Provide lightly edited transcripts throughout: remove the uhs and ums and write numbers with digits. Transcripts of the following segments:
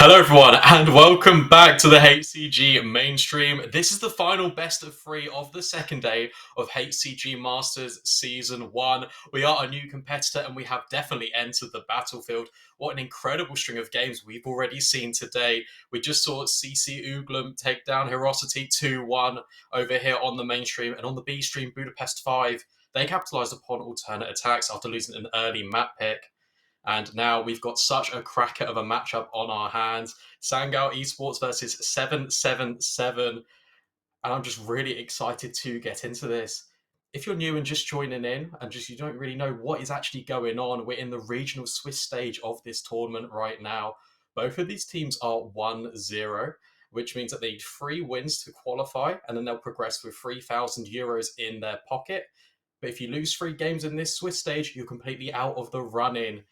Hello everyone and welcome back to the HCG mainstream. This is the final best of 3 of the second day of HCG Masters Season 1. We are a new competitor and we have definitely entered the battlefield. What an incredible string of games we've already seen today. We just saw CC Uglum take down Herosity 2-1 over here on the mainstream, and on the B stream Budapest 5, they capitalised upon alternate attacks after losing an early map pick. And now we've got such a cracker of a matchup on our hands. Sangal Esports versus 777. And I'm just really excited to get into this. If you're new and just joining in and you don't really know what is actually going on, we're in the regional Swiss stage of this tournament right now. Both of these teams are 1-0, which means that they need 3 wins to qualify, and then they'll progress with €3,000 in their pocket. But if you lose 3 games in this Swiss stage, you're completely out of the running.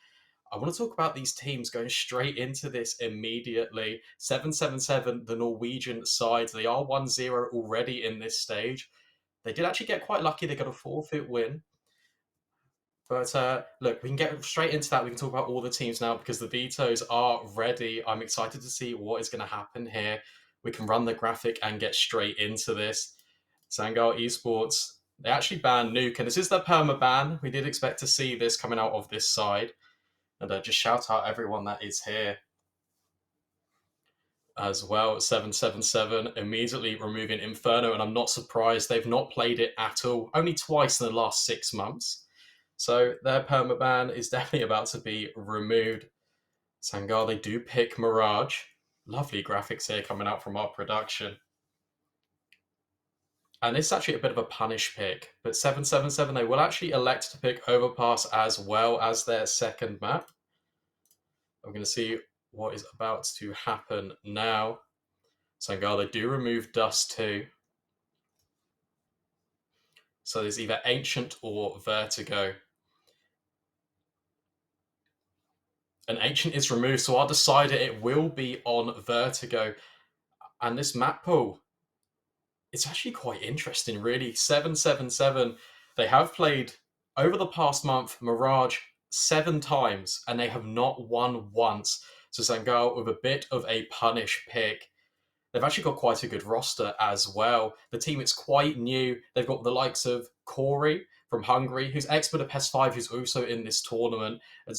I want to talk about these teams going straight into this immediately. 777, the Norwegian side, they are 1-0 already in this stage. They did actually get quite lucky. They got a forfeit win. But look, we can get straight into that. We can talk about all the teams now because the vetoes are ready. I'm excited to see what is going to happen here. We can run the graphic and get straight into this. Sangal Esports, they actually banned Nuke, and this is their perma ban. We did expect to see this coming out of this side. And just shout out everyone that is here as well. 777 immediately removing Inferno, and I'm not surprised. They've not played it at all, only twice in the last 6 months. So their permaban is definitely about to be removed. Sangal, they do pick Mirage. Lovely graphics here coming out from our production. And it's actually a bit of a punish pick, but 777, they will actually elect to pick Overpass as well as their second map. I'm going to see what is about to happen now. Sangal, they do remove Dust too. So there's either Ancient or Vertigo. And Ancient is removed, so I'll decide it will be on Vertigo. And this map pool, it's actually quite interesting, really. 777, they have played over the past month Mirage 7 times, and they have not won once. So Sangal with a bit of a punish pick. They've actually got quite a good roster as well. The team, it's quite new. They've got the likes of Corey from Hungary, who's ex-Budapest 5, who's also in this tournament, and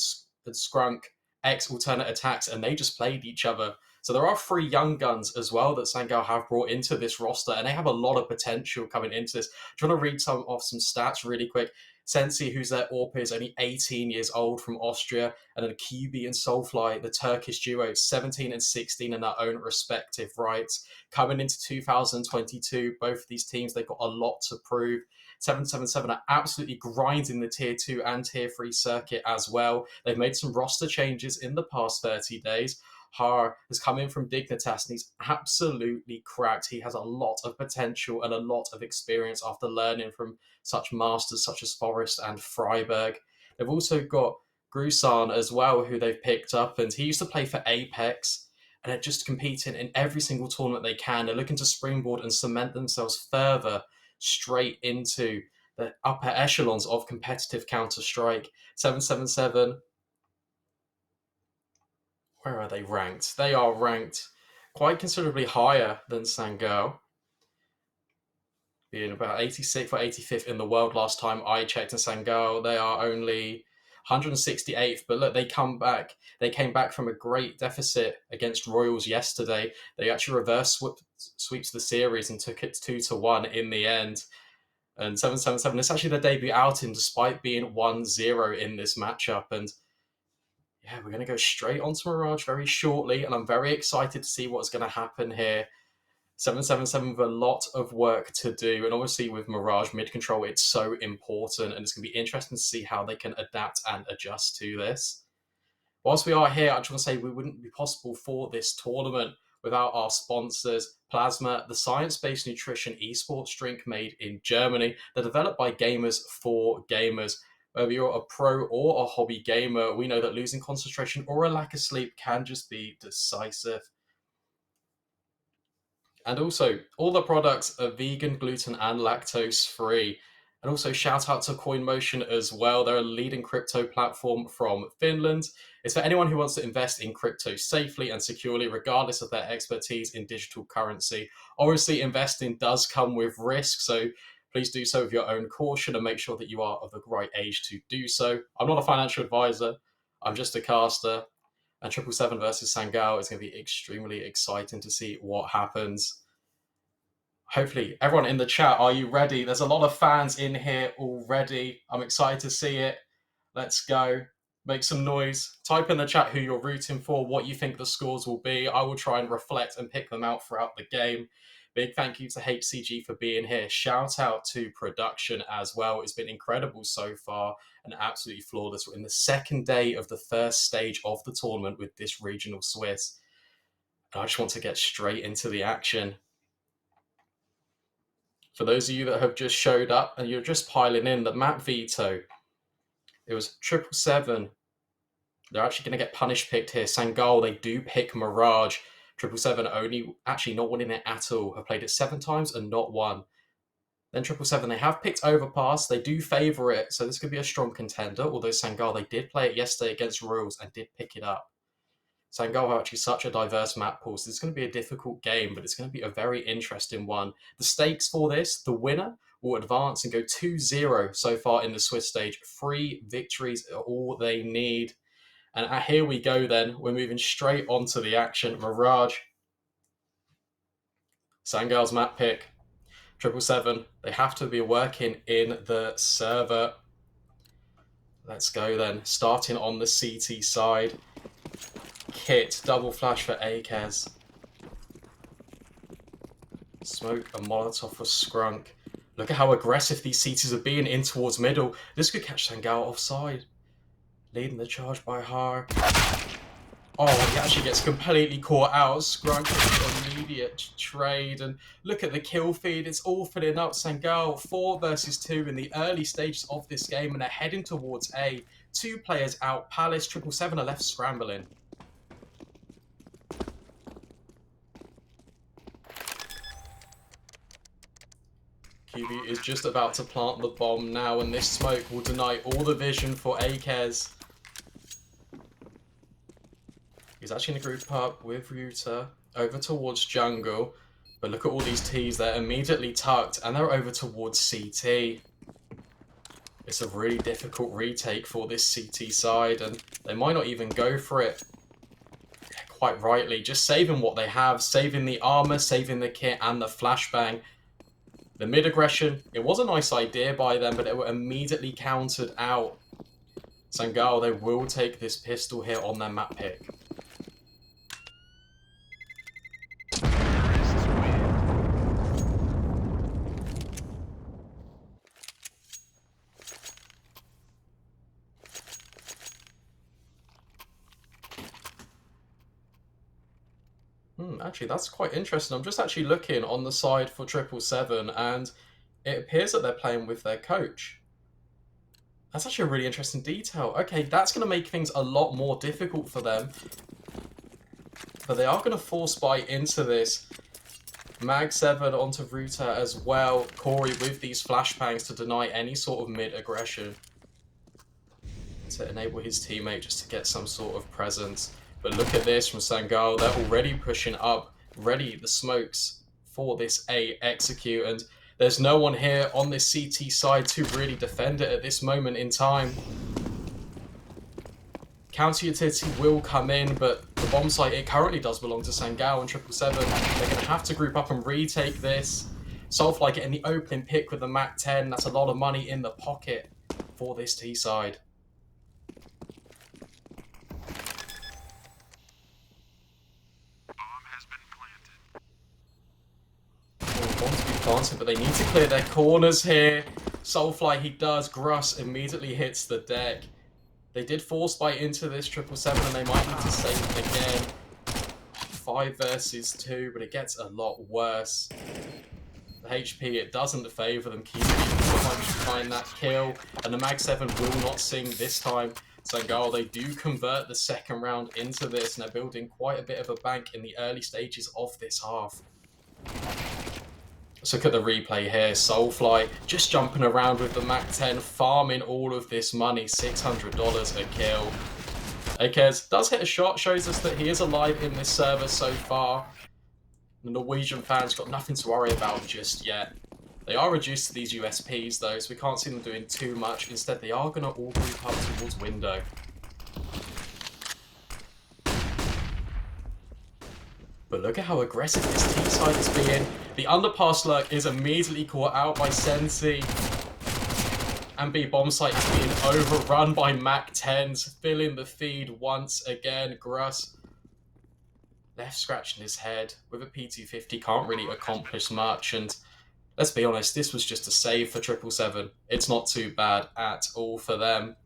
Skrunk, ex-Alternate Attacks, and they just played each other. So there are 3 young guns as well that Sangal have brought into this roster, and they have a lot of potential coming into this. Do you want to read some stats really quick? Sensi, who's their AWP, is only 18 years old from Austria, and then QB and Soulfly, the Turkish duo, 17 and 16 in their own respective rights. Coming into 2022, both of these teams, they've got a lot to prove. 777 are absolutely grinding the Tier 2 and Tier 3 circuit as well. They've made some roster changes in the past 30 days. Har has come in from Dignitas and he's absolutely cracked. He has a lot of potential and a lot of experience after learning from such masters such as Forest and Freiburg. They've also got Grusan as well, who they've picked up, and he used to play for Apex, and they're just competing in every single tournament they can. They're looking to springboard and cement themselves further straight into the upper echelons of competitive Counter-Strike. 777, where are they ranked? They are ranked quite considerably higher than Sangal, being about 86th or 85th in the world last time I checked. In Sangal, they are only 168th. But look, they come back. They came back from a great deficit against Royals yesterday. They actually reverse sweeps the series and took it 2-1 in the end. And 777, it's actually their debut outing despite being 1-0 in this matchup. And yeah, we're going to go straight on to Mirage very shortly, and I'm very excited to see what's going to happen here. 777 with a lot of work to do, and obviously with Mirage mid-control, it's so important, and it's going to be interesting to see how they can adapt and adjust to this. Whilst we are here, I just want to say we wouldn't be possible for this tournament without our sponsors, Plasma, the science-based nutrition esports drink made in Germany. They're developed by gamers for gamers. Whether you're a pro or a hobby gamer, we know that losing concentration or a lack of sleep can just be decisive. And also, all the products are vegan, gluten, and lactose free. And also, shout out to CoinMotion as well. They're a leading crypto platform from Finland. It's for anyone who wants to invest in crypto safely and securely, regardless of their expertise in digital currency. Obviously, investing does come with risk, so please do so with your own caution and make sure that you are of the right age to do so. I'm not a financial advisor, I'm just a caster. And 777 versus Sangal is going to be extremely exciting to see what happens. Hopefully, everyone in the chat, are you ready? There's a lot of fans in here already. I'm excited to see it. Let's go. Make some noise. Type in the chat who you're rooting for, what you think the scores will be. I will try and reflect and pick them out throughout the game. Big thank you to HCG for being here. Shout out to production as well. It's been incredible so far and absolutely flawless. We're in the second day of the first stage of the tournament with this regional Swiss. And I just want to get straight into the action. For those of you that have just showed up and you're just piling in, the map veto, it was 777. They're actually going to get punish picked here. Sangal, they do pick Mirage. 777 only actually not winning it at all. Have played it 7 times and not won. Then 777, they have picked Overpass. They do favour it, so this could be a strong contender. Although Sangal, they did play it yesterday against Royals and did pick it up. Sangal are actually such a diverse map pool, so it's going to be a difficult game, but it's going to be a very interesting one. The stakes for this, the winner will advance and go 2-0 so far in the Swiss stage. 3 victories are all they need. And here we go then. We're moving straight on to the action. Mirage. Sangal's map pick. 777. They have to be working in the server. Let's go then. Starting on the CT side. Kit, double flash for Akez. Smoke a Molotov for Skrunk. Look at how aggressive these CTs are being in towards middle. This could catch Sangal offside. Leading the charge by Har. Oh, he actually gets completely caught out. Skrunk with an immediate trade. And look at the kill feed. It's all filling up. Sangal 4 versus 2 in the early stages of this game. And they're heading towards A. 2 players out. Palace, 777 are left scrambling. QB is just about to plant the bomb now, and this smoke will deny all the vision for Akez. He's actually going to group up with Ruta over towards jungle, but look at all these Ts, they're immediately tucked, and they're over towards CT. It's a really difficult retake for this CT side, and they might not even go for it. Quite rightly, just saving what they have, saving the armor, saving the kit, and the flashbang. The mid-aggression, it was a nice idea by them, but it were immediately countered out. Sangal, they will take this pistol here on their map pick. Actually, that's quite interesting. I'm just actually looking on the side for 777, and it appears that they're playing with their coach. That's actually a really interesting detail. Okay, that's going to make things a lot more difficult for them. But they are going to force buy into this. Mag 7 onto Ruta as well. Corey with these flashbangs to deny any sort of mid-aggression. To enable his teammate just to get some sort of presence. But look at this from Sangal. They're already pushing up, ready the smokes for this A execute. And there's no one here on this CT side to really defend it at this moment in time. Counter utility will come in, but the bomb site, it currently does belong to Sangal and 777. They're going to have to group up and retake this. Soulfly getting the opening pick with the MAC-10. That's a lot of money in the pocket for this T-side. Want to be planted, but they need to clear their corners here. Soulfly, he does. Gruss immediately hits the deck. They did force bite into this 777, and they might need to save it again. 5 versus 2, but it gets a lot worse. The HP, it doesn't favour them. Keep trying to find that kill, and the Mag 7 will not sing this time. Sangal, they do convert the second round into this, and they're building quite a bit of a bank in the early stages of this half. Let's look at the replay here. Soulfly just jumping around with the MAC-10, farming all of this money, $600 a kill. Akez does hit a shot, shows us that he is alive in this server so far. The Norwegian fans got nothing to worry about just yet. They are reduced to these USPs though, so we can't see them doing too much. Instead, they are going to all group up towards window. But look at how aggressive this T-side is being. The underpass lurk is immediately caught out by Sensi. And B bomb site is being overrun by MAC-10s, filling the feed once again. Gruss left scratching his head with a P250, can't really accomplish much. And let's be honest, this was just a save for 777. It's not too bad at all for them.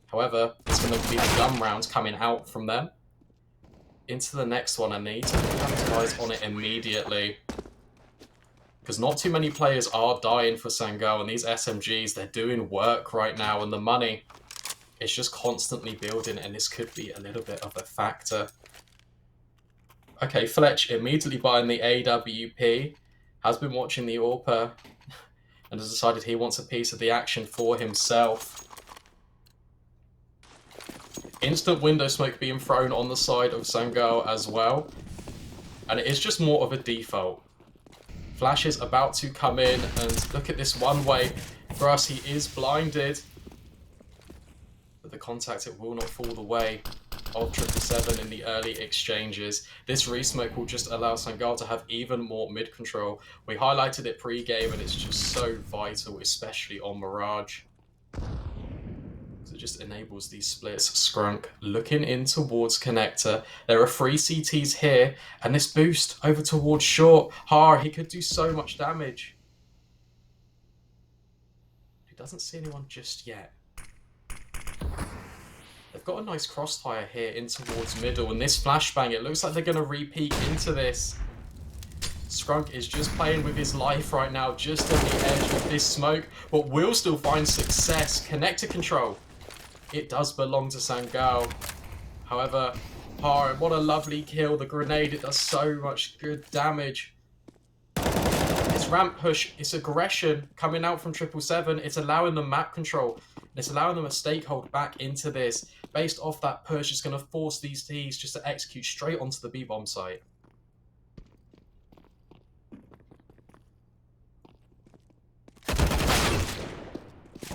However, it's going to be the gun rounds coming out from them into the next one. I need to capitalize on it immediately, because not too many players are dying for Sangal, and these SMGs, they're doing work right now, and the money is just constantly building, and this could be a little bit of a factor. Okay, Fletch immediately buying the AWP, has been watching the AWPer, and has decided he wants a piece of the action for himself. Instant window smoke being thrown on the side of Sangal as well, and it is just more of a default. Flash is about to come in, and look at this one-way. Gruss, he is blinded, but the contact, it will not fall the way of 777 in the early exchanges. This resmoke will just allow Sangal to have even more mid-control. We highlighted it pre-game, and it's just so vital, especially on Mirage. It just enables these splits. Scrunk looking in towards connector. There are 3 CTs here, and this boost over towards short. Har, he could do so much damage. He doesn't see anyone just yet. They've got a nice crossfire here in towards middle, and this flashbang, it looks like they're going to re-peek into this. Scrunk is just playing with his life right now, just at the edge of this smoke, but will still find success. Connector control. It does belong to Sangal. However, Har, what a lovely kill. The grenade, it does so much good damage. It's ramp push, it's aggression coming out from 777. It's allowing them map control. It's allowing them a stakehold back into this. Based off that push, it's going to force these Ts just to execute straight onto the B-bomb site.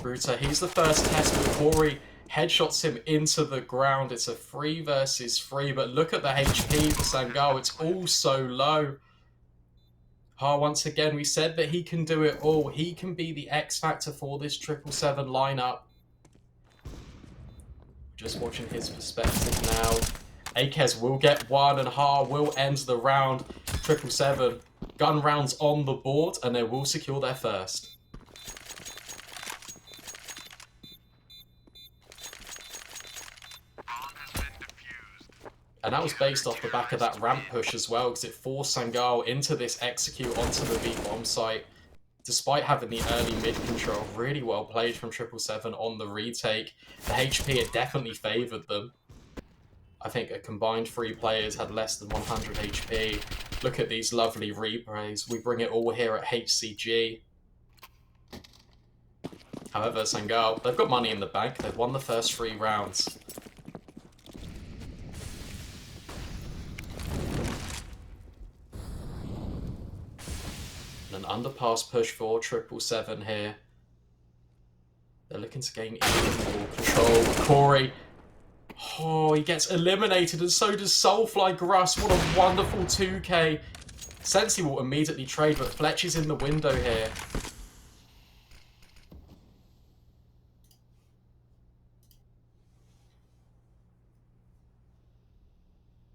Bruta, he's the first test, but Corey headshots him into the ground. It's a 3 versus 3, but look at the HP for Sangal. It's all so low. Once again, we said that he can do it all. He can be the X factor for this 777 lineup. Just watching his perspective now. Akez will get one, and Har will end the round. 777 gun rounds on the board, and they will secure their first. And that was based off the back of that ramp push as well, because it forced Sangal into this execute onto the B-bomb site. Despite having the early mid-control, really well played from 777 on the retake. The HP, it definitely favoured them. I think a combined 3 players had less than 100 HP. Look at these lovely replays. We bring it all here at HCG. However, Sangal, they've got money in the bank. They've won the first 3 rounds. An underpass push for 777 here. They're looking to gain even more control. Corey, oh, he gets eliminated, and so does Soulfly. Gruss, what a wonderful 2K. Sensei will immediately trade, but Fletch is in the window here.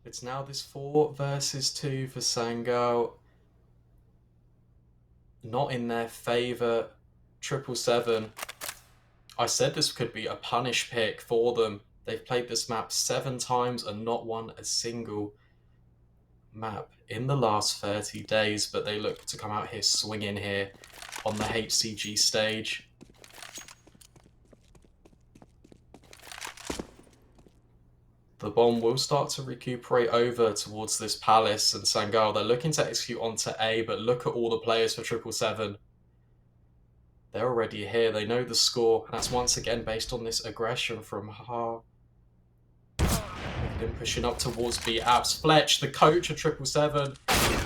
It's now this 4 versus 2 for Sangal. Not in their favour. 777. I said this could be a punish pick for them. They've played this map 7 times and not won a single map in the last 30 days, but they look to come out here swinging here on the HCG stage. The bomb will start to recuperate over towards this palace, and Sangal, they're looking to execute onto A, but look at all the players for 777. They're already here, they know the score, and that's once again based on this aggression from Ha. Then pushing up towards B apps. Fletch, the coach of 777,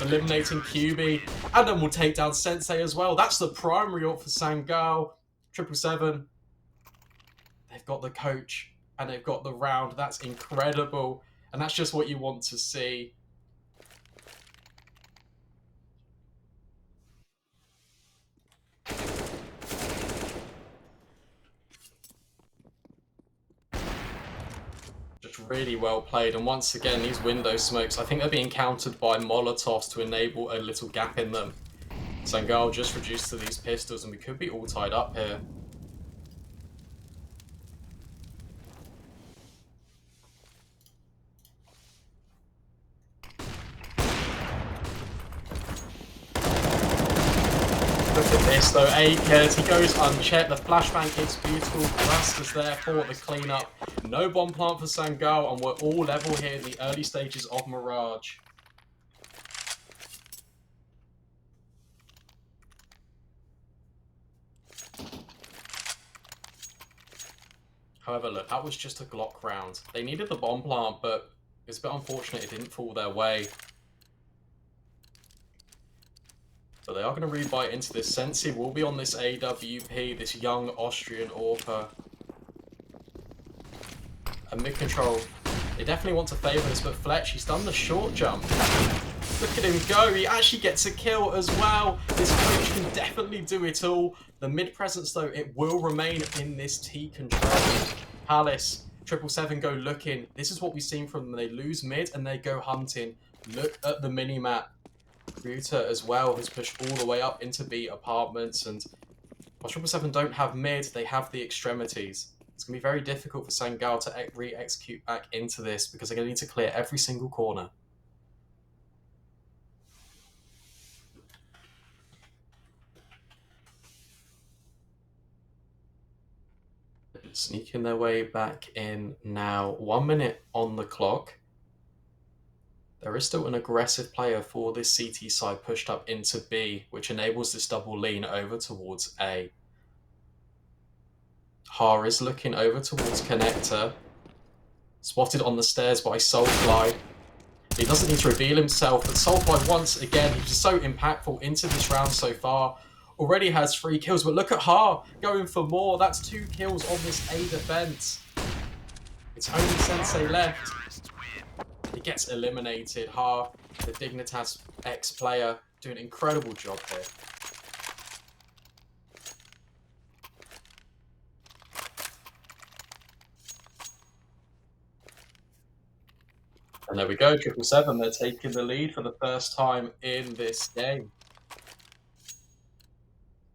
eliminating QB, and then we'll take down Sensei as well. That's the primary ult for Sangal. 777. They've got the coach and they've got the round. That's incredible, and that's just what you want to see. Just really well played, and once again, these window smokes, I think they're being countered by Molotovs to enable a little gap in them. Sangal just reduced to these pistols, and we could be all tied up here. Look at this though, Akers, he goes unchecked, the flashbang is beautiful, Rust is there for the cleanup. No bomb plant for Sangal, and we're all level here in the early stages of Mirage. However, look, that was just a Glock round. They needed the bomb plant, but it's a bit unfortunate it didn't fall their way. But they are going to rebite into this. Sensei will be on this AWP, this young Austrian AWPer. And mid-control, they definitely want to favour this, but Fletch, he's done the short jump. Look at him go, he actually gets a kill as well. This coach can definitely do it all. The mid-presence, though, it will remain in this T-control. Palace, 777 go looking. This is what we've seen from them. They lose mid and they go hunting. Look at the mini-map. Ruta as well has pushed all the way up into B apartments, and while 777 don't have mid, they have the extremities. It's going to be very difficult for Sangal to re-execute back into this because they're going to need to clear every single corner. Sneaking their way back in now. 1 minute on the clock. There is still an aggressive player for this CT side pushed up into B, which enables this double lean over towards A. Ha is looking over towards Connector. Spotted on the stairs by Soulfly. He doesn't need to reveal himself, but Soulfly once again, he's just so impactful into this round so far. Already has 3 kills, but look at Ha going for more. That's 2 kills on this A defense. It's only Sensei left. He gets eliminated. Ha, the Dignitas ex-player, doing an incredible job here. And there we go, 777, they're taking the lead for the first time in this game.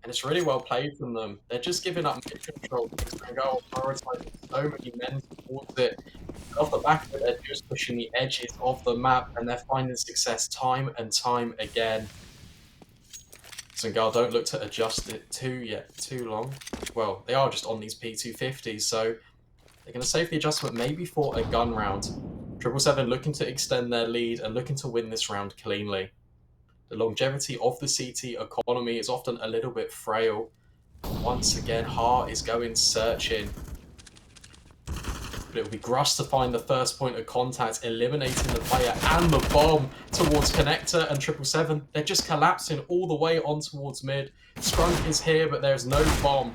And it's really well played from them. They're just giving up mid control because Sangal prioritizing so many men towards it. Off the back of it, they're just pushing the edges of the map, and they're finding success time and time again. Sangal don't look to adjust it too long. Well, they are just on these P250s, so they're going to save the adjustment maybe for a gun round. 777 looking to extend their lead and looking to win this round cleanly. The longevity of the CT economy is often a little bit frail. Once again, Ha is going searching. But it will be Gruss to find the first point of contact, eliminating the player and the bomb towards Connector and 777. They're just collapsing all the way on towards mid. Scrunk is here, but there's no bomb.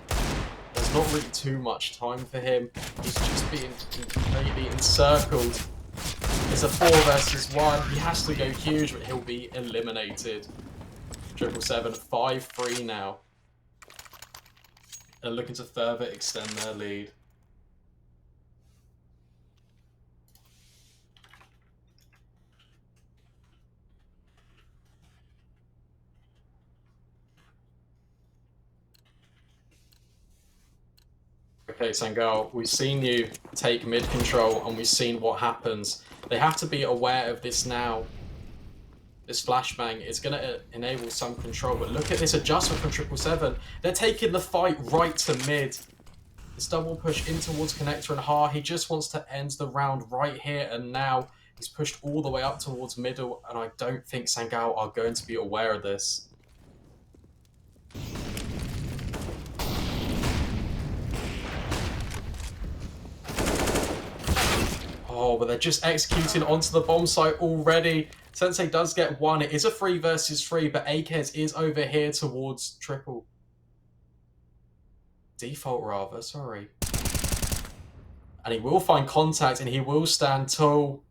There's not really too much time for him. He's just being completely encircled. It's a 4 versus 1. He has to go huge, but he'll be eliminated. 777, 5-3 now. They're looking to further extend their lead. Okay, Sangal, we've seen you take mid control and we've seen what happens. They have to be aware of this now. This flashbang is going to enable some control, but look at this adjustment from 777. They're taking the fight right to mid. This double push in towards Connector and Ha. He just wants to end the round right here and now. He's pushed all the way up towards middle, and I don't think Sangal are going to be aware of this. Oh, but they're just executing onto the bomb site already. Sensei does get one. It is a 3 versus 3, but Akez is over here towards triple. Default, rather, sorry. And he will find contact, and he will stand tall.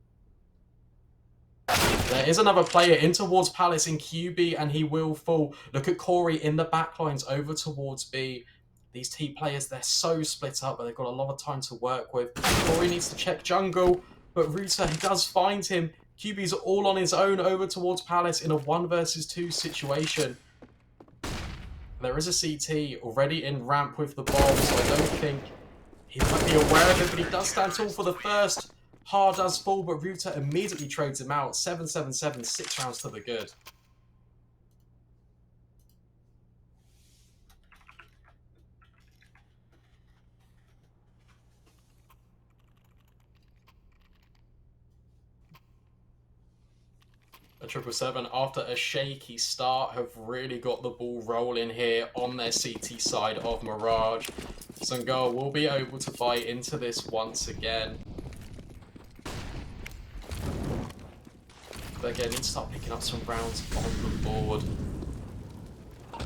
There is another player in towards Palace in QB, and he will fall. Look at Corey in the backlines over towards B. These T players, they're so split up, but they've got a lot of time to work with. Corey needs to check jungle, but Ruta, he does find him. QB's all on his own over towards Palace in a 1 versus 2 situation. There is a CT already in ramp with the bomb, so I don't think he might be aware of it, but he does stand tall for the first. Ha does fall, but Ruta immediately trades him out. 7-7-7, 6 rounds to the good. A 777, after a shaky start, have really got the ball rolling here on their CT side of Mirage. Sangal will be able to buy into this once again. But again, need to start picking up some rounds on the board.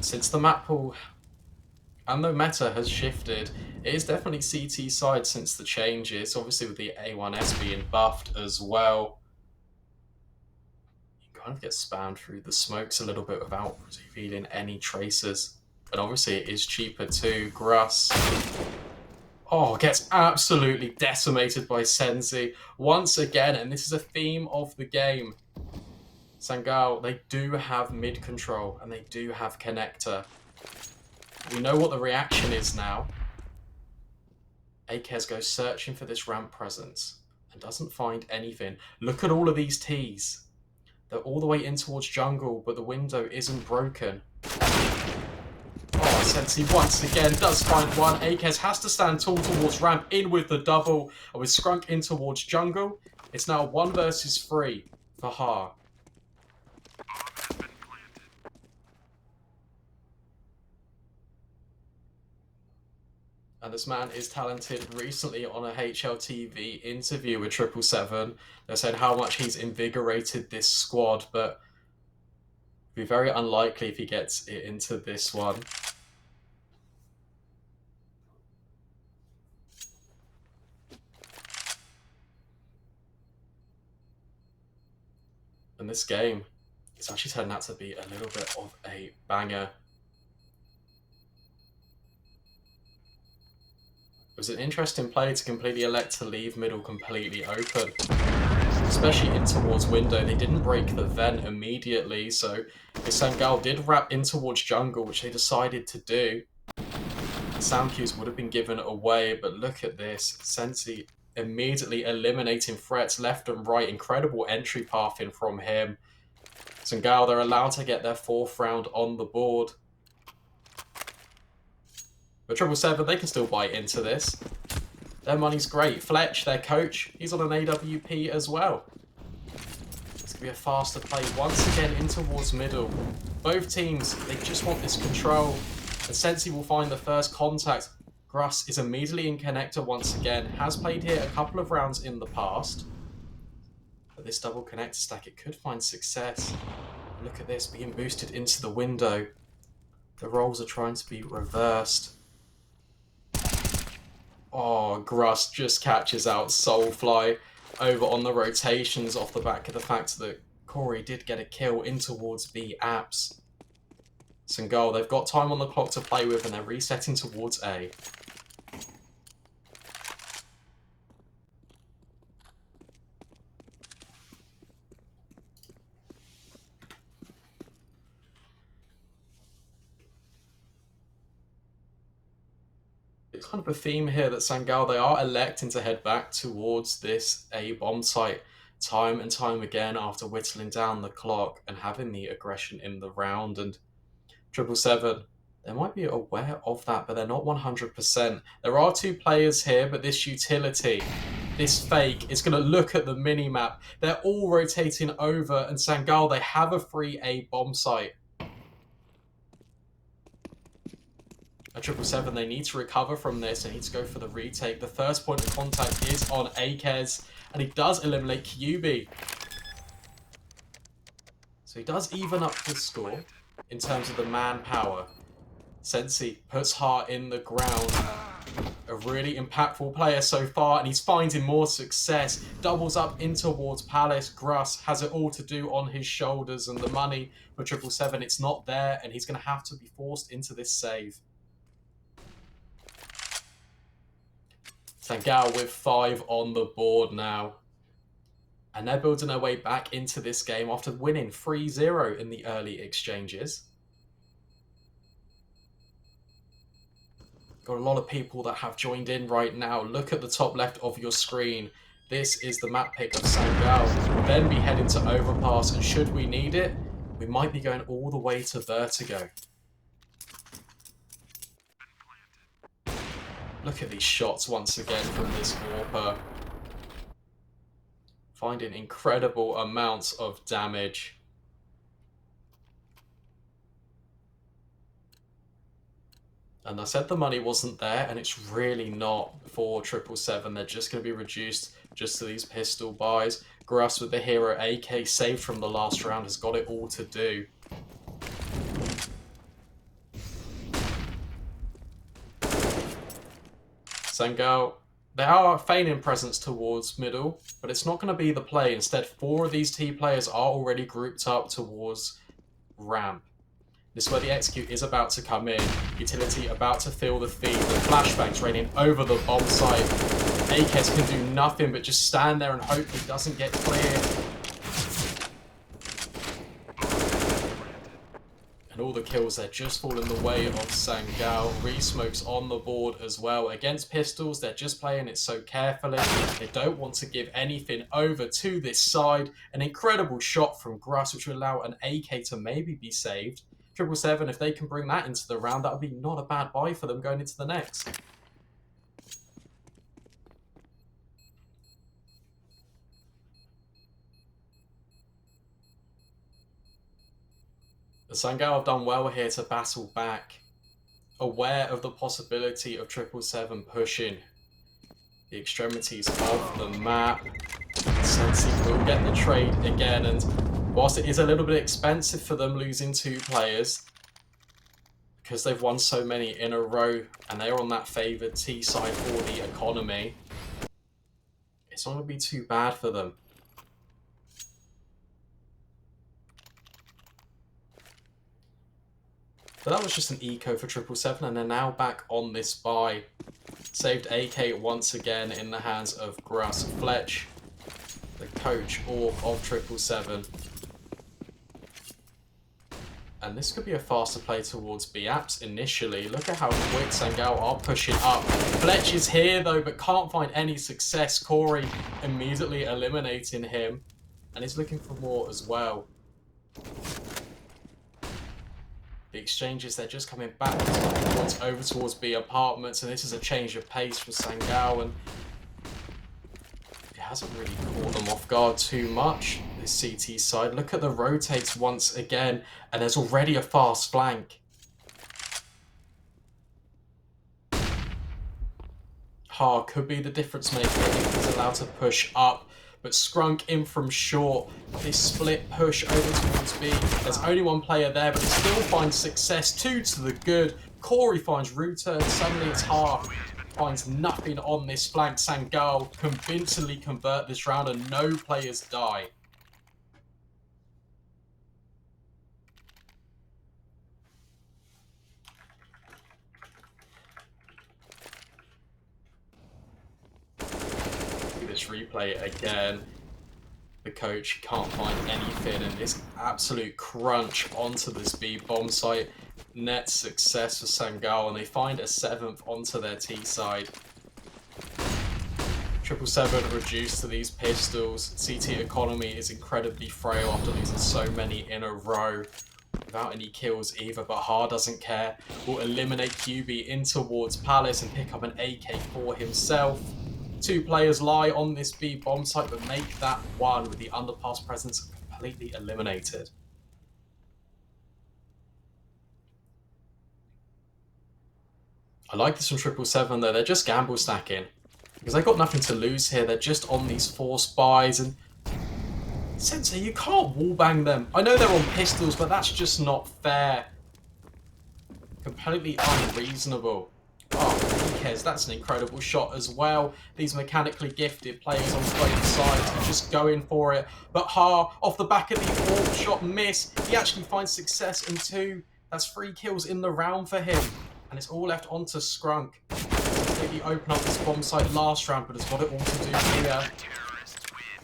Since the map pool and the meta has shifted, it is definitely CT side since the changes, obviously with the A1S being buffed as well. You kind of get spammed through the smokes a little bit without revealing any traces. And obviously it is cheaper too. Gruss. Oh, gets absolutely decimated by Sensi once again, and this is a theme of the game. Sangal, they do have mid control and they do have connector. We know what the reaction is now. Akez goes searching for this ramp presence and doesn't find anything. Look at all of these Ts. They're all the way in towards jungle, but the window isn't broken. Oh, Sensi once again does find one. Akez has to stand tall towards ramp, in with the double, and with Scrunk in towards jungle. It's now 1 versus 3 for Ha. And this man is talented. Recently on a HLTV interview with 777, they said how much he's invigorated this squad, but it'd be very unlikely if he gets it into this one. And this game, it's actually turned out to be a little bit of a banger. It was an interesting play to completely elect to leave middle completely open. Especially in towards window. They didn't break the vent immediately, so if Sangal did wrap in towards jungle, which they decided to do, sound cues would have been given away, but look at this. Sensi immediately eliminating threats left and right. Incredible entry pathing from him. Sangal, they're allowed to get their 4th round on the board. But 777, they can still bite into this. Their money's great. Fletch, their coach, he's on an AWP as well. It's going to be a faster play once again in towards middle. Both teams, they just want this control. And Sensi will find the first contact. Gruss is immediately in connector once again. Has played here a couple of rounds in the past. But this double connector stack, it could find success. Look at this, being boosted into the window. The roles are trying to be reversed. Oh, Gruss just catches out Soulfly. over on the rotations off the back of the fact that Corey did get a kill in towards B apps. Sangal, they've got time on the clock to play with and they're resetting towards A. It's kind of a theme here that Sangal, they are electing to head back towards this A bomb site time and time again after whittling down the clock and having the aggression in the round. And 777, they might be aware of that, but they're not 100%. There are two players here, but this utility, this fake, is going to look at the mini-map. They're all rotating over, and Sangal, they have a free A bomb site. A 777, they need to recover from this. They need to go for the retake. The first point of contact is on Akez, and he does eliminate QB. So he does even up the score in terms of the manpower. Sensi puts Heart in the ground. A really impactful player so far, and he's finding more success. Doubles up in towards Palace. Gruss has it all to do on his shoulders, and the money for 777, it's not there, and he's going to have to be forced into this save. Sangal with 5 on the board now. And they're building their way back into this game after winning 3-0 in the early exchanges. Got a lot of people that have joined in right now. Look at the top left of your screen. This is the map pick of Sangal. We'll then be heading to Overpass, and should we need it, we might be going all the way to Vertigo. Look at these shots once again from this Warper. Finding incredible amounts of damage. And I said the money wasn't there, and it's really not for 777. They're just going to be reduced just to these pistol buys. Gruss with the hero AK saved from the last round has got it all to do. Sangal, they are feigning presence towards middle, but it's not going to be the play. Instead, 4 of these T players are already grouped up towards ramp. This is where the execute is about to come in. Utility about to feel the feed. The flashbangs raining over the bomb site. Akez can do nothing but just stand there and hope he doesn't get cleared. And all the kills there just fall in the way of Sangal. Re-smokes on the board as well. Against pistols, they're just playing it so carefully. They don't want to give anything over to this side. An incredible shot from Gruss, which will allow an AK to maybe be saved. 777, if they can bring that into the round, that would be not a bad buy for them going into the next. The Sangal have done well here to battle back, aware of the possibility of 777 pushing the extremities of the map. Sensi will get the trade again, and whilst it is a little bit expensive for them losing 2 players, because they've won so many in a row and they're on that favoured T side for the economy, it's not going to be too bad for them. But that was just an eco for 777, and they're now back on this buy. Saved AK once again in the hands of Gruss. Fletch, the coach of 777. And this could be a faster play towards B-Apps initially. Look at how quick Sangal are pushing up. Fletch is here though, but can't find any success. Corey immediately eliminating him. And he's looking for more as well. The exchanges, they're just coming back over towards B apartments, and this is a change of pace for Sangal, and it hasn't really caught them off guard too much, this CT side. Look at the rotates once again, and there's already a fast flank. Ha could be the difference maker if he's allowed to push up. But Scrunk in from short. This split push over towards B. There's only 1 player there, but he still finds success. 2 to the good. Corey finds Router, and suddenly it's half. finds nothing on this flank. Sangal convincingly convert this round and no players die. This replay again. The coach can't find anything, and this absolute crunch onto this B bomb site. Net success for Sangal, and they find a 7th onto their T side. 777 reduced to these pistols. CT economy is incredibly frail after losing so many in a row. Without any kills either, but Ha doesn't care. Will eliminate QB in towards Palace and pick up an AK for himself. 2 players lie on this B bomb site, but make that one with the underpass presence completely eliminated. I like this from 777 though. They're just gamble stacking because they've got nothing to lose here. They're just on these 4 spies, and Sensei, you can't wallbang them. I know they're on pistols, but that's just not fair. Completely unreasonable. Oh, Ikez, that's an incredible shot as well. These mechanically gifted players on both sides are just going for it. But Ha, off the back of the AWP shot miss, he actually finds success in 2. That's 3 kills in the round for him. And it's all left onto Skrunk. Completely open up this bomb site last round, but has got it all to do here.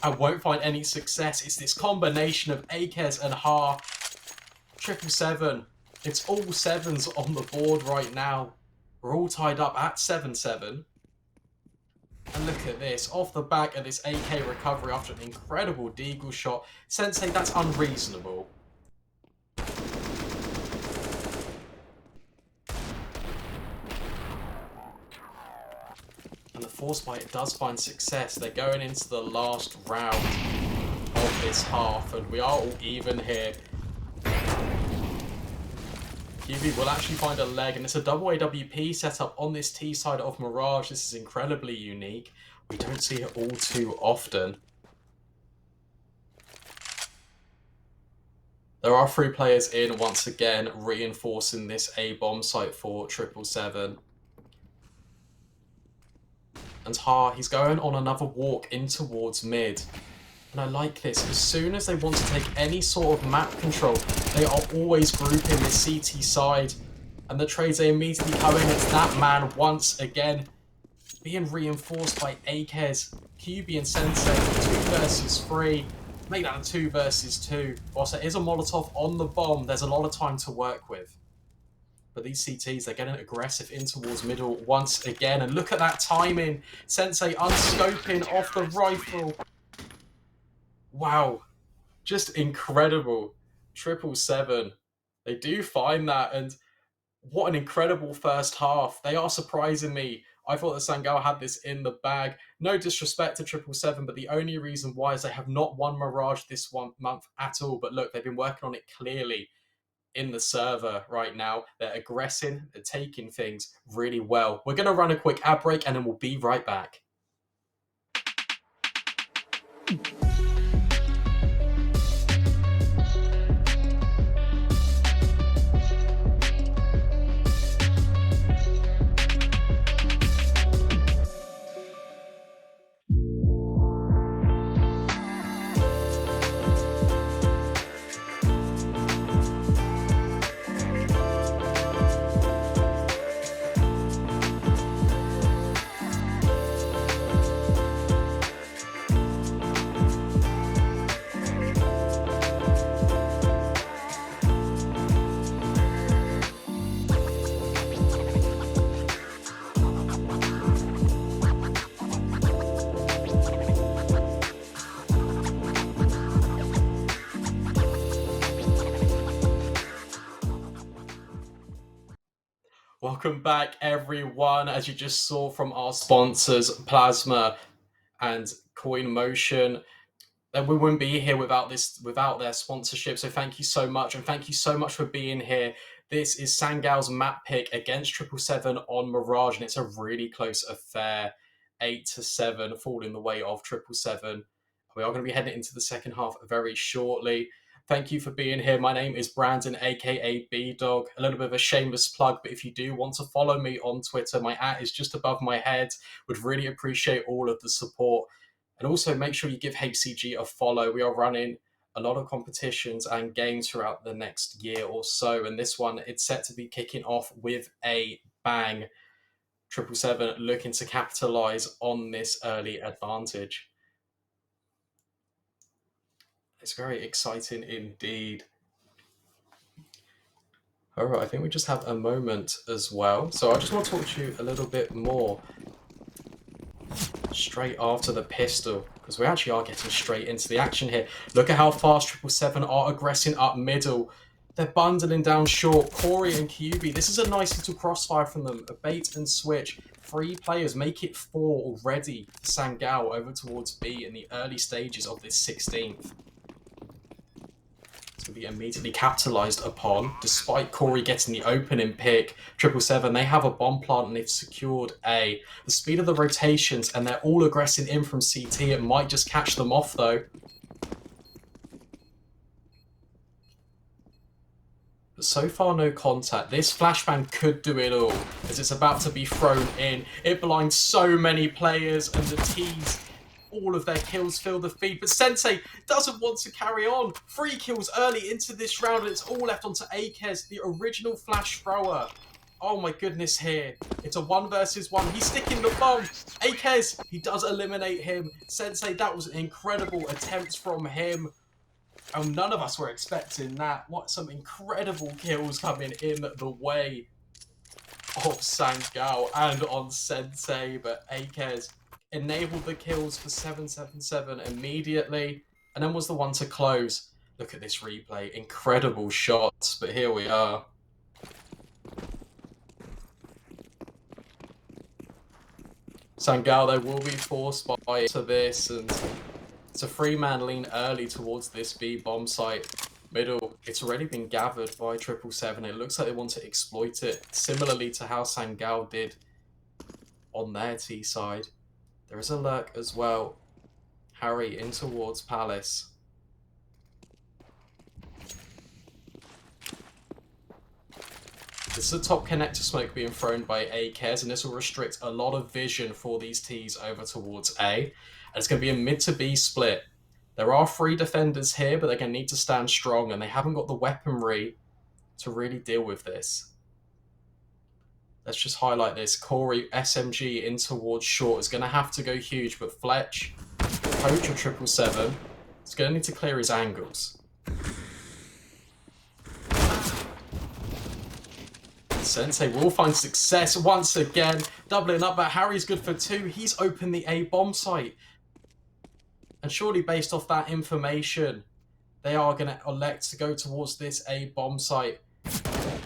I won't find any success. It's this combination of Akez and Ha. 777. It's all 7s on the board right now. We're all tied up at 7-7. And look at this. Off the back of this AK recovery after an incredible deagle shot. Sensei, that's unreasonable. And the Force Bite does find success. They're going into the last round of this half, and we are all even here. QB will actually find a leg, and it's a double AWP setup on this T side of Mirage. This is incredibly unique. We don't see it all too often. There are 3 players in once again, reinforcing this A bomb site for 777. And Ha, he's going on another walk in towards mid. And I like this. As soon as they want to take any sort of map control, they are always grouping the CT side. And the trades are immediately coming. It's that man once again being reinforced by Akez, QB and Sensei. 2 versus 3. Make that a 2 versus 2. Whilst there is a Molotov on the bomb, there's a lot of time to work with. But these CTs, they're getting aggressive in towards middle once again. And look at that timing. Sensei unscoping off the rifle. Wow. Just incredible. 777. They do find that. And what an incredible first half. They are surprising me. I thought that Sangal had this in the bag. No disrespect to 777, but the only reason why is they have not won Mirage this month at all. But look, they've been working on it clearly in the server right now. They're aggressing, they're taking things really well. We're going to run a quick ad break and then we'll be right back. Welcome back, everyone. As you just saw from our sponsors, Plasma and Coin Motion, that we wouldn't be here without their sponsorship. So thank you so much, and thank you so much for being here. This is Sangal's map pick against 777 on Mirage, and it's a really close affair. 8-7, falling the way of 777. We are going to be heading into the second half very shortly. Thank you for being here. My name is Brandon, aka B-Dog. A little bit of a shameless plug, but if you do want to follow me on Twitter, my @ is just above my head. Would really appreciate all of the support. And also make sure you give HCG a follow. We are running a lot of competitions and games throughout the next year or so. And this one, it's set to be kicking off with a bang. 777 looking to capitalize on this early advantage. It's very exciting indeed. All right, I think we just have a moment as well. So I just want to talk to you a little bit more straight after the pistol, because we actually are getting straight into the action here. Look at how fast 777 are aggressing up middle. They're bundling down short. Corey and QB, this is a nice little crossfire from them. A bait and switch. 3 players make it 4 already. Sangal over towards B in the early stages of this 16th. To be immediately capitalized upon. Despite Corey getting the opening pick, 777, they have a bomb plant and they've secured A. The speed of the rotations, and they're all aggressing in from CT. It might just catch them off though. But so far, no contact. This flashbang could do it all, as it's about to be thrown in. It blinds so many players, and the T's, all of their kills fill the feed, but Sensei doesn't want to carry on. 3 kills early into this round, and it's all left onto Akez, the original flash thrower. Oh my goodness here. It's a 1 versus 1. He's sticking the bomb. Akez, he does eliminate him. Sensei, that was an incredible attempt from him. And none of us were expecting that. What some incredible kills coming in the way of Sangal and on Sensei, but Akez enabled the kills for 777 immediately, and then was the one to close. Look at this replay. Incredible shots, but here we are. Sangal, they will be forced by to this, and it's a 3-man lean early towards this B bomb site. Middle, it's already been gathered by 777. It looks like they want to exploit it, similarly to how Sangal did on their T side. There is a lurk as well. Harry in towards Palace. This is a top connector smoke being thrown by Akez, and this will restrict a lot of vision for these T's over towards A. And it's going to be a mid to B split. There are 3 defenders here, but they're going to need to stand strong, and they haven't got the weaponry to really deal with this. Let's just highlight this. Corey, SMG in towards short is going to have to go huge, but Fletch, coach of 777, is going to need to clear his angles. Sensei will find success once again, doubling up, but Harry's good for 2. He's opened the A bomb site. And surely based off that information, they are going to elect to go towards this A bomb site.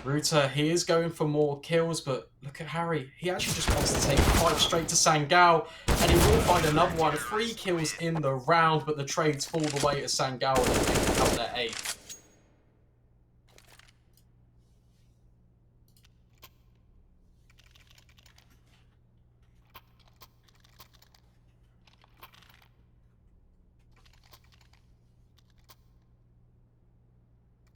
Ruta, he is going for more kills, but look at Harry. He actually just wants to take 5 straight to Sangal, and he will find another one. 3 kills in the round, but the trades fall the way to Sangal, and they pick up their 8th.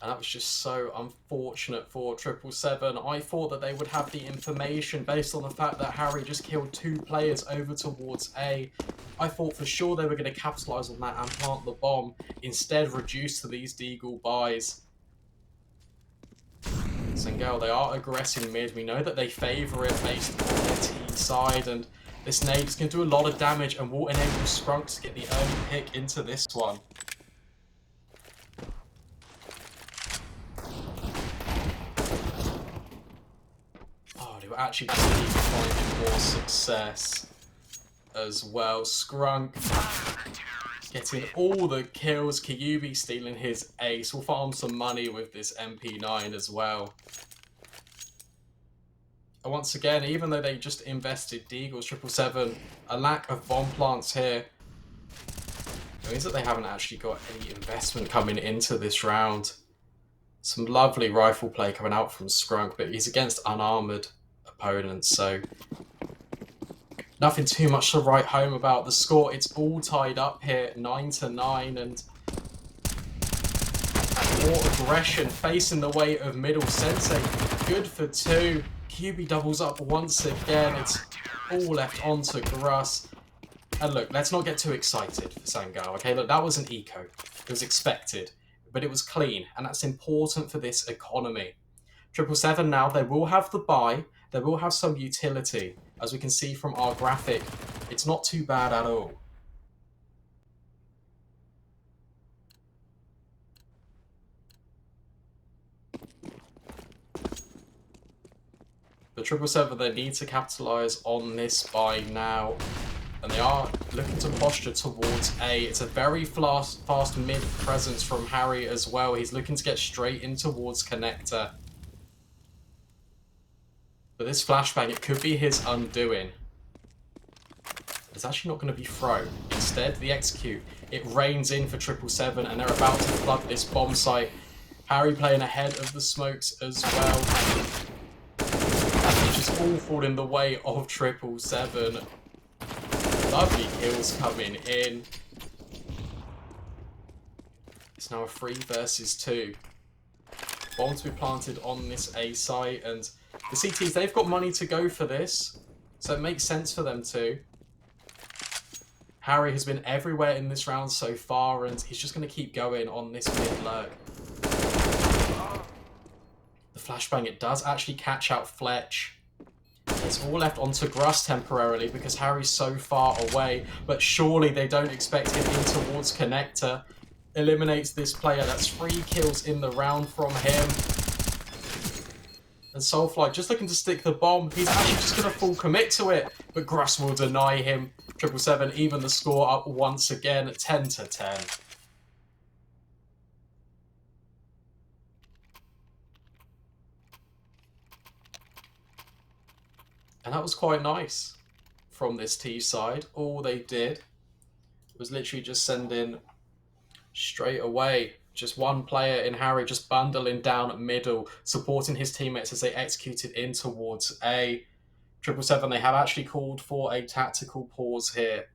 And that was just so unfortunate for 777. I thought that they would have the information based on the fact that Harry just killed 2 players over towards A. I thought for sure they were going to capitalise on that and plant the bomb. Instead, reduced to these Deagle buys. Sangal, they are aggressing mid. We know that they favour it based on their team side. And this nade is going to do a lot of damage and will enable Sprunk to get the early pick into this one. Actually just keep finding more success as well. Skrunk getting all the kills. Kyubi stealing his ace. Will farm some money with this MP9 as well. And once again, even though they just invested Deagles 777, a lack of bomb plants here. It means that they haven't actually got any investment coming into this round. Some lovely rifle play coming out from Skrunk, but he's against unarmored opponents, so nothing too much to write home about the score. It's all tied up here, 9-9, and more aggression, facing the weight of middle. Sensei, good for 2. QB doubles up once again. It's all left onto Gruss. And look, let's not get too excited for Sangal, okay? Look, that was an eco. It was expected, but it was clean, and that's important for this economy. 777 now, they will have the buy. They will have some utility. As we can see from our graphic, it's not too bad at all. The 777, they need to capitalise on this buy now. And they are looking to posture towards A. It's a very fast mid presence from Harry as well. He's looking to get straight in towards connector. But this flashbang, it could be his undoing. It's actually not going to be throw. Instead, the execute. It rains in for 777, and they're about to flood this bomb site. Harry playing ahead of the smokes as well. And just all fall in the way of 777. Lovely kills coming in. It's now a 3 versus 2. Bomb to be planted on this A site, and the CTs, they've got money to go for this, so it makes sense for them to. Harry has been everywhere in this round so far, and he's just going to keep going on this mid lurk. The flashbang, it does actually catch out Fletch. It's all left onto Gruss temporarily because Harry's so far away, but surely they don't expect him in towards connector. Eliminates this player. That's 3 kills in the round from him. And Soulfly just looking to stick the bomb. He's actually just going to full commit to it, but Gruss will deny him. 777 even the score up once again, 10-10. And that was quite nice from this T side. All they did was literally just send in straight away. Just one player in Harry just bundling down middle, supporting his teammates as they executed in towards A. 777, they have actually called for a tactical pause here.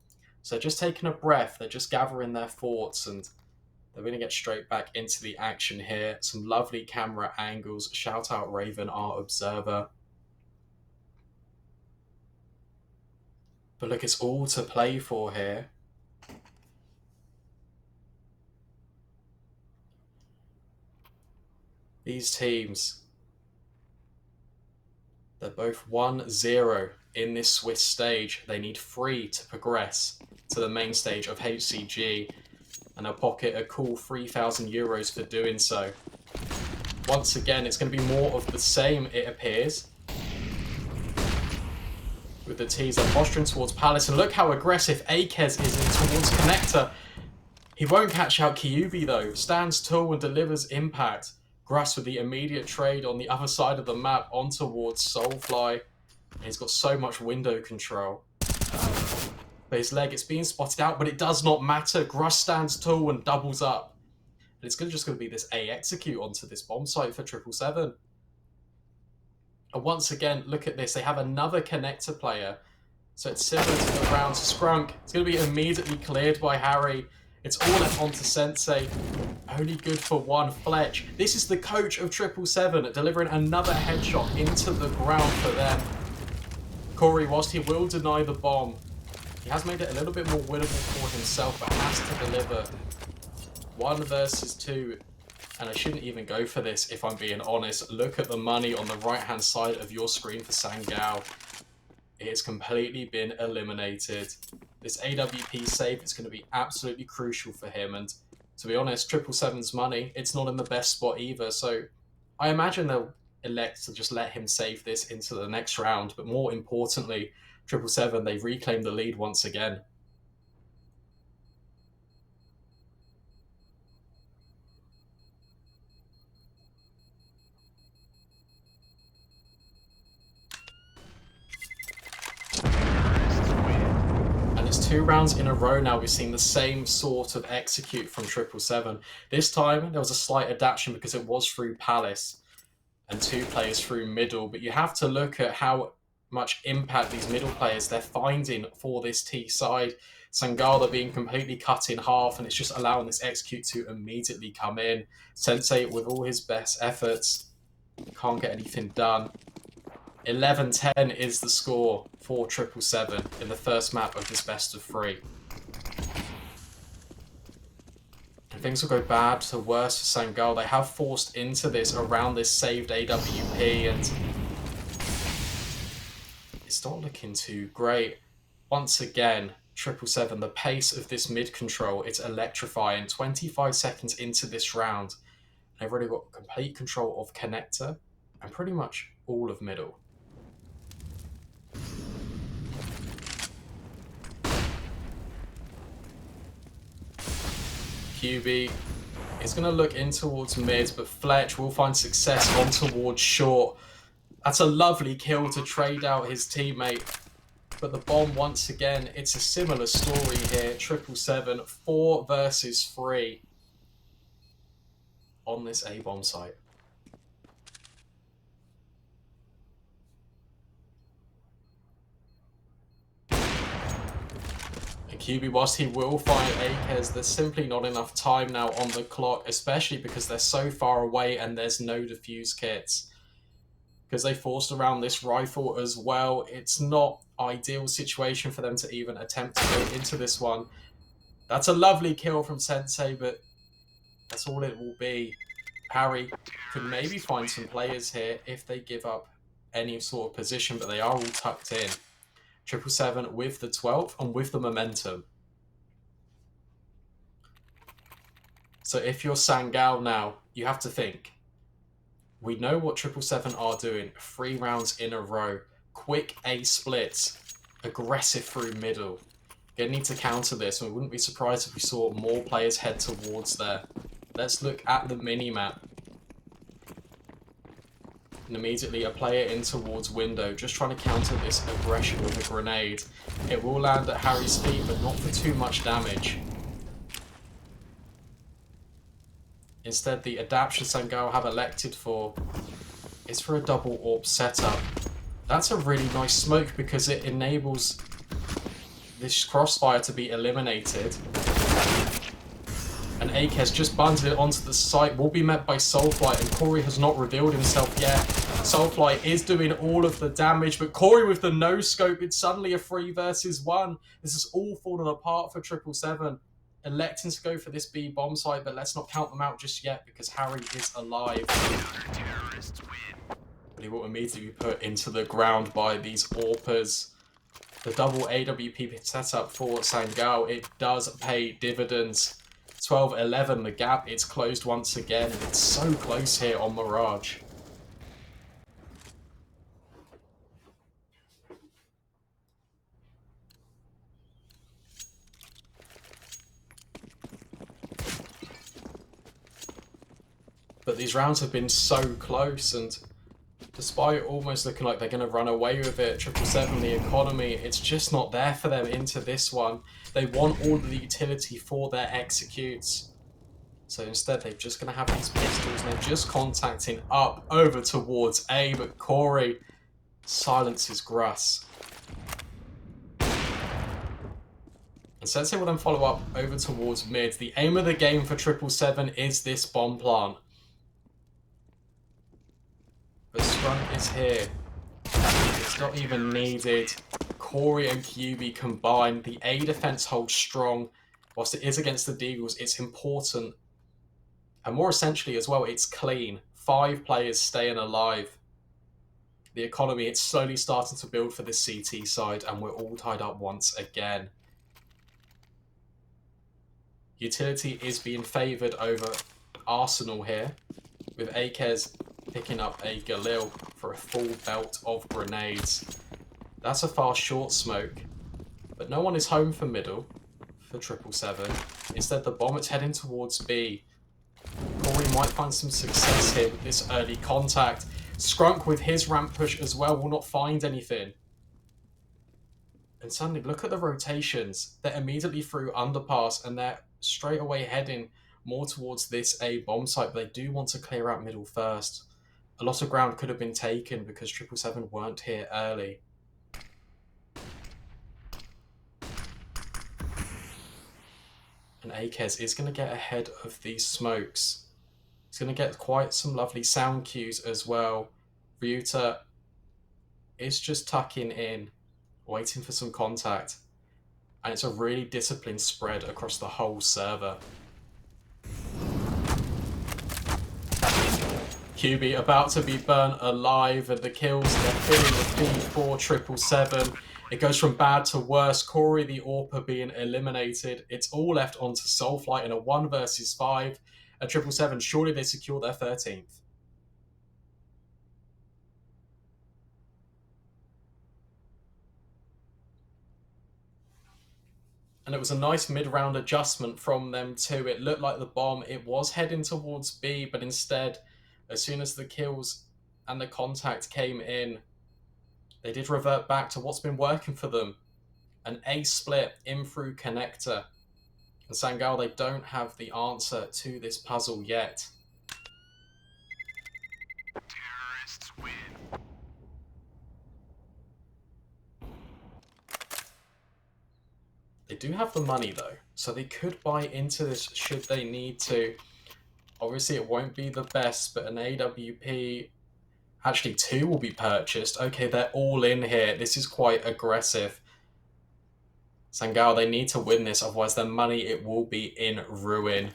So just taking a breath, they're just gathering their thoughts, and they're going to get straight back into the action here. Some lovely camera angles. Shout out Raven, our observer. But look, it's all to play for here. These teams, they're both 1-0 in this Swiss stage. They need 3 to progress to the main stage of HCG, and they'll pocket a cool €3,000 for doing so. Once again, it's going to be more of the same, it appears. With the T's, they're posturing towards Palace, and look how aggressive Akez is in towards connector. He won't catch out Kyubi though. Stands tall and delivers impact. Gruss with the immediate trade on the other side of the map on towards Soulfly. And he's got so much window control. But his leg, it's being spotted out, but it does not matter. Gruss stands tall and doubles up. And it's just going to be this A execute onto this bomb site for 777. And once again, look at this. They have another connector player. So it's similar to the round to Scrunk. It's going to be immediately cleared by Harry. It's all left onto Sensei. Only good for 1. Fletch. This is the coach of 777, delivering another headshot into the ground for them. Corey, whilst he will deny the bomb, he has made it a little bit more winnable for himself, but has to deliver. 1 versus 2. And I shouldn't even go for this, if I'm being honest. Look at the money on the right-hand side of your screen for Sangal. It has completely been eliminated. This AWP save is going to be absolutely crucial for him. And to be honest, 777's money, it's not in the best spot either. So I imagine they'll elect to just let him save this into the next round. But more importantly, 777, they've reclaimed the lead once again. And it's 2 rounds in a row now. We've seen the same sort of execute from 777. This time, there was a slight adaptation because it was through Palace and 2 players through middle. But you have to look at how much impact these middle players they're finding for this T side. Sangal being completely cut in half, and it's just allowing this execute to immediately come in. Sensei, with all his best efforts, can't get anything done. 11-10 is the score for 777 in the first map of this best of 3. And things will go bad to worse for Sangal. They have forced into this around this saved AWP, and it's not looking too great. Once again, 777, the pace of this mid control, it's electrifying. 25 seconds into this round, they've already got complete control of connector and pretty much all of middle. QB is going to look in towards mid, but Fletch will find success on towards short. That's a lovely kill to trade out his teammate. But the bomb, once again, it's a similar story here. 777, 4 versus 3 on this A-bomb site. And QB, whilst he will find Akez, there's simply not enough time now on the clock, especially because they're so far away and there's no defuse kits. Because they forced around this rifle as well. It's not ideal situation for them to even attempt to go into this one. That's a lovely kill from Sensei, but that's all it will be. Harry could maybe find some players here if they give up any sort of position, but they are all tucked in. 777 with the 12th and with the momentum. So if you're Sangal now, you have to think. We know what 777 are doing. 3 rounds in a row. Quick A splits. Aggressive through middle. Gonna need to counter this, and we wouldn't be surprised if we saw more players head towards there. Let's look at the mini-map. And immediately a player in towards window, just trying to counter this aggression with a grenade. It will land at Harry's feet, but not for too much damage. Instead, the adaptation Sangal have elected for is for a double AWP setup. That's a really nice smoke because it enables this crossfire to be eliminated. And Akez just bundled it onto the site, will be met by Soulfly, and Corey has not revealed himself yet. Soulfly is doing all of the damage, but Corey with the no-scope, it's suddenly a 3 versus 1. This is all fallen apart for 777. Electing to go for this B bomb site, but let's not count them out just yet because Harry is alive. But he will immediately be put into the ground by these AWPers. The double AWP setup for Sangal, it does pay dividends. 12-11, the gap, it's closed once again, and it's so close here on Mirage. But these rounds have been so close, and despite almost looking like they're going to run away with it, 777, the economy, it's just not there for them into this one. They want all the utility for their executes. So instead, they're just going to have these pistols, and they're just contacting up over towards A, but Corey silences Gruss. And Sensei will then follow up over towards mid. The aim of the game for 777 is this bomb plant. But Scrunk is here. It's not even needed. Corey and QB combined. The A defense holds strong. Whilst it is against the Deagles, it's important. And more essentially as well, it's clean. 5 players staying alive. The economy, it's slowly starting to build for this CT side, and we're all tied up once again. Utility is being favoured over Arsenal here, with Akez picking up a Galil for a full belt of grenades. That's a fast short smoke, but no one is home for middle for 777. Instead, the bomb, it's heading towards B. Corey might find some success here with this early contact. Scrunk with his ramp push as well will not find anything. And suddenly, look at the rotations. They're immediately through underpass, and they're straight away heading more towards this A bomb site, but they do want to clear out middle first. A lot of ground could have been taken because 777 weren't here early. And Akez is going to get ahead of these smokes. He's going to get quite some lovely sound cues as well. Ryuta is just tucking in, waiting for some contact. And it's a really disciplined spread across the whole server. QB about to be burnt alive, and the kills, they're filling the feed for 777. It goes from bad to worse. Corey the AWPer being eliminated. It's all left onto Soulflight in a 1 versus 5. At 777, surely they secure their 13th. And it was a nice mid-round adjustment from them too. It looked like the bomb, it was heading towards B, but instead, as soon as the kills and the contact came in, they did revert back to what's been working for them. An A split in through connector. And Sangal, they don't have the answer to this puzzle yet. Terrorists win. They do have the money though, so they could buy into this should they need to. Obviously it won't be the best, but an AWP, actually 2 will be purchased. Okay, they're all in here. This is quite aggressive. Sangal, they need to win this, otherwise their money, it will be in ruin.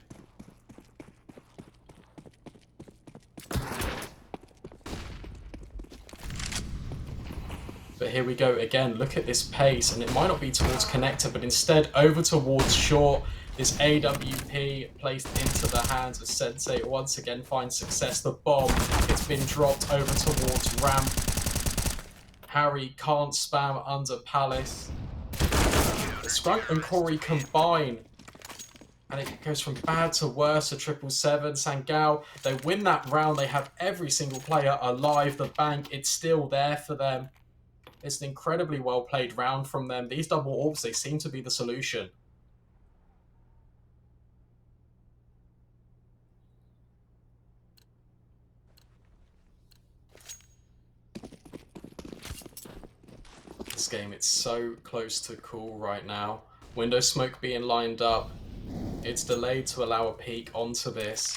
But here we go again. Look at this pace, and it might not be towards connector, but instead over towards short. This AWP placed into the hands of Sensei once again finds success. The bomb, it's been dropped over towards ramp. Harry can't spam under Palace. Scrunk and Corey combine, and it goes from bad to worse at 777. Sangal, they win that round. They have every single player alive. The bank, it's still there for them. It's an incredibly well played round from them. These double orbs, they seem to be the solution. This game, it's so close to cool right now. Window smoke being lined up. It's delayed to allow a peek onto this.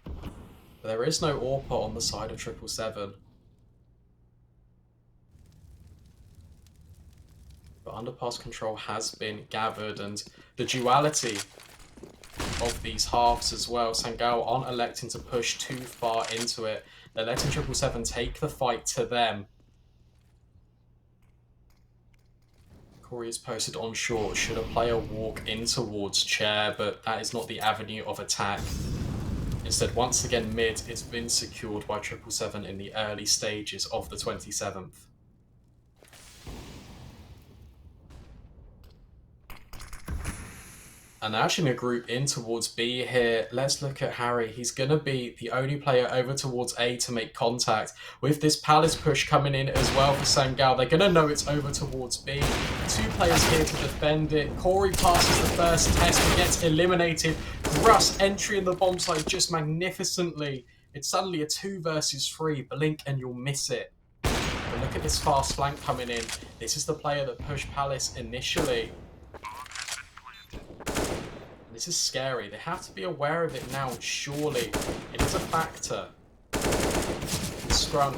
But there is no AWPer on the side of 777. But underpass control has been gathered, and the duality of these halves as well. Sangal aren't electing to push too far into it. They're letting 777 take the fight to them. Corey is posted on short. Should a player walk in towards chair, but that is not the avenue of attack. Instead, once again, mid, it's been secured by 777 in the early stages of the 27th. And they're actually going to group in towards B here. Let's look at Harry. He's going to be the only player over towards A to make contact. With this Palace push coming in as well for Sangal, they're going to know it's over towards B. 2 players here to defend it. Corey passes the first test and gets eliminated. Russ entry in the bomb site just magnificently. It's suddenly a 2 versus 3. Blink and you'll miss it. But look at this fast flank coming in. This is the player that pushed Palace initially. This is scary. They have to be aware of it now, surely. It is a factor. Scrum.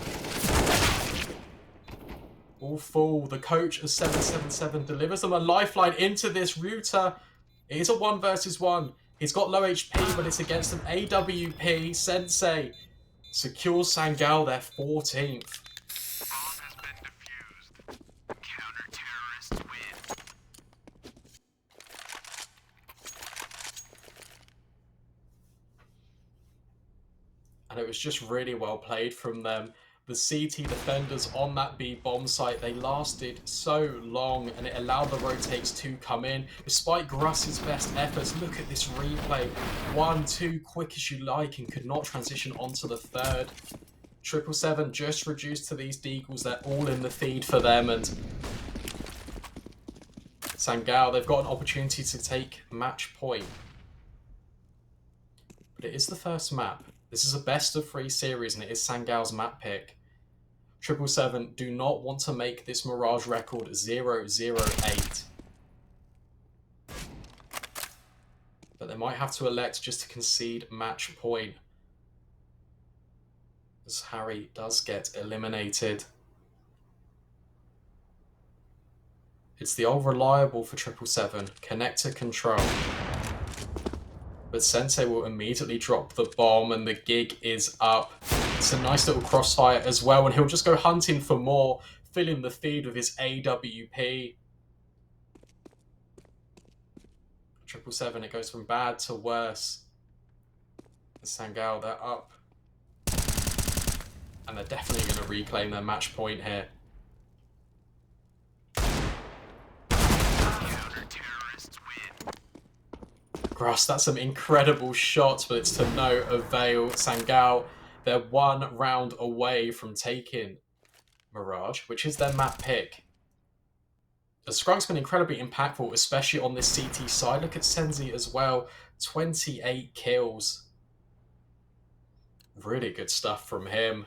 All full. The coach of 777 delivers them a lifeline into this router. It is a 1 versus 1. He's got low HP, but it's against an AWP. Sensei secures Sangal their 14th. And it was just really well played from them. The CT defenders on that B bomb site, they lasted so long, and it allowed the rotates to come in. Despite Gruss's best efforts, look at this replay. 1, 2, quick as you like, and could not transition onto the third. 777 just reduced to these deagles. They're all in the feed for them, and Sangal, they've got an opportunity to take match point. But it is the first map. This is a best of 3 series, and it is Sangal's map pick. 777 do not want to make this Mirage record 0-0-8. But they might have to elect just to concede match point, as Harry does get eliminated. It's the old reliable for 777, connector control. But Sensei will immediately drop the bomb and the gig is up. It's a nice little crossfire as well, and he'll just go hunting for more, filling the feed with his AWP. 777, it goes from bad to worse. Sangal, they're up. And they're definitely going to reclaim their match point here. Grass, that's some incredible shots, but it's to no avail. Sangal, they're 1 round away from taking Mirage, which is their map pick. The Scrunk's been incredibly impactful, especially on this CT side. Look at Senzi as well, 28 kills. Really good stuff from him.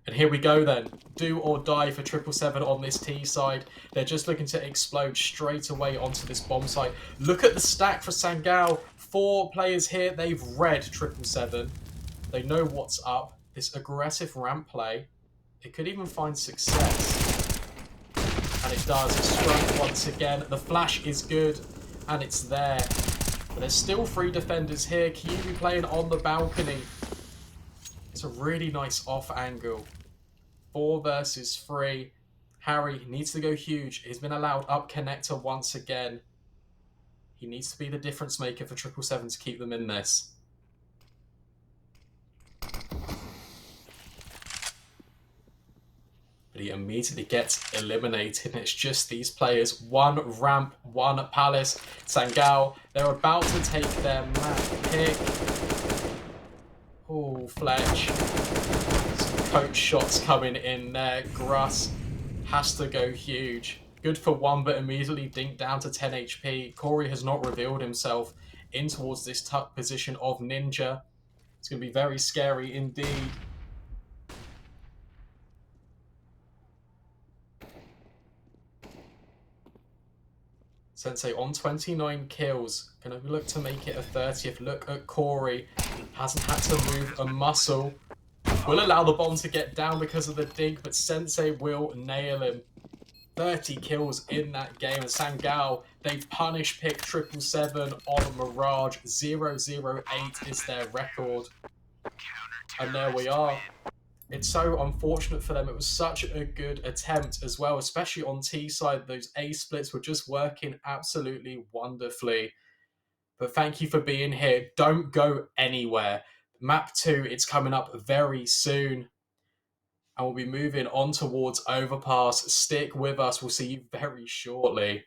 And here we go then. Do or die for 777 on this T side. They're just looking to explode straight away onto this bomb site. Look at the stack for Sangal. 4 players here. They've read 777. They know what's up. This aggressive ramp play. It could even find success. And it does. It's struck once again. The flash is good. And it's there. But there's still 3 defenders here. Kyubi playing on the balcony. It's a really nice off angle. 4 versus 3. Harry needs to go huge. He's been allowed up connector once again. He needs to be the difference maker for 777 to keep them in this. But he immediately gets eliminated. And it's just these players. 1 ramp, 1 palace. Sangal, they're about to take their map pick. Oh, Fletch. Some coach shots coming in there. Gruss has to go huge. Good for 1, but immediately dinked down to 10 HP. Corey has not revealed himself in towards this tuck position of Ninja. It's going to be very scary indeed. Sensei on 29 kills. Going to look to make it a 30th. Look at Corey. Hasn't had to move a muscle. Will allow the bomb to get down because of the dink, but Sensei will nail him. 30 kills in that game. And Sangal, they punish pick 777 on Mirage. 0-0-8 is their record. And there we are. It's so unfortunate for them. It was such a good attempt as well, especially on T side. Those A splits were just working absolutely wonderfully. But thank you for being here. Don't go anywhere. Map 2, it's coming up very soon. And we'll be moving on towards Overpass. Stick with us. We'll see you very shortly.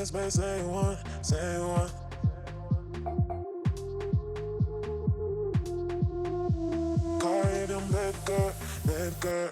space, say one, say one. Car them bad girl, bad girl.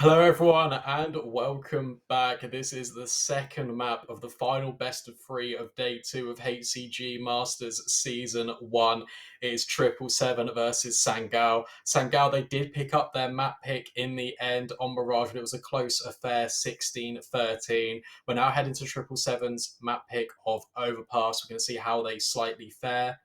Hello, everyone, and welcome back. This is the second map of the final best of 3 of day 2 of HCG Masters Season 1. It is 777 versus Sangal. Sangal, they did pick up their map pick in the end on Mirage, but it was a close affair, 16-13. We're now heading to 777's map pick of Overpass. We're going to see how they slightly fare.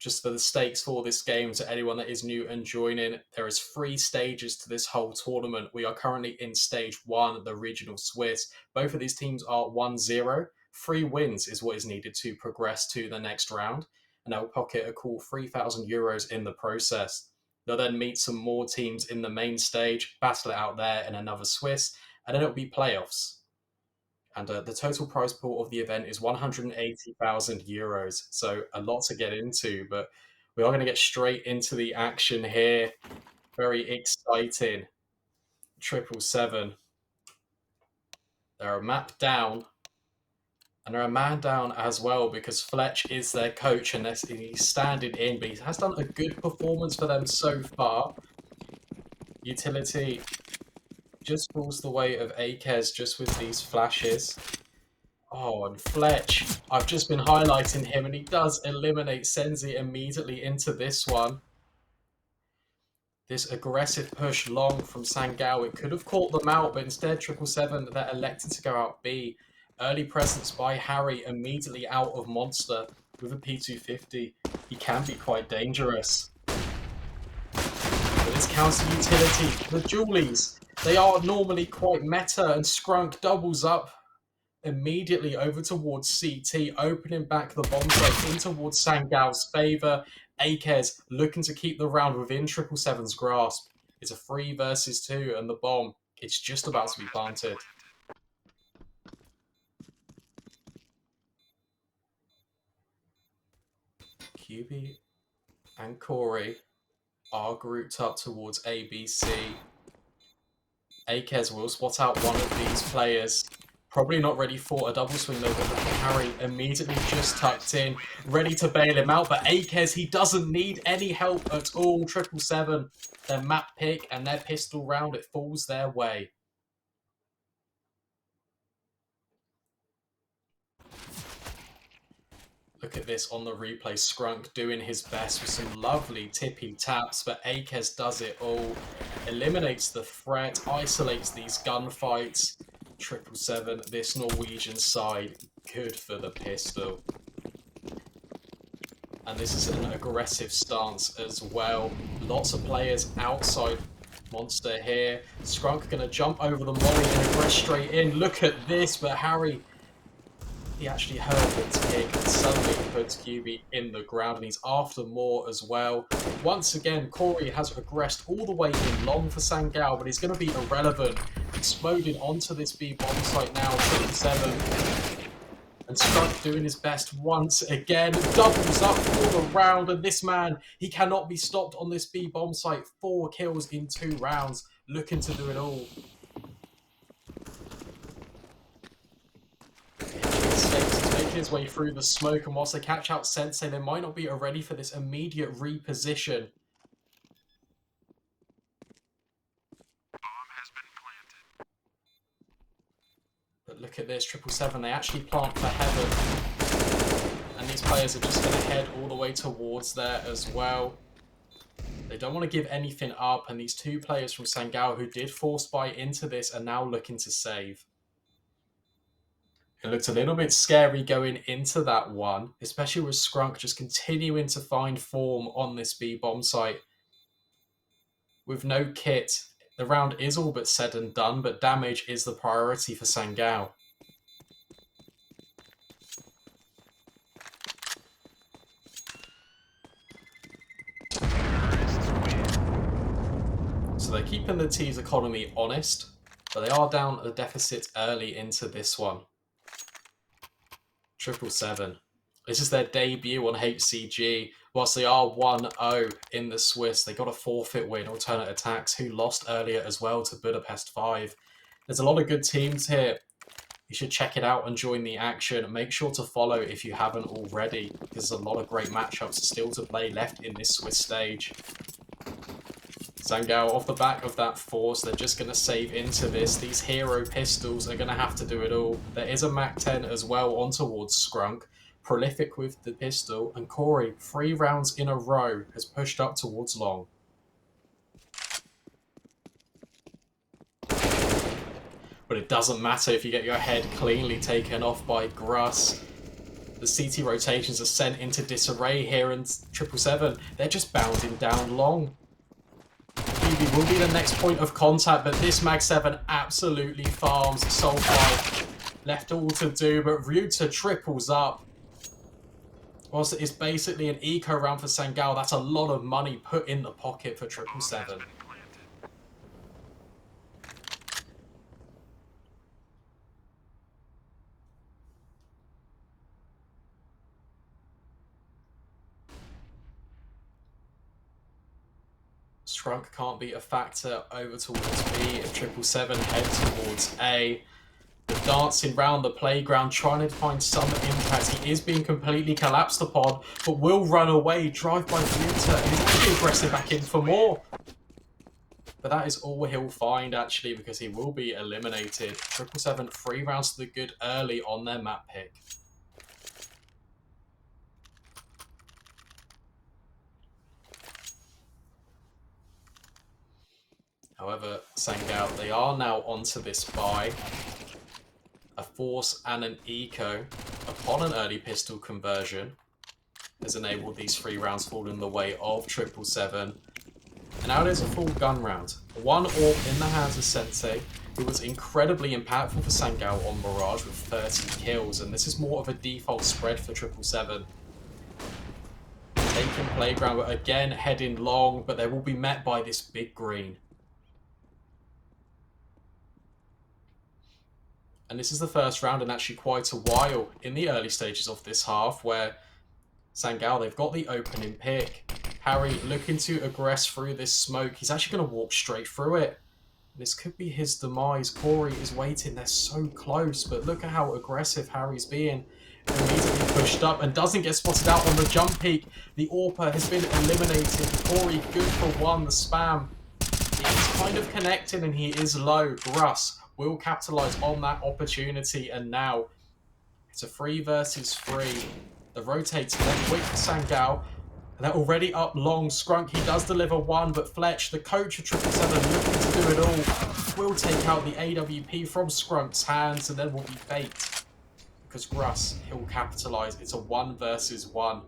Just for the stakes for this game, to anyone that is new and joining, there is 3 stages to this whole tournament. We are currently in stage 1, the regional Swiss. Both of these teams are 1-0. 3 wins is what is needed to progress to the next round, and they'll pocket a cool €3,000 in the process. They'll then meet some more teams in the main stage, battle it out there in another Swiss, and then it'll be playoffs. And the total prize pool of the event is €180,000. So a lot to get into, but we are going to get straight into the action here. Very exciting. 777. They're a map down, and they're a man down as well because Fletch is their coach and he's standing in, but he has done a good performance for them so far. Utility just pulls the weight of Akez just with these flashes. Oh, and Fletch, I've just been highlighting him, and he does eliminate Senzi immediately into this one. This aggressive push long from Sangal, it could have caught them out, but instead 777, they're elected to go out B. Early presence by Harry immediately out of Monster with a P250. He can be quite dangerous. But this counter utility, the Julies, they are normally quite meta, and Scrunk doubles up immediately over towards CT, opening back the bomb site in towards Sangal's favour. Akez looking to keep the round within 777's grasp. It's a 3 versus 2, and the bomb, it's just about to be planted. QB and Corey are grouped up towards ABC. Akez will spot out one of these players. Probably not ready for a double swing though, but Harry immediately just tucked in, ready to bail him out. But Akez, he doesn't need any help at all. 777, their map pick and their pistol round, it falls their way. Look at this on the replay. Scrunk doing his best with some lovely tippy taps, but Akez does it all. Eliminates the threat, isolates these gunfights. 777, this Norwegian side, good for the pistol. And this is an aggressive stance as well. Lots of players outside Monster here. Scrunk going to jump over the molly and aggress straight in. Look at this, but Harry, he actually heard the tick and suddenly puts QB in the ground, and he's after more as well. Once again, Corey has aggressed all the way in long for Sangal, but he's going to be irrelevant. Exploding onto this B bomb site now, 777. And Scrunk doing his best once again. Doubles up for the round, and this man, he cannot be stopped on this B bomb site. 4 kills in 2 rounds, looking to do it all. His way through the smoke, and whilst they catch out Sensei, they might not be ready for this immediate reposition. But look at this, 777, they actually plant for heaven. And these players are just going to head all the way towards there as well. They don't want to give anything up, and these 2 players from Sangal who did force buy into this are now looking to save. It looked a little bit scary going into that one, especially with Scrunk just continuing to find form on this B bomb site. With no kit, the round is all but said and done, but damage is the priority for Sangal. So they're keeping the T's economy honest, but they are down at a deficit early into this one. 777. This is their debut on HCG. Whilst they are 1-0 in the Swiss, they got a forfeit win, Alternate Attacks, who lost earlier as well to Budapest 5. There's a lot of good teams here. You should check it out and join the action. Make sure to follow if you haven't already. There's a lot of great matchups still to play left in this Swiss stage. Sangal off the back of that force, they're just going to save into this. These hero pistols are going to have to do it all. There is a Mac 10 as well on towards Scrunk. Prolific with the pistol, and Corey, 3 rounds in a row, has pushed up towards long. But it doesn't matter if you get your head cleanly taken off by Gruss. The CT rotations are sent into disarray here, and 777, they're just bounding down long. QB will be the next point of contact, but this Mag 7 absolutely farms. Soulfly left all to do, but Ryuta triples up. Whilst it is basically an eco round for Sangal, that's a lot of money put in the pocket for 777. Scrunk can't be a factor over towards B. If 777 head towards A. The dancing round the playground, trying to find some impact. He is being completely collapsed upon, but will run away. Drive by Ryuta, and he's actually aggressive back in for more. But that is all he'll find, actually, because he will be eliminated. 777, 3 rounds to the good early on their map pick. However, Sangal, they are now onto this buy. A force and an eco upon an early pistol conversion has enabled these 3 rounds fall in the way of 777. And now there's a full gun round. 1 AWP in the hands of Sensei, who was incredibly impactful for Sangal on Mirage with 30 kills, and this is more of a default spread for 777. Taking playground, but again heading long, but they will be met by this big green. And this is the first round in actually quite a while in the early stages of this half where Sangal, they've got the opening pick. Harry looking to aggress through this smoke. He's actually going to walk straight through it. This could be his demise. Corey is waiting. They're so close, but look at how aggressive Harry's being. Immediately pushed up and doesn't get spotted out on the jump peak. The AWPer has been eliminated. Corey, good for 1. The spam. He's kind of connected and he is low. Gruss will capitalise on that opportunity, and now it's a 3 versus 3. The rotates left quick for Sangal, and they're already up long. Scrunk, he does deliver 1, but Fletch, the coach of 777, looking to do it all, will take out the AWP from Skrunk's hands, and then will be fate. Because Gruss, he'll capitalise. It's a 1 versus 1.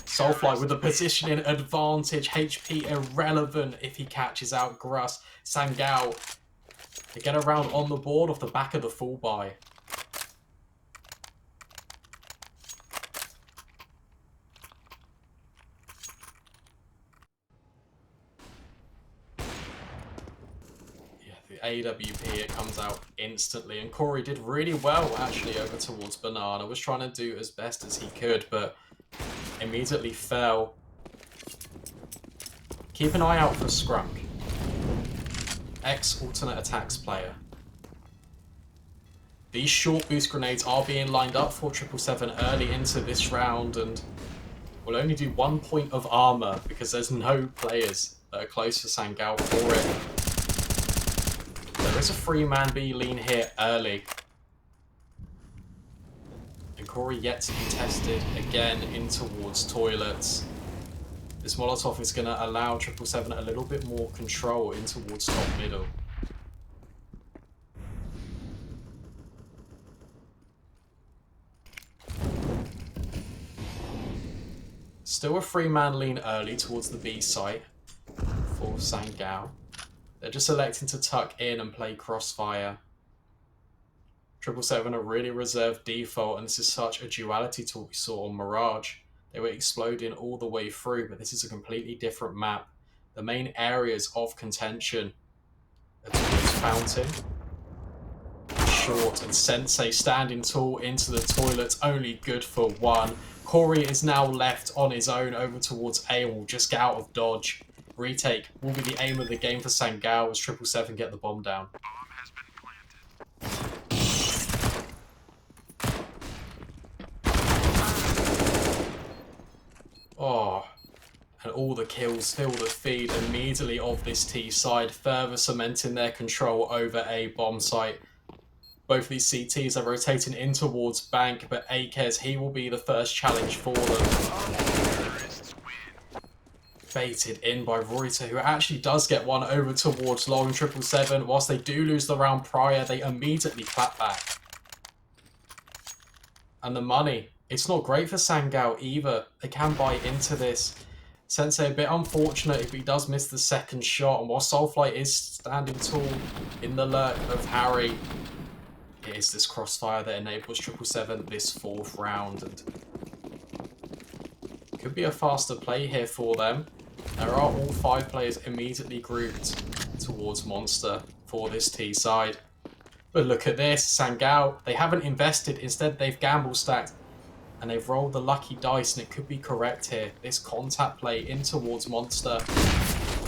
Soulfly with the positioning advantage, HP irrelevant if he catches out Gruss. Sangal, they get around on the board off the back of the full buy. Yeah, the AWP, it comes out instantly, and Corey did really well actually over towards Banana. Was trying to do as best as he could, but immediately fell. Keep an eye out for Scrunk. Ex-alternate attacks player. These short boost grenades are being lined up for 777 early into this round, and will only do 1 point of armor because there's no players that are close to Sangal for it. There is a 3-man B lean here early. Corey yet to be tested again in towards toilets. This Molotov is going to allow 777 a little bit more control in towards top middle. Still a 3-man lean early towards the B site for Sangal. They're just electing to tuck in and play crossfire. 777 a really reserved default, and this is such a duality to what we saw on Mirage. They were exploding all the way through, but this is a completely different map. The main areas of contention are towards Fountain, Short, and Sensei standing tall into the toilets, only good for 1. Corey is now left on his own over towards A and will just get out of dodge. Retake will be the aim of the game for Sangal as 777 get the bomb down. Oh, and all the kills fill the feed immediately of this T side, further cementing their control over A bomb site. Both of these CTs are rotating in towards Bank, but Akez, he will be the first challenge for them. Baited in by Reuter, who actually does get one over towards long 777. Whilst they do lose the round prior, they immediately clap back. And the money, it's not great for Sangal either. They can buy into this. Sensei a bit unfortunate if he does miss the second shot, and while Soulflight is standing tall in the lurk of Harry, it is this crossfire that enables 777 this fourth round, and could be a faster play here for them. There are all 5 players immediately grouped towards Monster for this T side. But look at this, Sangal, they haven't invested, instead they've gamble stacked. And they've rolled the lucky dice, and it could be correct here. This contact play in towards Monster.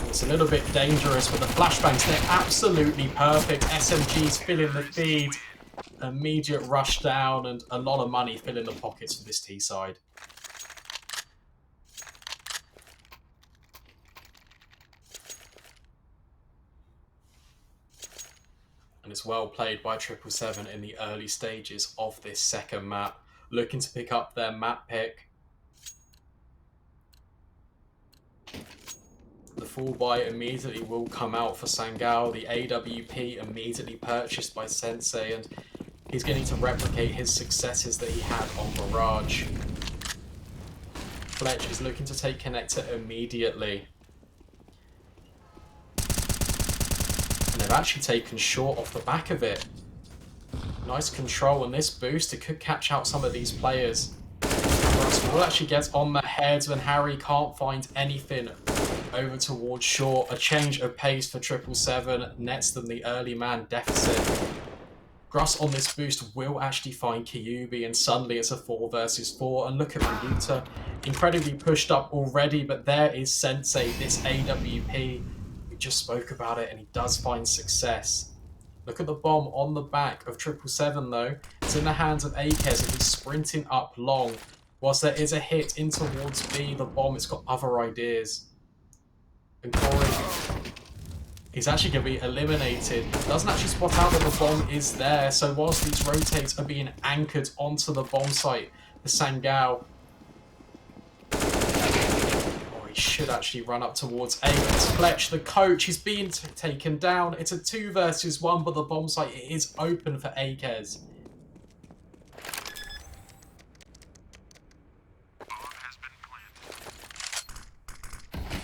It's a little bit dangerous, but the flashbangs, they're absolutely perfect. SMGs filling the feed. Immediate rush down, and a lot of money filling the pockets for this T side. And it's well played by 777 in the early stages of this second map, looking to pick up their map pick. The full buy immediately will come out for Sangal. The AWP immediately purchased by Sensei, and he's going to replicate his successes that he had on Mirage. Fletch is looking to take Connector immediately. And they've actually taken short off the back of it. Nice control, and this boost, it could catch out some of these players. Russ will actually get on the heads when Harry can't find anything over towards short. A change of pace for 777 nets them the early man deficit. Gruss on this boost will actually find Kyubi, and suddenly it's a 4 versus 4. And look at Ryuta, incredibly pushed up already, but there is Sensei, this AWP. We just spoke about it, and he does find success. Look at the bomb on the back of 777 though. It's in the hands of Akez, and he's sprinting up long. Whilst there is a hit in towards B, the bomb, it's got other ideas. And Corey, he's actually going to be eliminated. Doesn't actually spot out that the bomb is there. So whilst these rotates are being anchored onto the bomb site, the Sangal, he should actually run up towards A. It's Fletch, the coach, he's being taken down. It's a 2 versus 1, but the bomb site is open for Akez.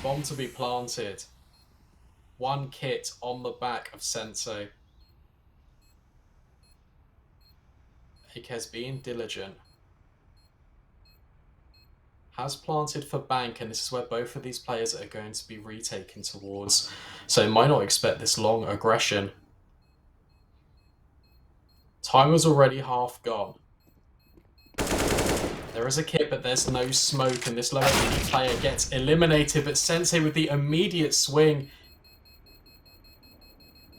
Bomb to be planted. 1 kit on the back of Sensei. Akez being diligent. Has planted for Bank, and this is where both of these players are going to be retaken towards. So might not expect this long aggression. Time was already half gone. There is a kit, but there's no smoke, and this lower HP player gets eliminated, but Sensei with the immediate swing.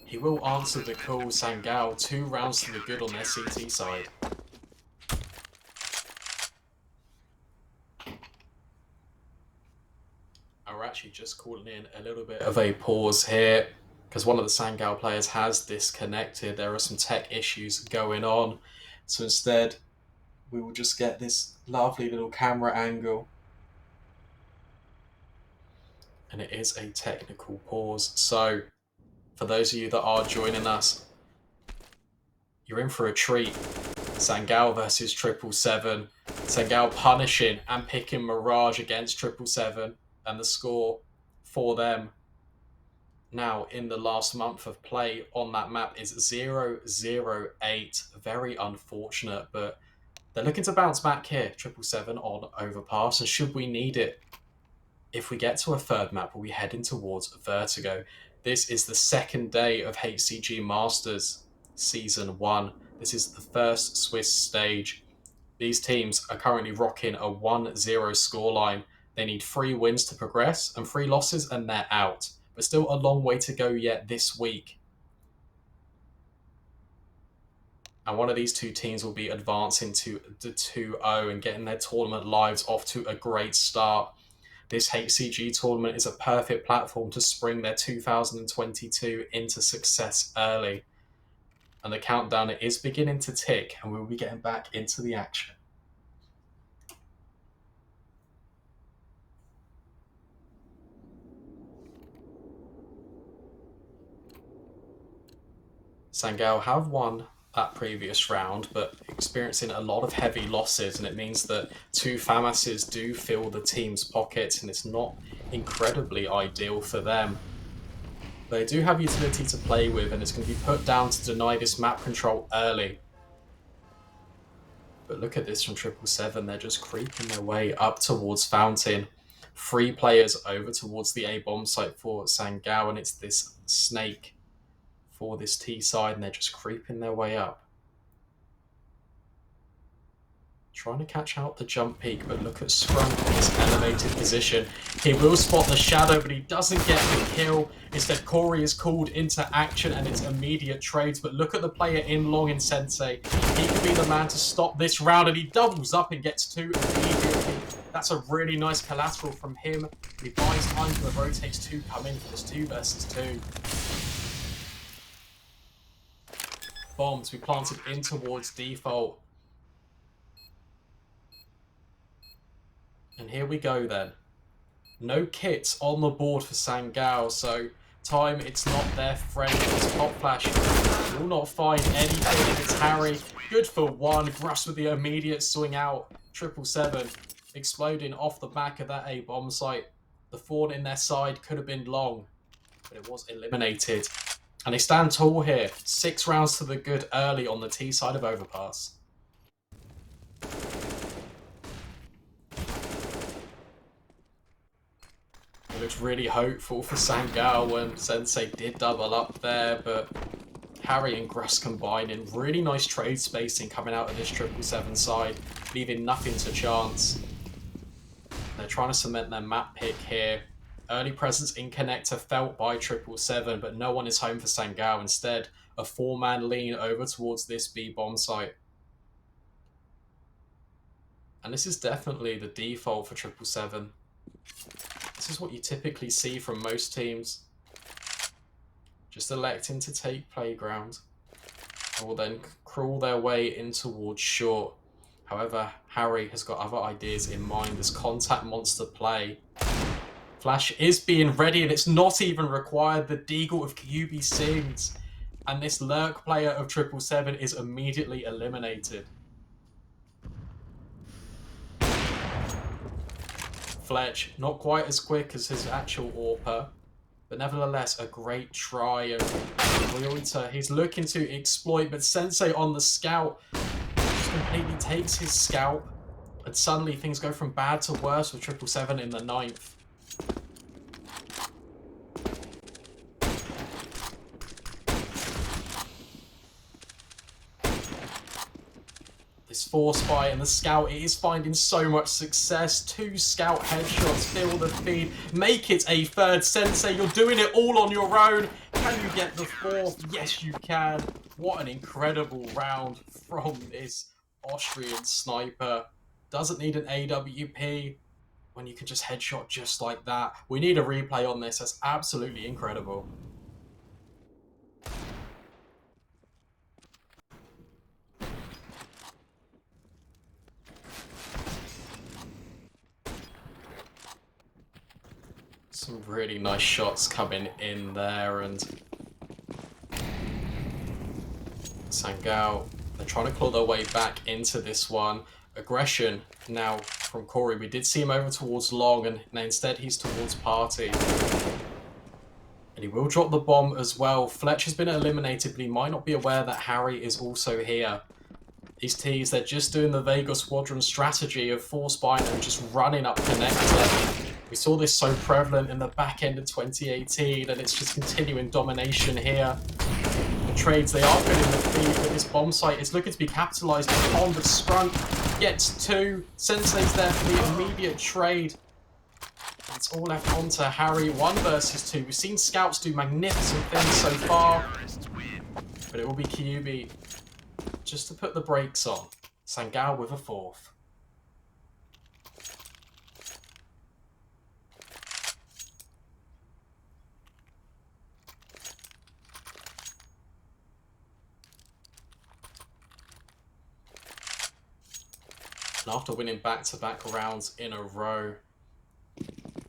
He will answer the call. Sangal, 2 rounds to the good on their CT side. We're actually just calling in a little bit of a pause here, because one of the Sangal players has disconnected. There are some tech issues going on. So instead, we will just get this lovely little camera angle. And it is a technical pause. So, for those of you that are joining us, you're in for a treat. Sangal versus 777. Sangal punishing and picking Mirage against 777. And the score for them now in the last month of play on that map is 0-0-8. Very unfortunate, but they're looking to bounce back here. 777 on overpass, and should we need it, if we get to a third map, we'll be heading towards Vertigo. This is the second day of HCG Masters Season 1. This is the first Swiss stage. These teams are currently rocking a 1-0 scoreline. They need 3 wins to progress, and 3 losses and they're out. But still a long way to go yet this week. And one of these 2 teams will be advancing to the 2-0 and getting their tournament lives off to a great start. this HCG tournament is a perfect platform to spring their 2022 into success early. And the countdown is beginning to tick, and we'll be getting back into the action. Sangal have won that previous round, but experiencing a lot of heavy losses, and it means that two FAMASes do fill the team's pockets, and it's not incredibly ideal for them. They do have utility to play with, and it's going to be put down to deny this map control early. But look at this from 777, they're just creeping their way up towards Fountain. 3 players over towards the A bomb site for Sangal, and it's this snake for this T side, and they're just creeping their way up. Trying to catch out the jump peak, but look at Scrum in this elevated position. He will spot the shadow, but he doesn't get the kill. Instead, Corey is called into action, and it's immediate trades. But look at the player in long in Sensei. He could be the man to stop this round, and he doubles up and gets 2 immediately. That's a really nice collateral from him. He buys time for the rotates to come in for this 2 versus 2. Bombs we planted in towards default. And here we go then. No kits on the board for Sangal, so time, it's not their friend. It's Pop Flash. Will not find anything, and it's Harry. Good for 1. Gruss with the immediate swing out. 777 exploding off the back of that A bomb site. The fawn in their side could have been long, but it was eliminated. And they stand tall here. 6 rounds to the good early on the T side of Overpass. It looks really hopeful for Sangal when Sensei did double up there, but Harry and Gruss combining. Really nice trade spacing coming out of this 777 side, leaving nothing to chance. They're trying to cement their map pick here. Early presence in connector felt by 777, but no one is home for Sangal. Instead, a 4-man lean over towards this B bomb site. And this is definitely the default for 777. This is what you typically see from most teams. Just electing to take playground, or then crawl their way in towards short. However, Harry has got other ideas in mind. This contact monster play. Flash is being ready, and it's not even required. The Deagle of Kyubi sings, and this lurk player of 777 is immediately eliminated. Fletch, not quite as quick as his actual AWPer, but nevertheless a great try. And Ryota, he's looking to exploit, but Sensei on the scout just completely takes his scalp, and suddenly things go from bad to worse with 777 in the 9th. This force buy and the scout, it is finding so much success. 2 scout headshots, fill the feed, make it a 3rd. Sensei, you're doing it all on your own. Can you get the 4th? Yes, you can. What an incredible round from this Austrian sniper. Doesn't need an AWP when you can just headshot just like that. We need a replay on this. That's absolutely incredible. Some really nice shots coming in there, and Sangal, they're trying to claw their way back into this one. Aggression now from Corey. We did see him over towards long, and now instead he's towards Party. And he will drop the bomb as well. Fletch has been eliminated, but he might not be aware that Harry is also here. These T's, they're just doing the Vega Squadron strategy of force buying and just running up connector. We saw this so prevalent in the back end of 2018, and it's just continuing domination here. The trades, they are good in the feed, but this bomb site is looking to be capitalized upon, but Scrunk gets 2. Sensei's there for the immediate trade. It's all left on to Harry, 1 versus 2. We've seen scouts do magnificent things so far, but it will be Kyubi just to put the brakes on. Sangal with a 4th. And after winning back-to-back rounds in a row,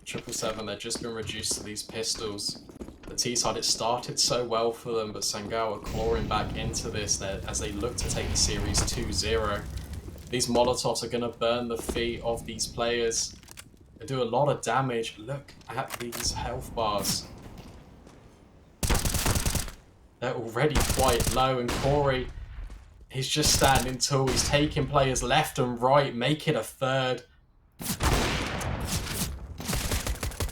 777, they've just been reduced to these pistols. The T-side, it started so well for them, but Sangal are clawing back into this as they look to take the series 2-0. These Molotovs are going to burn the feet of these players. They do a lot of damage. Look at these health bars. They're already quite low, and Corey, he's just standing tall. He's taking players left and right, make it a third.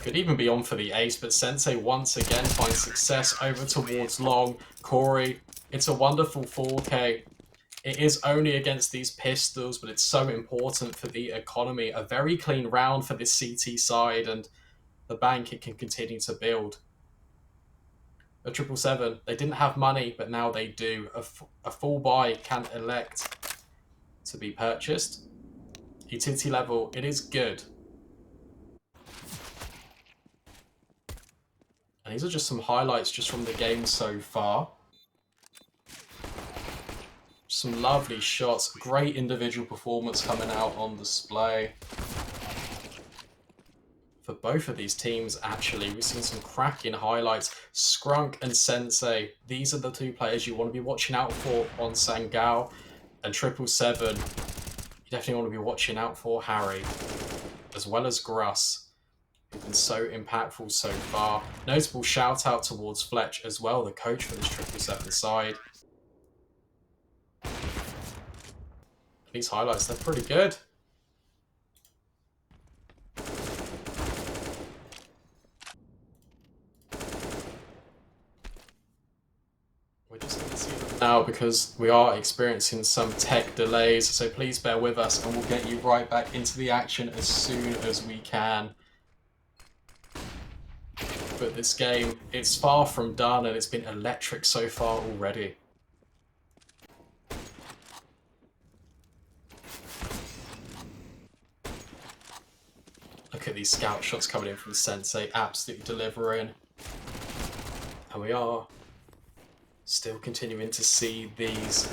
Could even be on for the ace, but Sensei once again finds success over towards long. Corey, it's a wonderful 4K. It is only against these pistols, but it's so important for the economy. A very clean round for this CT side, and the bank, it can continue to build. A 777, they didn't have money, but now they do. A full buy can elect to be purchased. Utility level, it is good. And these are just some highlights just from the game so far. Some lovely shots, great individual performance coming out on display. For both of these teams, actually, we've seen some cracking highlights. Scrunk and Sensei, these are the two players you want to be watching out for on Sangal. And 777, you definitely want to be watching out for Harry, as well as Gruss, who've been so impactful so far. Notable shout out towards Fletch as well, the coach for this 777 side. These highlights, they're pretty good. We're just going to see them now because we are experiencing some tech delays, so please bear with us and we'll get you right back into the action as soon as we can. But this game, it's far from done and it's been electric so far already. Look at these scout shots coming in from Sensei, absolutely delivering. And we are still continuing to see these.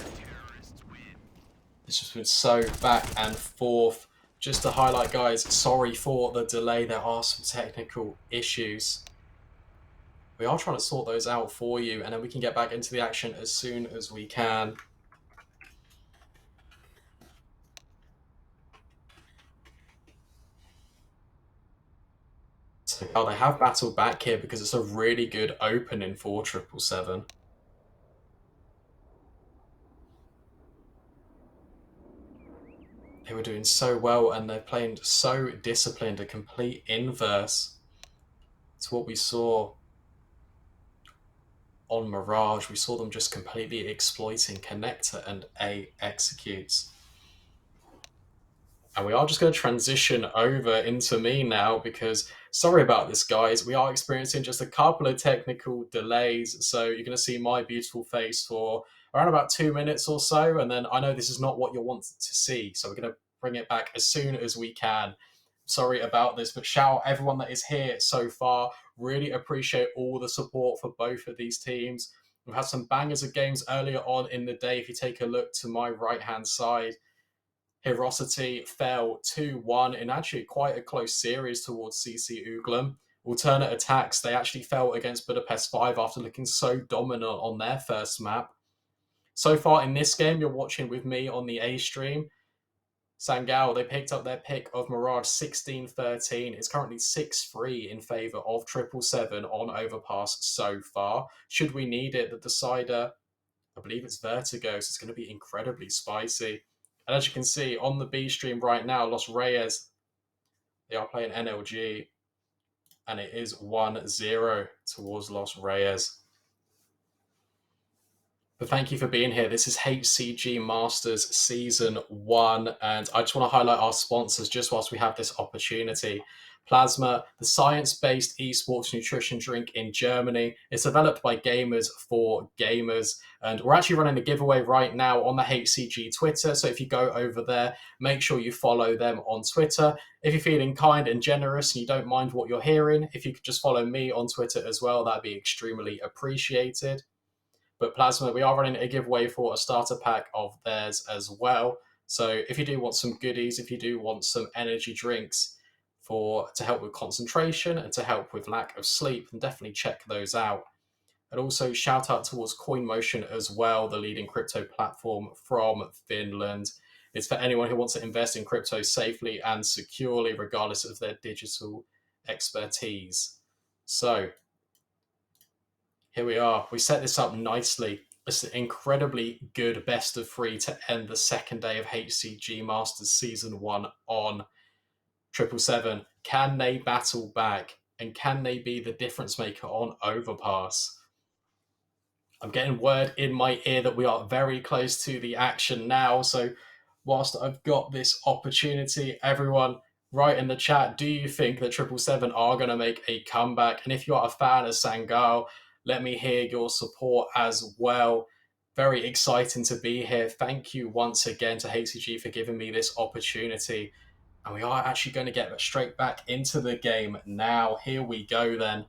It's just been so back and forth. Just to highlight, guys, sorry for the delay. There are some technical issues. We are trying to sort those out for you, and then we can get back into the action as soon as we can. So they have battled back here because it's a really good opening for 777. They were doing so well and they're playing so disciplined, a complete inverse to what we saw on Mirage. We saw them just completely exploiting Connector and A executes. And we are just going to transition over into me now because, sorry about this, guys, we are experiencing just a couple of technical delays. So you're going to see my beautiful face for around about 2 minutes or so. And then I know this is not what you'll want to see. So we're going to bring it back as soon as we can. Sorry about this, but shout out everyone that is here so far. Really appreciate all the support for both of these teams. We've had some bangers of games earlier on in the day. If you take a look to my right-hand side, Herosity fell 2-1 in actually quite a close series towards CC Uglum. Alternate Attacks, they actually fell against Budapest 5 after looking so dominant on their first map. So far in this game, you're watching with me on the A stream. Sangal, they picked up their pick of Mirage 16-13. It's currently 6-3 in favour of 777 on Overpass so far. Should we need it, the decider, I believe it's Vertigo, so it's going to be incredibly spicy. And as you can see on the B stream right now, Los Reyes, they are playing NLG, and it is 1-0 towards Los Reyes. But thank you for being here. This is HCG Masters Season 1, and I just want to highlight our sponsors just whilst we have this opportunity. Plasma, the science-based esports nutrition drink in Germany. It's developed by gamers for gamers, and we're actually running a giveaway right now on the HCG Twitter, so if you go over there, make sure you follow them on Twitter. If you're feeling kind and generous and you don't mind what you're hearing, if you could just follow me on Twitter as well, that'd be extremely appreciated. But Plasma, we are running a giveaway for a starter pack of theirs as well. So if you do want some goodies, if you do want some energy drinks to help with concentration and to help with lack of sleep, then definitely check those out. And also shout out towards CoinMotion as well, the leading crypto platform from Finland. It's for anyone who wants to invest in crypto safely and securely, regardless of their digital expertise. So here we are. We set this up nicely. It's an incredibly good best of 3 to end the second day of HCG Masters Season 1 on 777. Can they battle back? And can they be the difference maker on Overpass? I'm getting word in my ear that we are very close to the action now. So, whilst I've got this opportunity, everyone, write in the chat, do you think that 777 are going to make a comeback? And if you are a fan of Sangal, let me hear your support as well. Very exciting to be here. Thank you once again to HCG for giving me this opportunity. And we are actually going to get straight back into the game now. Here we go then.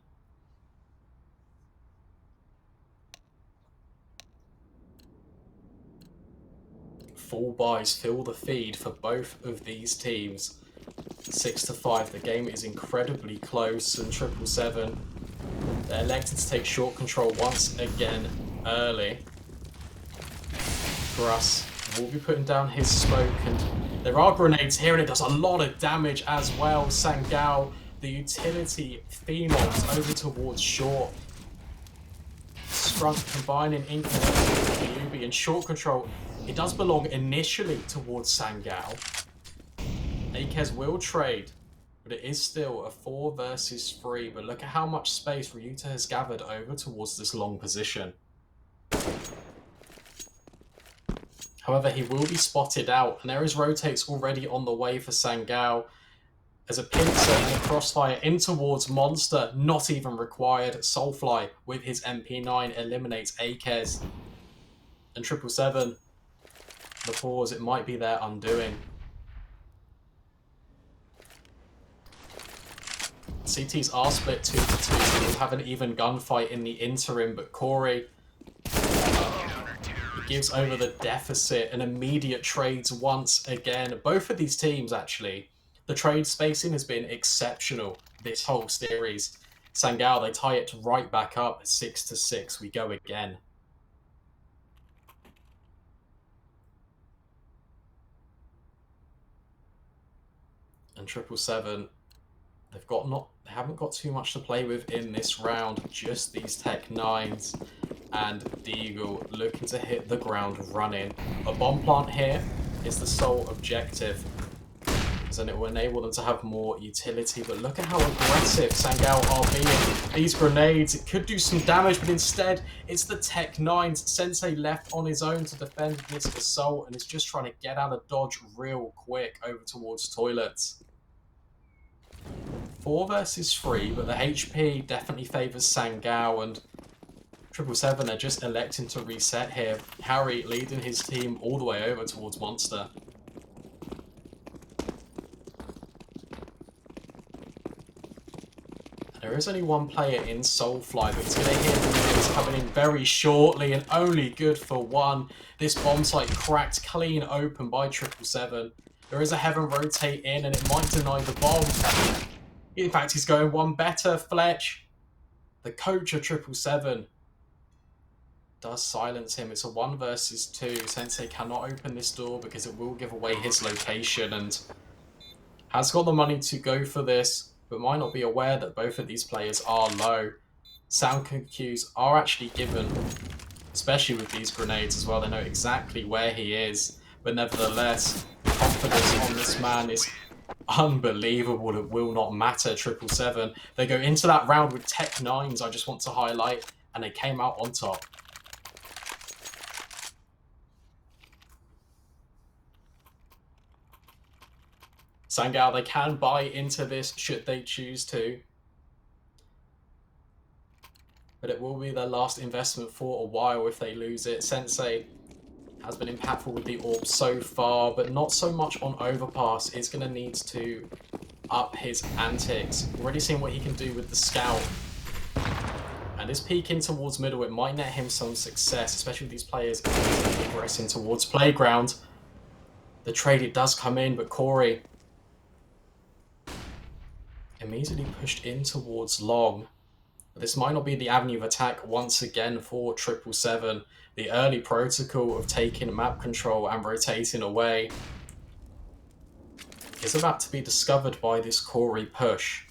Full buys fill the feed for both of these teams. 6-5. The game is incredibly close, and 777, they're elected to take short control once again early. For us, we'll be putting down his smoke, and there are grenades here, and it does a lot of damage as well. Sangal, the utility phenoms over towards short. Strunk combining inclination with Yubi and short control. It does belong initially towards Sangal. Akez will trade, but it is still a 4 versus 3. But look at how much space Ryuta has gathered over towards this long position. However, he will be spotted out, and there is rotates already on the way for Sangal. As a pincer and a crossfire in towards Monster, not even required. Soulfly with his MP9 eliminates Akez. And 777, the pause, it might be their undoing. CTs are split 2 to 2, so we'll have an even gunfight in the interim, but Corey gives over the deficit and immediate trades once again. Both of these teams, actually, the trade spacing has been exceptional this whole series. Sangal, they tie it right back up, 6 to 6. We go again. And 777, they haven't got too much to play with in this round, just these Tech 9s. And Deagle looking to hit the ground running. A bomb plant here is the sole objective, and it will enable them to have more utility. But look at how aggressive Sangal are being. These grenades, it could do some damage, but instead it's the Tech 9s. Sensei left on his own to defend this assault and is just trying to get out of dodge real quick over towards toilets. 4 versus 3, but the HP definitely favours Sangal, and 777, they're just electing to reset here. Harry leading his team all the way over towards Monster. There is only one player in Soulfly, but he's going to hit the He's coming in very shortly and only good for 1. This bomb site cracked clean open by 777. There is a Heaven rotate in, and it might deny the bomb. In fact, he's going one better. Fletch, the coach of 777, does silence him. It's a 1 versus 2. Sensei cannot open this door because it will give away his location, and has got the money to go for this, but might not be aware that both of these players are low. Sound cues are actually given, especially with these grenades as well. They know exactly where he is, but nevertheless, confidence on this man is unbelievable. It will not matter. 777, they go into that round with Tech 9s, I just want to highlight, and they came out on top. Sangal, they can buy into this should they choose to, but it will be their last investment for a while if they lose it. Sensei has been impactful with the orb so far, but not so much on Overpass. He's going to need to up his antics. Already seen what he can do with the Scout. And this peek in towards middle, it might net him some success, especially with these players progressing towards Playground. The trade, it does come in, but Corey immediately pushed in towards long. But this might not be the avenue of attack once again for 777. The early protocol of taking map control and rotating away is about to be discovered by this Corey push.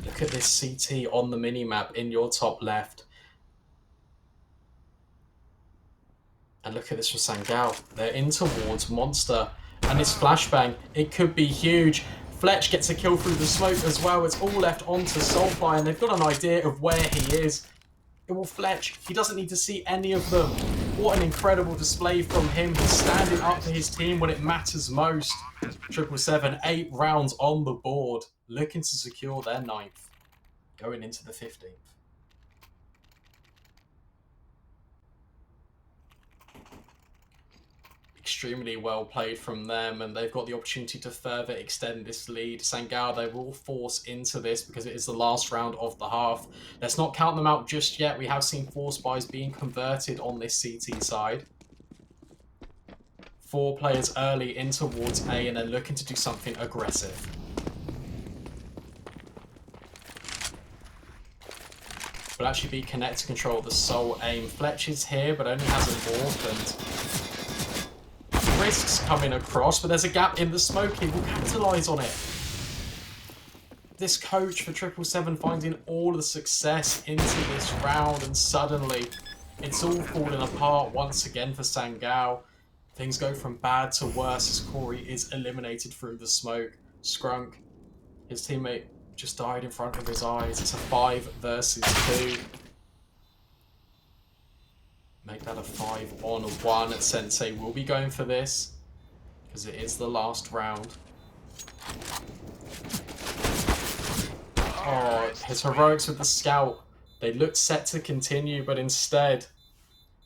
Look at this CT on the minimap in your top left. And look at this from Sangal. They're in towards Monster. And this flashbang, it could be huge. Fletch gets a kill through the smoke as well. It's all left onto Soulfly, and they've got an idea of where he is. It will Fletch. He doesn't need to see any of them. What an incredible display from him. He's standing up for his team when it matters most. 777, 8 rounds on the board, looking to secure their 9th, going into the 15th. Extremely well played from them, and they've got the opportunity to further extend this lead. Sangal, they will force into this because it is the last round of the half. Let's not count them out just yet. We have seen 4 spies being converted on this CT side. 4 players early in towards A, and they're looking to do something aggressive. Will actually be connect control, the sole aim. Fletch is here, but only has an orphaned. Risks coming across, but there's a gap in the smoke. He will capitalise on it. This coach for 777 finding all the success into this round, and suddenly it's all falling apart once again for Sangal. Things go from bad to worse as Corey is eliminated through the smoke. Scrunk, his teammate, just died in front of his eyes. It's a 5 versus 2. Make that a 5-on-1. Sensei will be going for this because it is the last round. Oh, his heroics with the scout. They looked set to continue, but instead,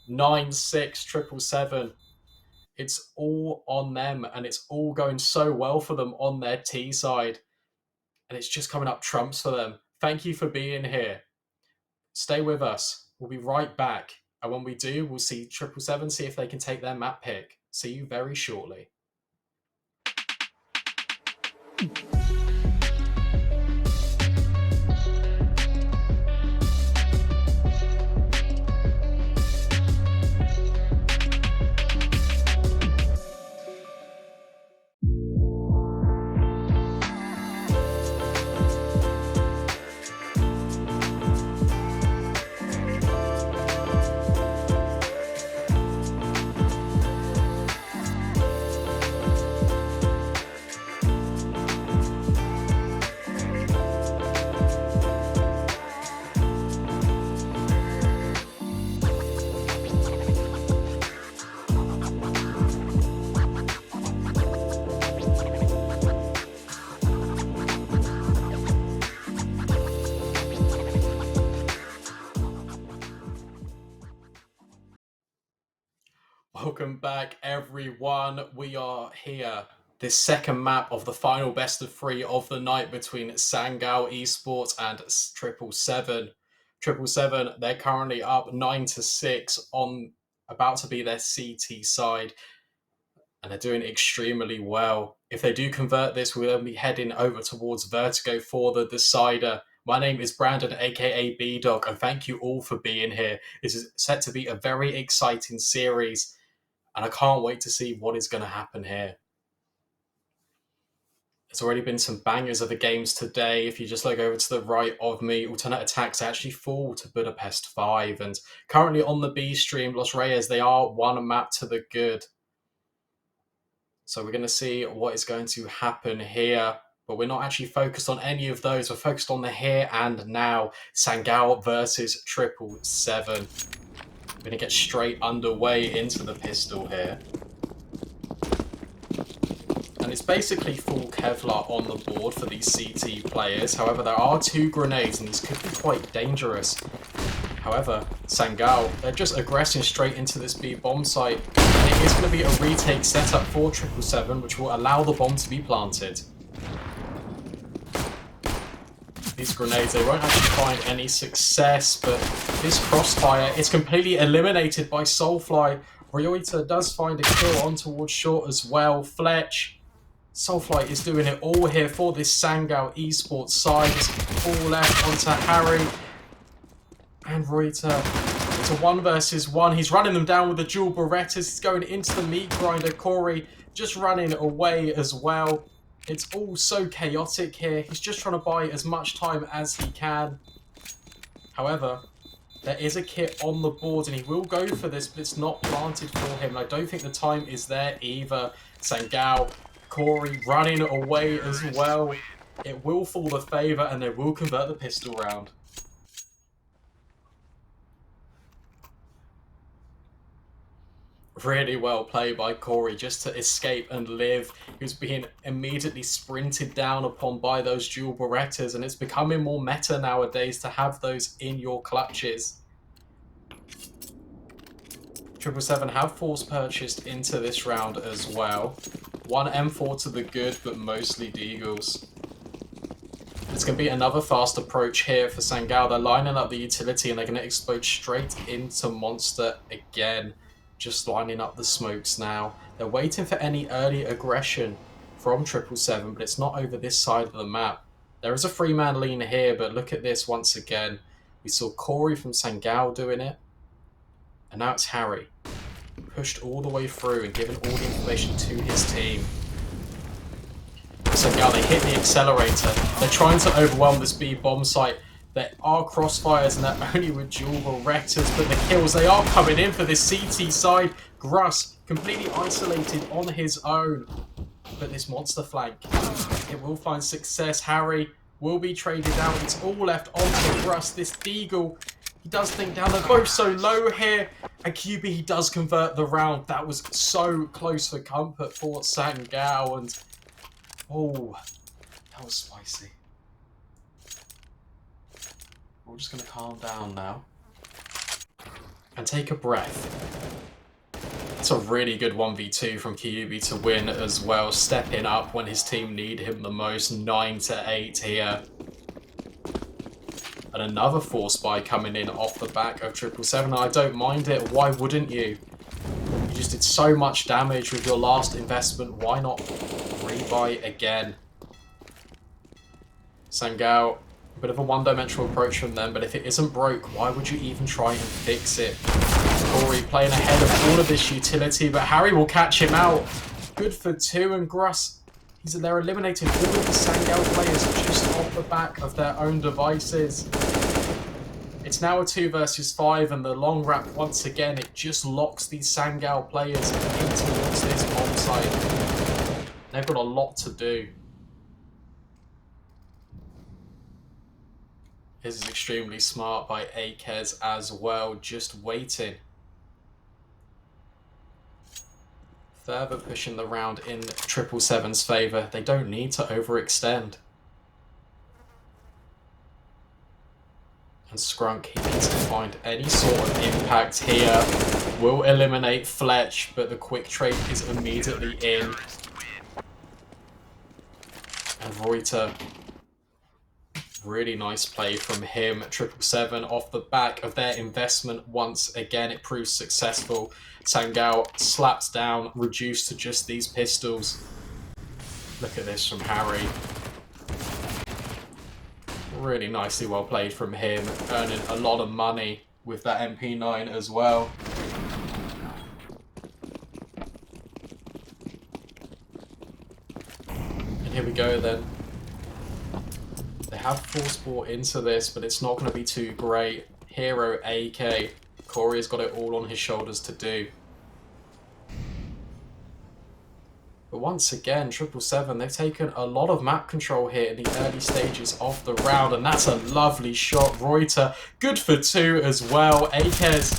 9-6, 777. It's all on them, and it's all going so well for them on their T side. And it's just coming up trumps for them. Thank you for being here. Stay with us. We'll be right back. And when we do, we'll see 777, see if they can take their map pick. See you very shortly. Welcome back, everyone. We are here. This second map of the final best of 3 of the night between Sangal Esports and 777. 777, they're currently up 9-6 on about to be their CT side, and they're doing extremely well. If they do convert this, we'll be heading over towards Vertigo for the decider. My name is Brandon, aka B-Dog, and thank you all for being here. This is set to be a very exciting series, and I can't wait to see what is going to happen here. There's already been some bangers of the games today. If you just look over to the right of me, alternate attacks actually fall to Budapest 5. And currently on the B stream, Los Reyes, they are 1 map to the good. So we're going to see what is going to happen here. But we're not actually focused on any of those. We're focused on the here and now. Sangal versus 777. We're going to get straight underway into the pistol here. And it's basically full Kevlar on the board for these CT players. However, there are 2 grenades, and these could be quite dangerous. However, Sangal, they're just aggressing straight into this B bomb site. And it is going to be a retake setup for 777, which will allow the bomb to be planted. These grenades, they won't actually find any success, but this crossfire is completely eliminated by Soulfly Reuter does find a kill on towards short as well. Fletch. Soulflight is doing it all here for this Sangal Esports side. It's all left onto Harry. And Reuter. It's a 1 versus 1. He's running them down with the dual Berettas. He's going into the meat grinder. Corey just running away as well. It's all so chaotic here. He's just trying to buy as much time as he can. However, there is a kit on the board and he will go for this, but it's not planted for him. I don't think the time is there either. Sangal, Corey running away as well. It will fall the favour and they will convert the pistol round. Really well played by Corey just to escape and live. He was being immediately sprinted down upon by those dual Berettas, and it's becoming more meta nowadays to have those in your clutches. 777 have force purchased into this round as well. One M4 to the good, but mostly Deagles. It's going to be another fast approach here for Sangal. They're lining up the utility and they're going to explode straight into Monster again. Just lining up the smokes now. They're waiting for any early aggression from 777, but it's not over this side of the map. There is a 3-man lean here, but look at this once again. We saw Corey from Sangal doing it. And now it's Harry. Pushed all the way through and given all the information to his team. Sangal, they hit the accelerator. They're trying to overwhelm this B bomb site. There are crossfires and they're only with dual Berettas, but the kills, they are coming in for this CT side. Gruss completely isolated on his own. But this monster flank, it will find success. Harry will be traded out. It's all left onto Gruss. This Deagle, he does think down. They're both so low here. And QB, he does convert the round. That was so close for comfort for Sangal. And, oh, that was spicy. We're just going to calm down now and take a breath. It's a really good 1v2 from Kyubi to win as well, stepping up when his team need him the most. 9-8 here. And another force buy coming in off the back of 777. I don't mind it. Why wouldn't you? You just did so much damage with your last investment. Why not rebuy again? Sangal. A bit of a one-dimensional approach from them, but if it isn't broke, why would you even try and fix it? Corey playing ahead of all of this utility, but Harry will catch him out. Good for 2, and Gruss, they're eliminating all of the Sangal players just off the back of their own devices. It's now a 2 versus 5, and the long wrap, once again, it just locks these Sangal players in towards this bomb site. They've got a lot to do. This is extremely smart by Akez as well, just waiting. Further pushing the round in 777's favour. They don't need to overextend. And Scrunk, he needs to find any sort of impact here. Will eliminate Fletch, but the quick trade is immediately in. And Reuter. Really nice play from him. 777 off the back of their investment. Once again, it proves successful. Sangal slaps down, reduced to just these pistols. Look at this from Harry. Really nicely well played from him. Earning a lot of money with that MP9 as well. And here we go then. They have force bought into this, but it's not going to be too great. Hero AK. Corey has got it all on his shoulders to do. But once again, 777, they've taken a lot of map control here in the early stages of the round, and that's a lovely shot. Reuter, good for 2 as well. Akez,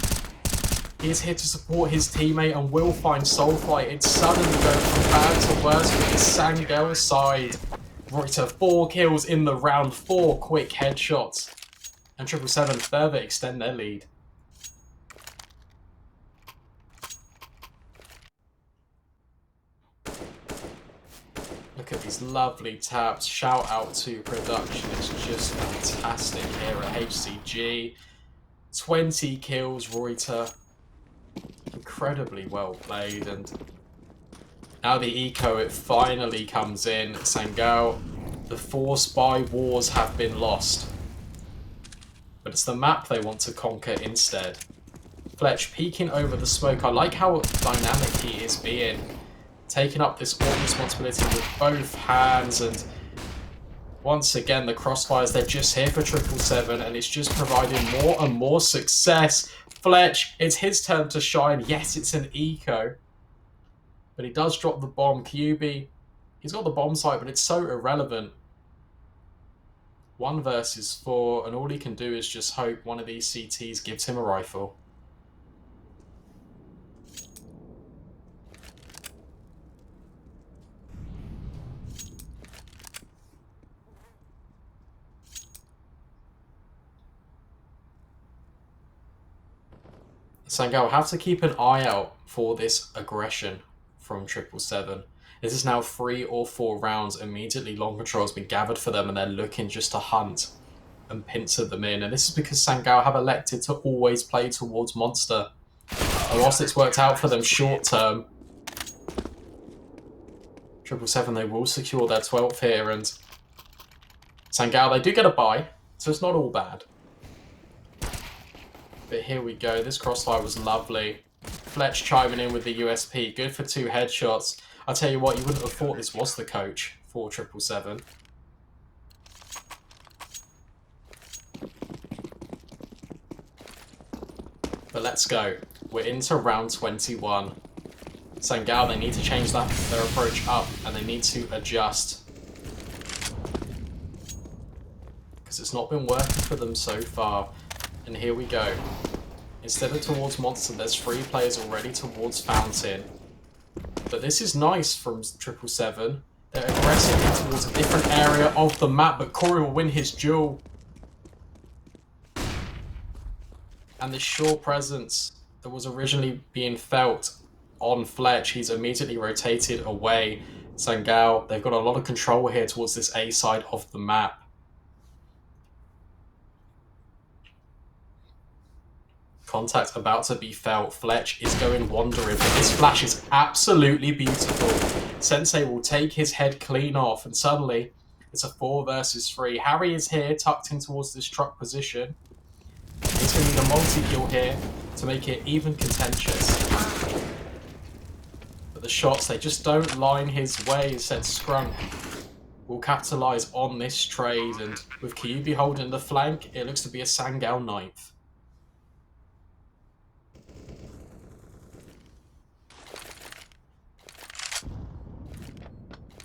he is here to support his teammate and will find Soulflight. It's suddenly going from bad to worse with the Sangal side. Reuter, 4 kills in the round, 4 quick headshots. And 777 further extend their lead. Look at these lovely taps. Shout out to production. It's just fantastic here at HCG. 20 kills, Reuter. incredibly well played, and now the eco, it finally comes in. Sangal, the force by wars have been lost. But it's the map they want to conquer instead. Fletch peeking over the smoke. I like how dynamic he is being. Taking up this all responsibility with both hands, and once again the crossfires, they're just here for 777 and it's just providing more and more success. Fletch, it's his turn to shine. Yes, it's an eco. But he does drop the bomb. Kyubi, he's got the bomb site, but it's so irrelevant. 1 versus 4, and all he can do is just hope one of these CTs gives him a rifle. Sangal have to keep an eye out for this aggression from 777. This is now 3 or 4 rounds. Immediately long control has been gathered for them and they're looking just to hunt and pincer them in. And this is because Sangal have elected to always play towards Monster. And whilst it's worked out for them short term, 777, they will secure their 12th here, and Sangal, they do get a bye, so it's not all bad. But here we go, this crossfire was lovely. Fletch chiming in with the USP, good for 2 headshots. I'll tell you what, you wouldn't have thought this was the coach for 777. But let's go. We're into round 21. Sangal, they need to change their approach up, and they need to adjust. Because it's not been working for them so far. And here we go. Instead of towards Monster, there's 3 players already towards Fountain. But this is nice from 777. They're aggressively towards a different area of the map, but Corey will win his duel. And this shore presence that was originally being felt on Fletch, he's immediately rotated away. Sangal, they've got a lot of control here towards this A side of the map. Contact about to be felt. Fletch is going wandering, but this flash is absolutely beautiful. Sensei will take his head clean off, and suddenly it's a 4 versus 3. Harry is here, tucked in towards this truck position. He's going to need a multi-kill here to make it even contentious. But the shots, they just don't line his way. Instead, Scrunk will capitalise on this trade, and with Kyubi holding the flank, it looks to be a Sangal 9th.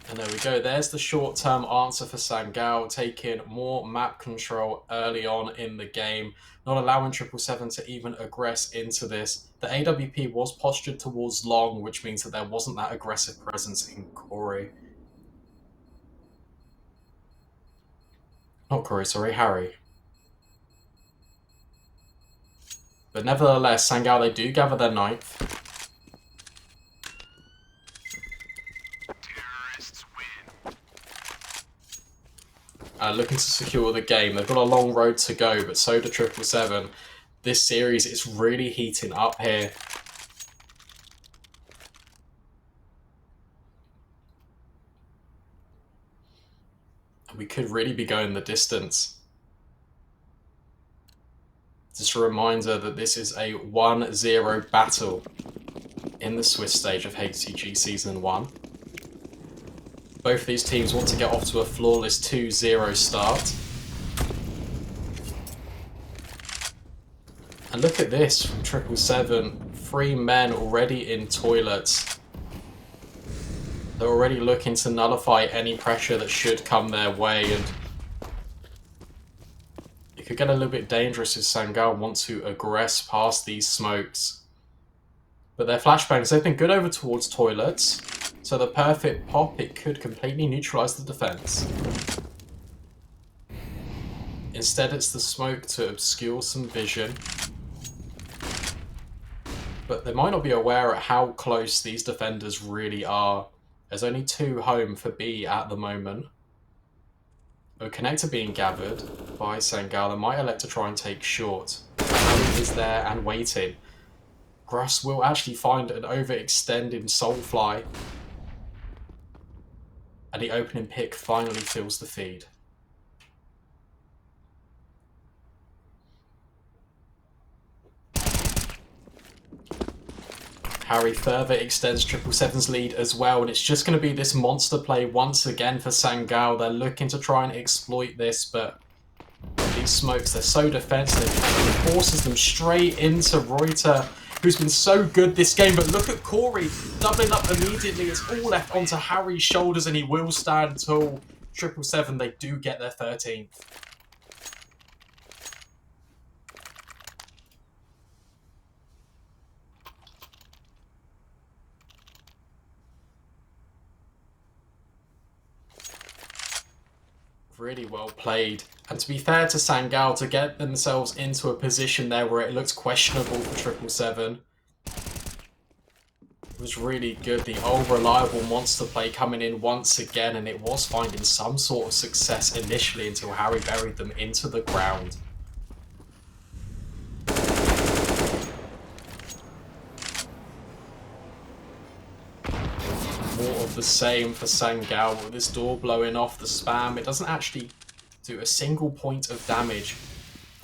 And there we go, there's the short-term answer for Sangal, taking more map control early on in the game, not allowing 777 to even aggress into this. The AWP was postured towards long, which means that there wasn't that aggressive presence in Corey. Not Corey, sorry, Harry. But nevertheless, Sangal, they do gather their 9th. Looking to secure the game. They've got a long road to go, but so do 777. This series is really heating up here. And we could really be going the distance. Just a reminder that this is a 1-0 battle in the Swiss stage of HCG Season 1. Both of these teams want to get off to a flawless 2-0 start. And look at this from 777. 3 men already in toilets. They're already looking to nullify any pressure that should come their way, and it could get a little bit dangerous if Sangal want to aggress past these smokes. But their flashbangs, they've been good over towards toilets. So the perfect pop, it could completely neutralise the defence. Instead, it's the smoke to obscure some vision. But they might not be aware at how close these defenders really are. There's only 2 home for B at the moment. A connector being gathered by Sangal. They might elect to try and take short. Harry is there and waiting. Gruss will actually find an overextending Soulfly. And the opening pick finally fills the feed. Harry further extends 777's lead as well, and it's just going to be this monster play once again for Sangal. They're looking to try and exploit this, but these smokes, they're so defensive. It forces them straight into Reuter, who's been so good this game. But look at Corey doubling up immediately. It's all left onto Harry's shoulders, and he will stand tall. 777, they do get their 13th. Really well played. And to be fair to Sangal, to get themselves into a position there where it looks questionable for 777, it was really good. The old reliable monster play coming in once again, and it was finding some sort of success initially until Harry buried them into the ground. More of the same for Sangal, with this door blowing off the spam. It doesn't actually do a single point of damage.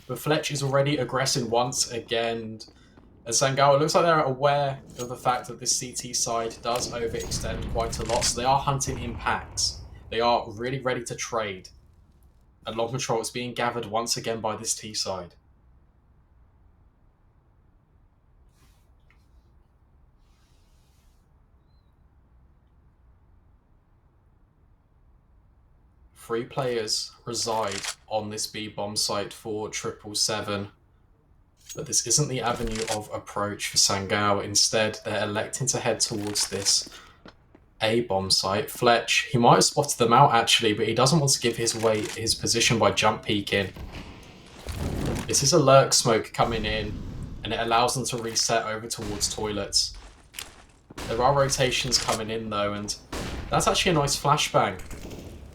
But Fletch is already aggressing once again. And Sangal, it looks like they're aware of the fact that this CT side does overextend quite a lot, so they are hunting in packs. They are really ready to trade. And long control is being gathered once again by this T side. Three players reside on this B bomb site for 777. But this isn't the avenue of approach for Sangal. Instead, they're electing to head towards this A bomb site. Fletch, he might have spotted them out actually, but he doesn't want to give his position by jump peeking. This is a lurk smoke coming in, and it allows them to reset over towards toilets. There are rotations coming in though, and that's actually a nice flashbang,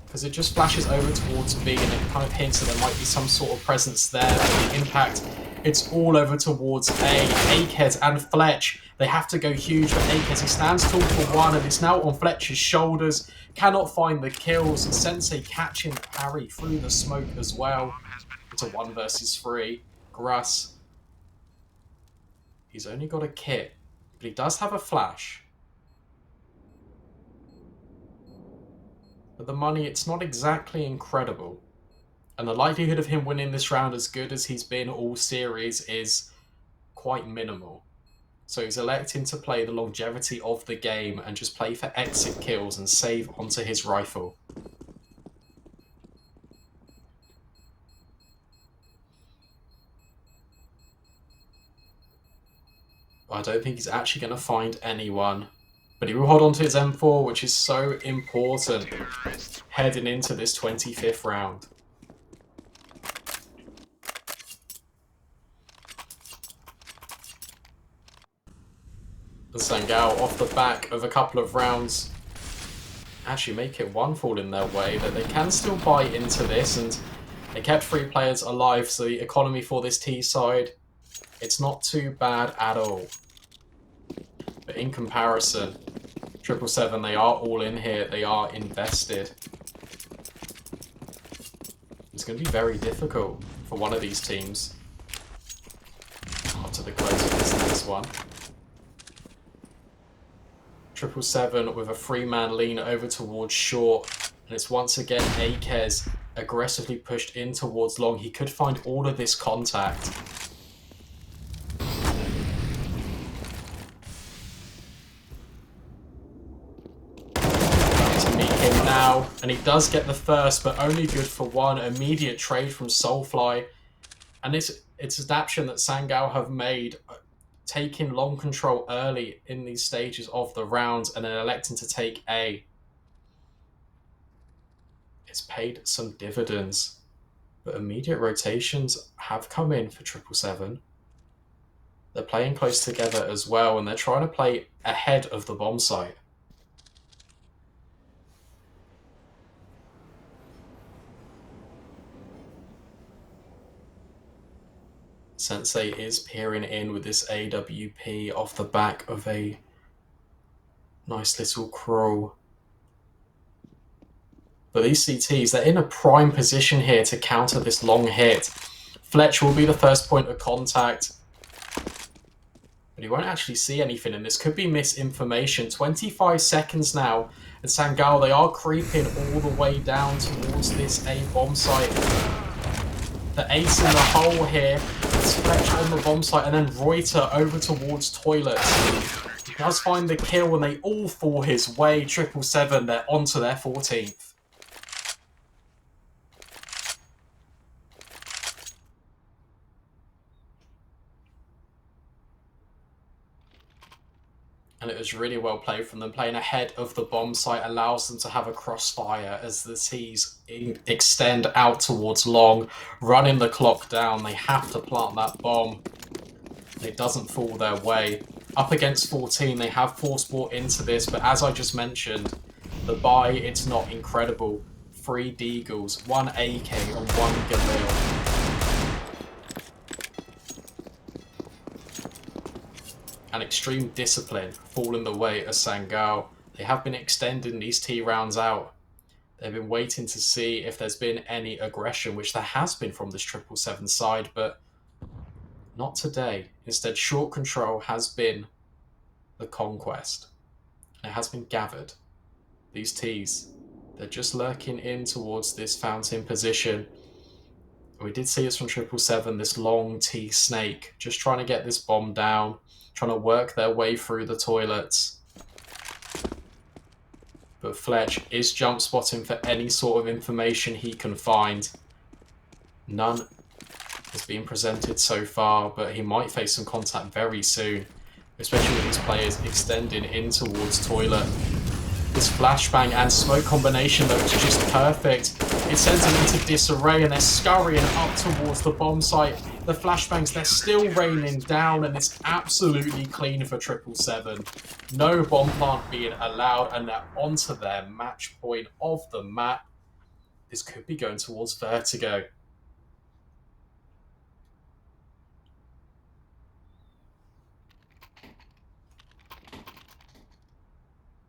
because it just flashes over towards B, and it kind of hints that there might be some sort of presence there. But the impact, it's all over towards A. Akez and Fletch, they have to go huge for Akez. He stands tall for one, and it's now on Fletcher's shoulders. Cannot find the kills. Sensei catching Harry through the smoke as well. It's a 1 versus 3. Gruss, he's only got a kit, but he does have a flash. But the money, it's not exactly incredible. And the likelihood of him winning this round as good as he's been all series is quite minimal. So he's electing to play the longevity of the game and just play for exit kills and save onto his rifle. I don't think he's actually going to find anyone. But he will hold on to his M4, which is so important heading into this 25th round. And Sangal, off the back of a couple of rounds, actually make it one fall in their way, that they can still buy into this, and they kept 3 players alive, so the economy for this T side, it's not too bad at all. But in comparison, 777, they are all in here, they are invested. It's going to be very difficult for one of these teams. Up to the close of this one. 777 with a 3-man lean over towards short, and it's once again Akez aggressively pushed in towards long. He could find all of this contact. To meet him now, and he does get the first, but only good for 1. Immediate trade from Soulfly, and it's adaptation that Sangal have made, taking long control early in these stages of the rounds and then electing to take A. It's paid some dividends, but immediate rotations have come in for 777. They're playing close together as well, and they're trying to play ahead of the bomb site. Sensei is peering in with this AWP off the back of a nice little crawl. But these CTs, they're in a prime position here to counter this long hit. Fletch will be the first point of contact. But he won't actually see anything, and this could be misinformation. 25 seconds now, and Sangal, they are creeping all the way down towards this A bomb site. The ace in the hole here. It's Fletch on the bomb site, and then Reuter over towards toilets. He does find the kill, and they all fall his way. 777, they're onto their 14th. And it was really well played from them. Playing ahead of the bomb site allows them to have a crossfire as the T's extend out towards long, running the clock down. They have to plant that bomb. It doesn't fall their way. Up against 14, they have force bought into this, but as I just mentioned, the buy, it's not incredible. 3 Deagles, 1 AK, and 1 Galil. And extreme discipline falling the way of Sangal. They have been extending these T rounds out. They've been waiting to see if there's been any aggression, which there has been from this 777 side, but not today. Instead, short control has been the conquest. It has been gathered. These Ts, they're just lurking in towards this fountain position. We did see this from 777, this long T snake, just trying to get this bomb down, trying to work their way through the toilets. But Fletch is jump spotting for any sort of information he can find. None has been presented so far, but he might face some contact very soon, especially with these players extending in towards toilet. This flashbang and smoke combination, though, is just perfect. It sends them into disarray, and they're scurrying up towards the bomb site. The flashbangs, they're still raining down, and it's absolutely clean for 777. No bomb plant being allowed, and they're onto their match point of the map. This could be going towards Vertigo.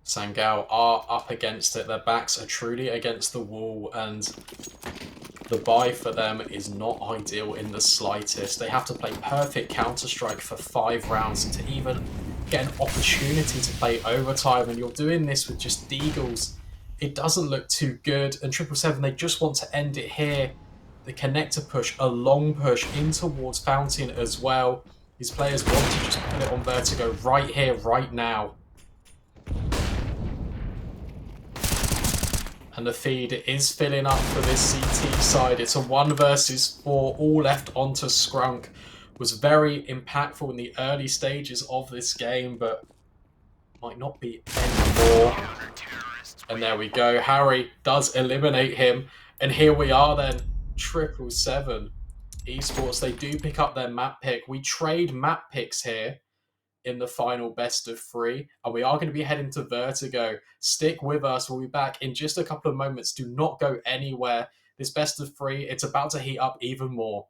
Sangal are up against it. Their backs are truly against the wall, and the buy for them is not ideal in the slightest. They have to play perfect Counter-Strike for 5 rounds to even get an opportunity to play overtime, and you're doing this with just Deagles. It doesn't look too good, and 777, they just want to end it here. The connector push, a long push in towards Fountain as well. These players want to just put it on Vertigo right here, right now. And the feed is filling up for this CT side. It's a 1 versus 4, all left onto Scrunk. Was very impactful in the early stages of this game, but might not be anymore. And there we go. Harry does eliminate him. And here we are then. 777. Esports, they do pick up their map pick. We trade map picks here in the final best of 3, and we are going to be heading to Vertigo. Stick with us. We'll be back in just a couple of moments. Do not go anywhere. This best of 3, it's about to heat up even more.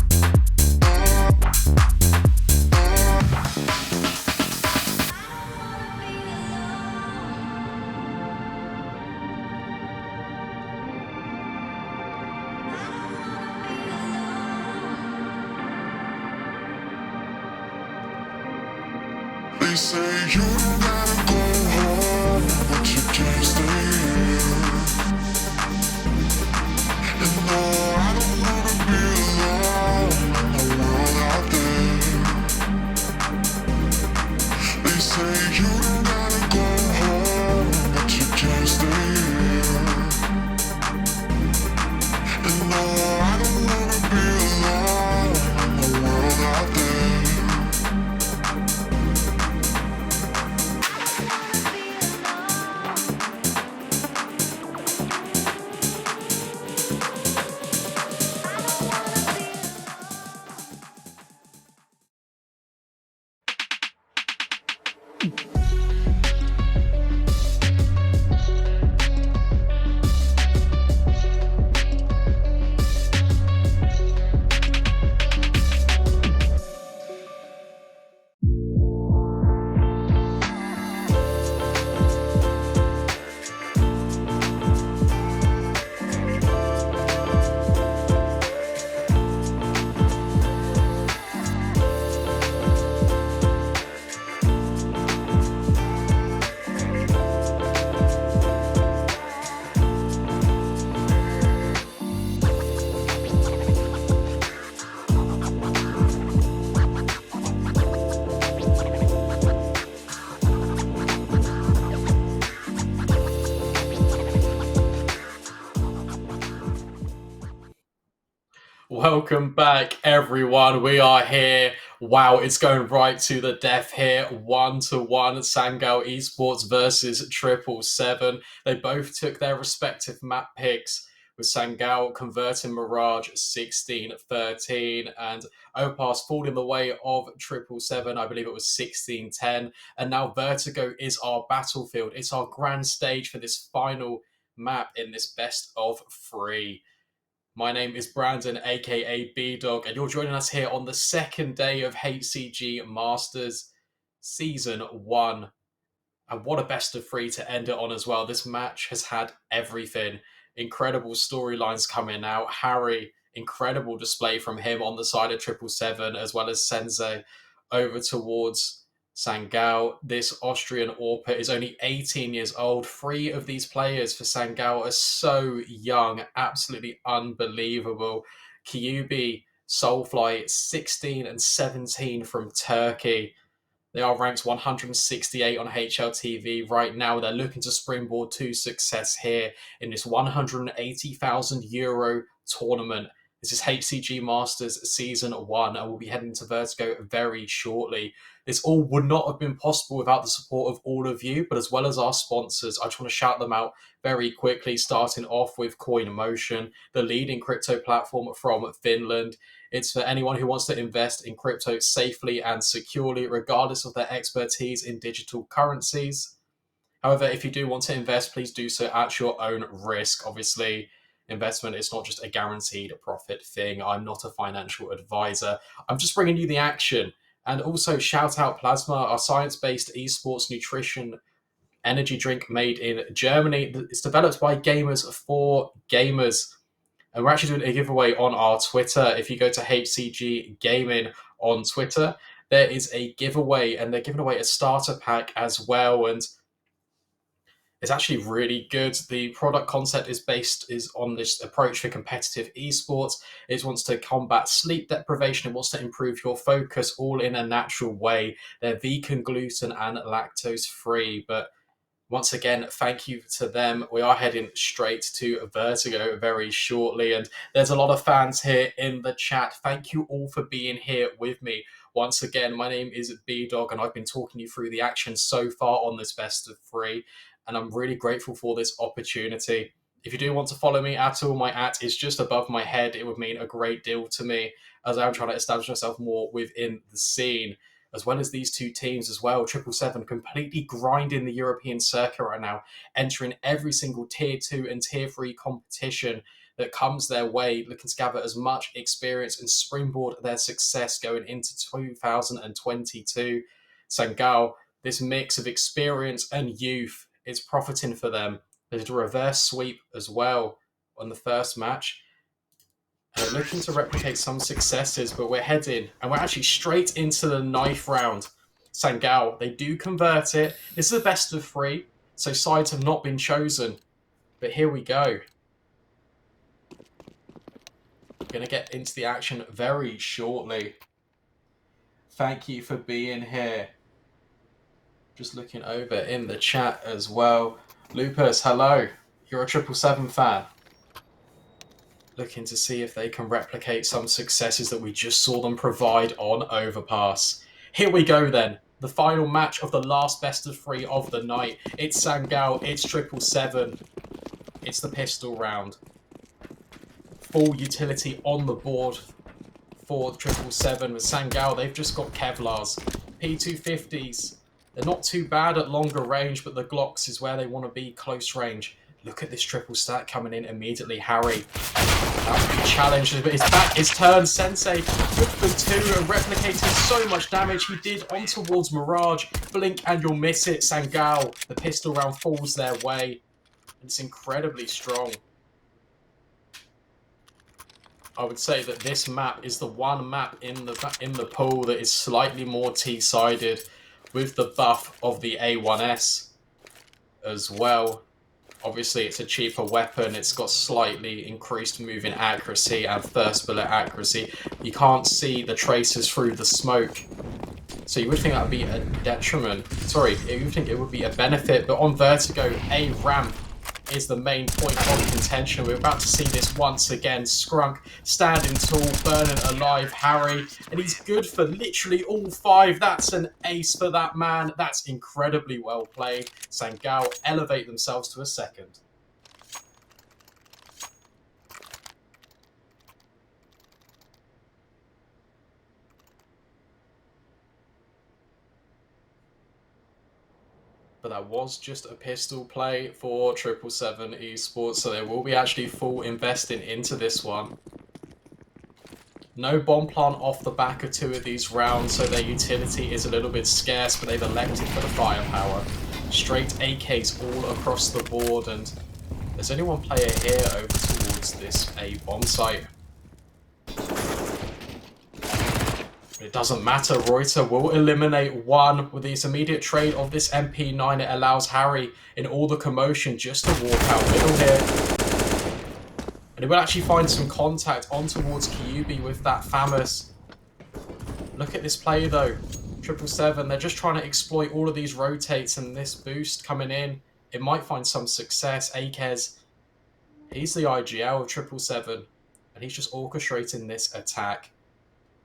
They say you don't gotta go home, but you can't stay here. And no, I don't wanna be alone in the world out there. They say you don't gotta go home, and no, I don't wanna be alone. They say you don't gotta go home, but you can't stay here. And no, I don't wanna be alone in the world out there. They say you don't gotta go home, but you can't stay here. And no, I don't wanna be alone in the world out there. Welcome back, everyone. We are here. Wow, it's going right to the death here. 1-1, Sangal Esports versus 777. They both took their respective map picks, with Sangal converting Mirage 16-13 and Opars falling the way of 777. I believe it was 16-10. And now Vertigo is our battlefield. It's our grand stage for this final map in this best of three. My name is Brandon, aka B Dog, and you're joining us here on the second day of HCG Masters Season 1. And what a best of three to end it on as well. This match has had everything. Incredible storylines coming out. Harry, incredible display from him on the side of 777, as well as Sensei over towards Sangal. This Austrian AWPer is only 18 years old. Three of these players for Sangal are so young. Absolutely unbelievable. Kyubi, Soulfly, 16 and 17 from Turkey. They are ranked 168 on HLTV right now. They're looking to springboard to success here in this €180,000 tournament. This is HCG Masters Season 1, and we'll be heading to Vertigo very shortly. This all would not have been possible without the support of all of you, but as well as our sponsors. I just want to shout them out very quickly, starting off with CoinMotion, the leading crypto platform from Finland. It's for anyone who wants to invest in crypto safely and securely, regardless of their expertise in digital currencies. However, if you do want to invest, please do so at your own risk. Obviously, investment. It's not just a guaranteed profit thing. I'm not a financial advisor. I'm just bringing you the action. And also, shout out Plasma, our science based esports nutrition energy drink made in Germany. It's developed by gamers for gamers. And we're actually doing a giveaway on our Twitter. If you go to HCG Gaming on Twitter, there is a giveaway, and they're giving away a starter pack as well. And it's actually really good. The product concept is on this approach for competitive esports. It wants to combat sleep deprivation. It wants to improve your focus, all in a natural way. They're vegan, gluten, and lactose free. But once again, thank you to them. We are heading straight to Vertigo very shortly, and there's a lot of fans here in the chat. Thank you all for being here with me. Once again, my name is B-Dog, and I've been talking you through the action so far on this best of three, and I'm really grateful for this opportunity. If you do want to follow me at all, my @ is just above my head. It would mean a great deal to me, as I'm trying to establish myself more within the scene, as well as these two teams as well. 777 completely grinding the European circuit right now, entering every single tier 2 and tier 3 competition that comes their way, looking to gather as much experience and springboard their success going into 2022. Sangal, this mix of experience and youth is profiting for them. They did a reverse sweep as well on the first match. And they're looking to replicate some successes, but we're heading, and we're actually straight into the 9th round. Sangal, they do convert it. This is the best of 3, so sides have not been chosen. But here we go. We're going to get into the action very shortly. Thank you for being here. Just looking over in the chat as well. Lupus, hello. You're a 777 fan. Looking to see if they can replicate some successes that we just saw them provide on Overpass. Here we go then. The final match of the last best of 3 of the night. It's Sangal, it's 777. It's the pistol round. Full utility on the board for 777 with Sangal. They've just got Kevlars. P250s. They're not too bad at longer range, but the Glocks is where they want to be close range. Look at this triple stack coming in immediately. Harry, that would be challenged, but his back is turned. Sensei with the 2 and replicating so much damage he did on towards Mirage. Blink and you'll miss it. Sangal, the pistol round falls their way. It's incredibly strong. I would say that this map is the one map in the pool that is slightly more T-sided, with the buff of the A1S as well. Obviously, it's a cheaper weapon. It's got slightly increased moving accuracy and first bullet accuracy. You can't see the tracers through the smoke. So you would think that would be a detriment. Sorry, you would think it would be a benefit. But on Vertigo, a ramp is the main point of contention. We're about to see this once again. Skrunk standing tall, burning alive Harry. And he's good for literally all 5. That's an ace for that man. That's incredibly well played. Sangal elevate themselves to a 2nd. But that was just a pistol play for 777 Esports, so they will be actually full investing into this one. No bomb plant off the back of 2 of these rounds, so their utility is a little bit scarce, but they've elected for the firepower. Straight AKs all across the board, and there's only one player here over towards this A bomb site. It doesn't matter, Reuter will eliminate 1 with this immediate trade of this MP9. It allows Harry, in all the commotion, just to walk out middle here. And he will actually find some contact on towards Kyubi with that Famous. Look at this play though. 777, they're just trying to exploit all of these rotates and this boost coming in. It might find some success. Akez, he's the IGL of 777, and he's just orchestrating this attack.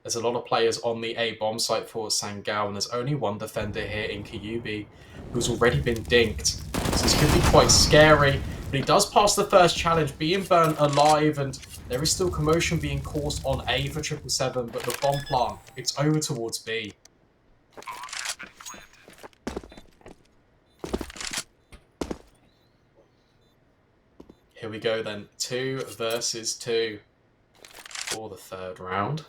There's a lot of players on the A bomb site for Sangal, and there's only one defender here in Kyubi who's already been dinked. So this could be quite scary, but he does pass the first challenge, being burnt alive, and there is still commotion being caused on A for 777, but the bomb plant, it's over towards B. Here we go then. 2 versus 2 for the third round.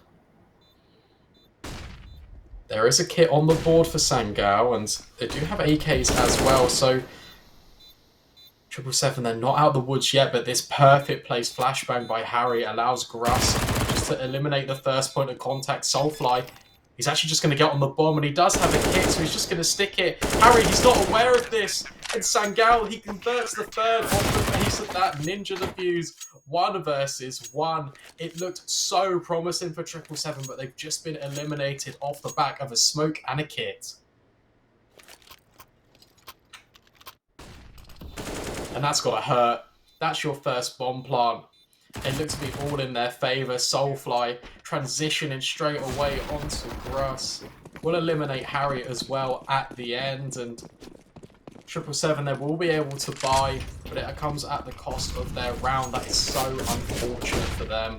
There is a kit on the board for Sangal, and they do have AKs as well, so 777, they're not out of the woods yet, but this perfect placed flashbang by Harry allows Gruss just to eliminate the first point of contact. Soulfly, he's actually just going to get on the bomb, and he does have a kit, so he's just going to stick it. Harry, he's not aware of this, and Sangal, he converts the third off the base of that ninja defuse. 1 versus 1. It looked so promising for 777, but they've just been eliminated off the back of a smoke and a kit. And that's got to hurt. That's your first bomb plant. It looks to be all in their favour. Soulfly transitioning straight away onto Gruss. Will eliminate Harry as well at the end. And 777, they will be able to buy, but it comes at the cost of their round. That is so unfortunate for them.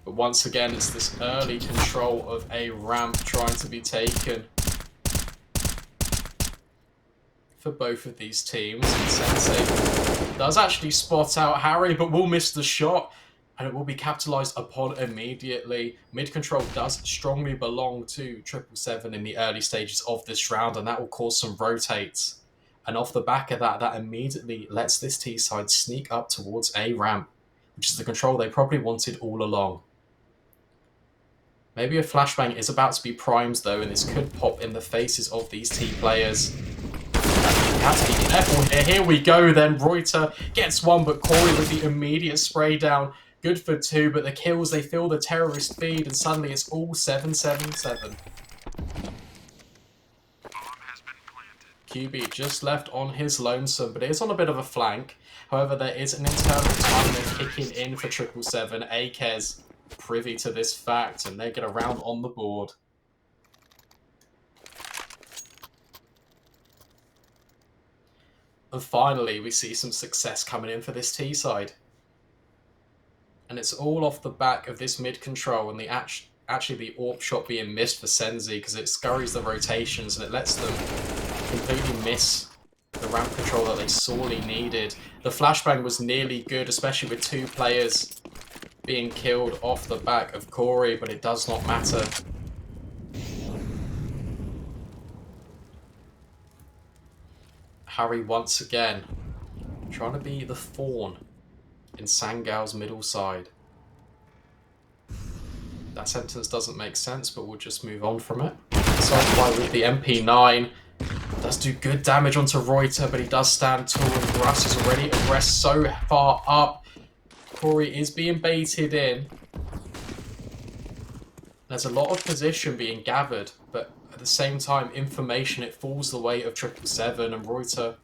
But once again, it's this early control of a ramp trying to be taken for both of these teams. And Sensei does actually spot out Harry, but will miss the shot, and it will be capitalized upon immediately. Mid control does strongly belong to 777 in the early stages of this round, and that will cause some rotates. And off the back of that, that immediately lets this T side sneak up towards a ramp, which is the control they probably wanted all along. Maybe a flashbang is about to be primed though, and this could pop in the faces of these T players. You have to be careful here. Here we go then. Reuter gets 1, but Corey with the immediate spray down. Good for 2, but the kills, they feel the terrorist feed, and suddenly it's all 7-7-7. QB just left on his lonesome, but it is on a bit of a flank. However, there is an internal timer kicking in for 777. Akez privy to this fact, and they get around on the board. And finally, we see some success coming in for this T side. And it's all off the back of this mid control and the actually the AWP shot being missed for Senzi, because it scurries the rotations and it lets them completely miss the ramp control that they sorely needed. The flashbang was nearly good, especially with 2 players being killed off the back of Corey, but it does not matter. Harry once again trying to be the fawn in Sangal's middle side. That sentence doesn't make sense, but we'll just move on from it. Soulfly with the MP9 does do good damage onto Reuter, but he does stand tall, and Gruss is already aggressed so far up. Corey is being baited in. There's a lot of position being gathered, but at the same time, information, it falls the way of 777, and Reuter,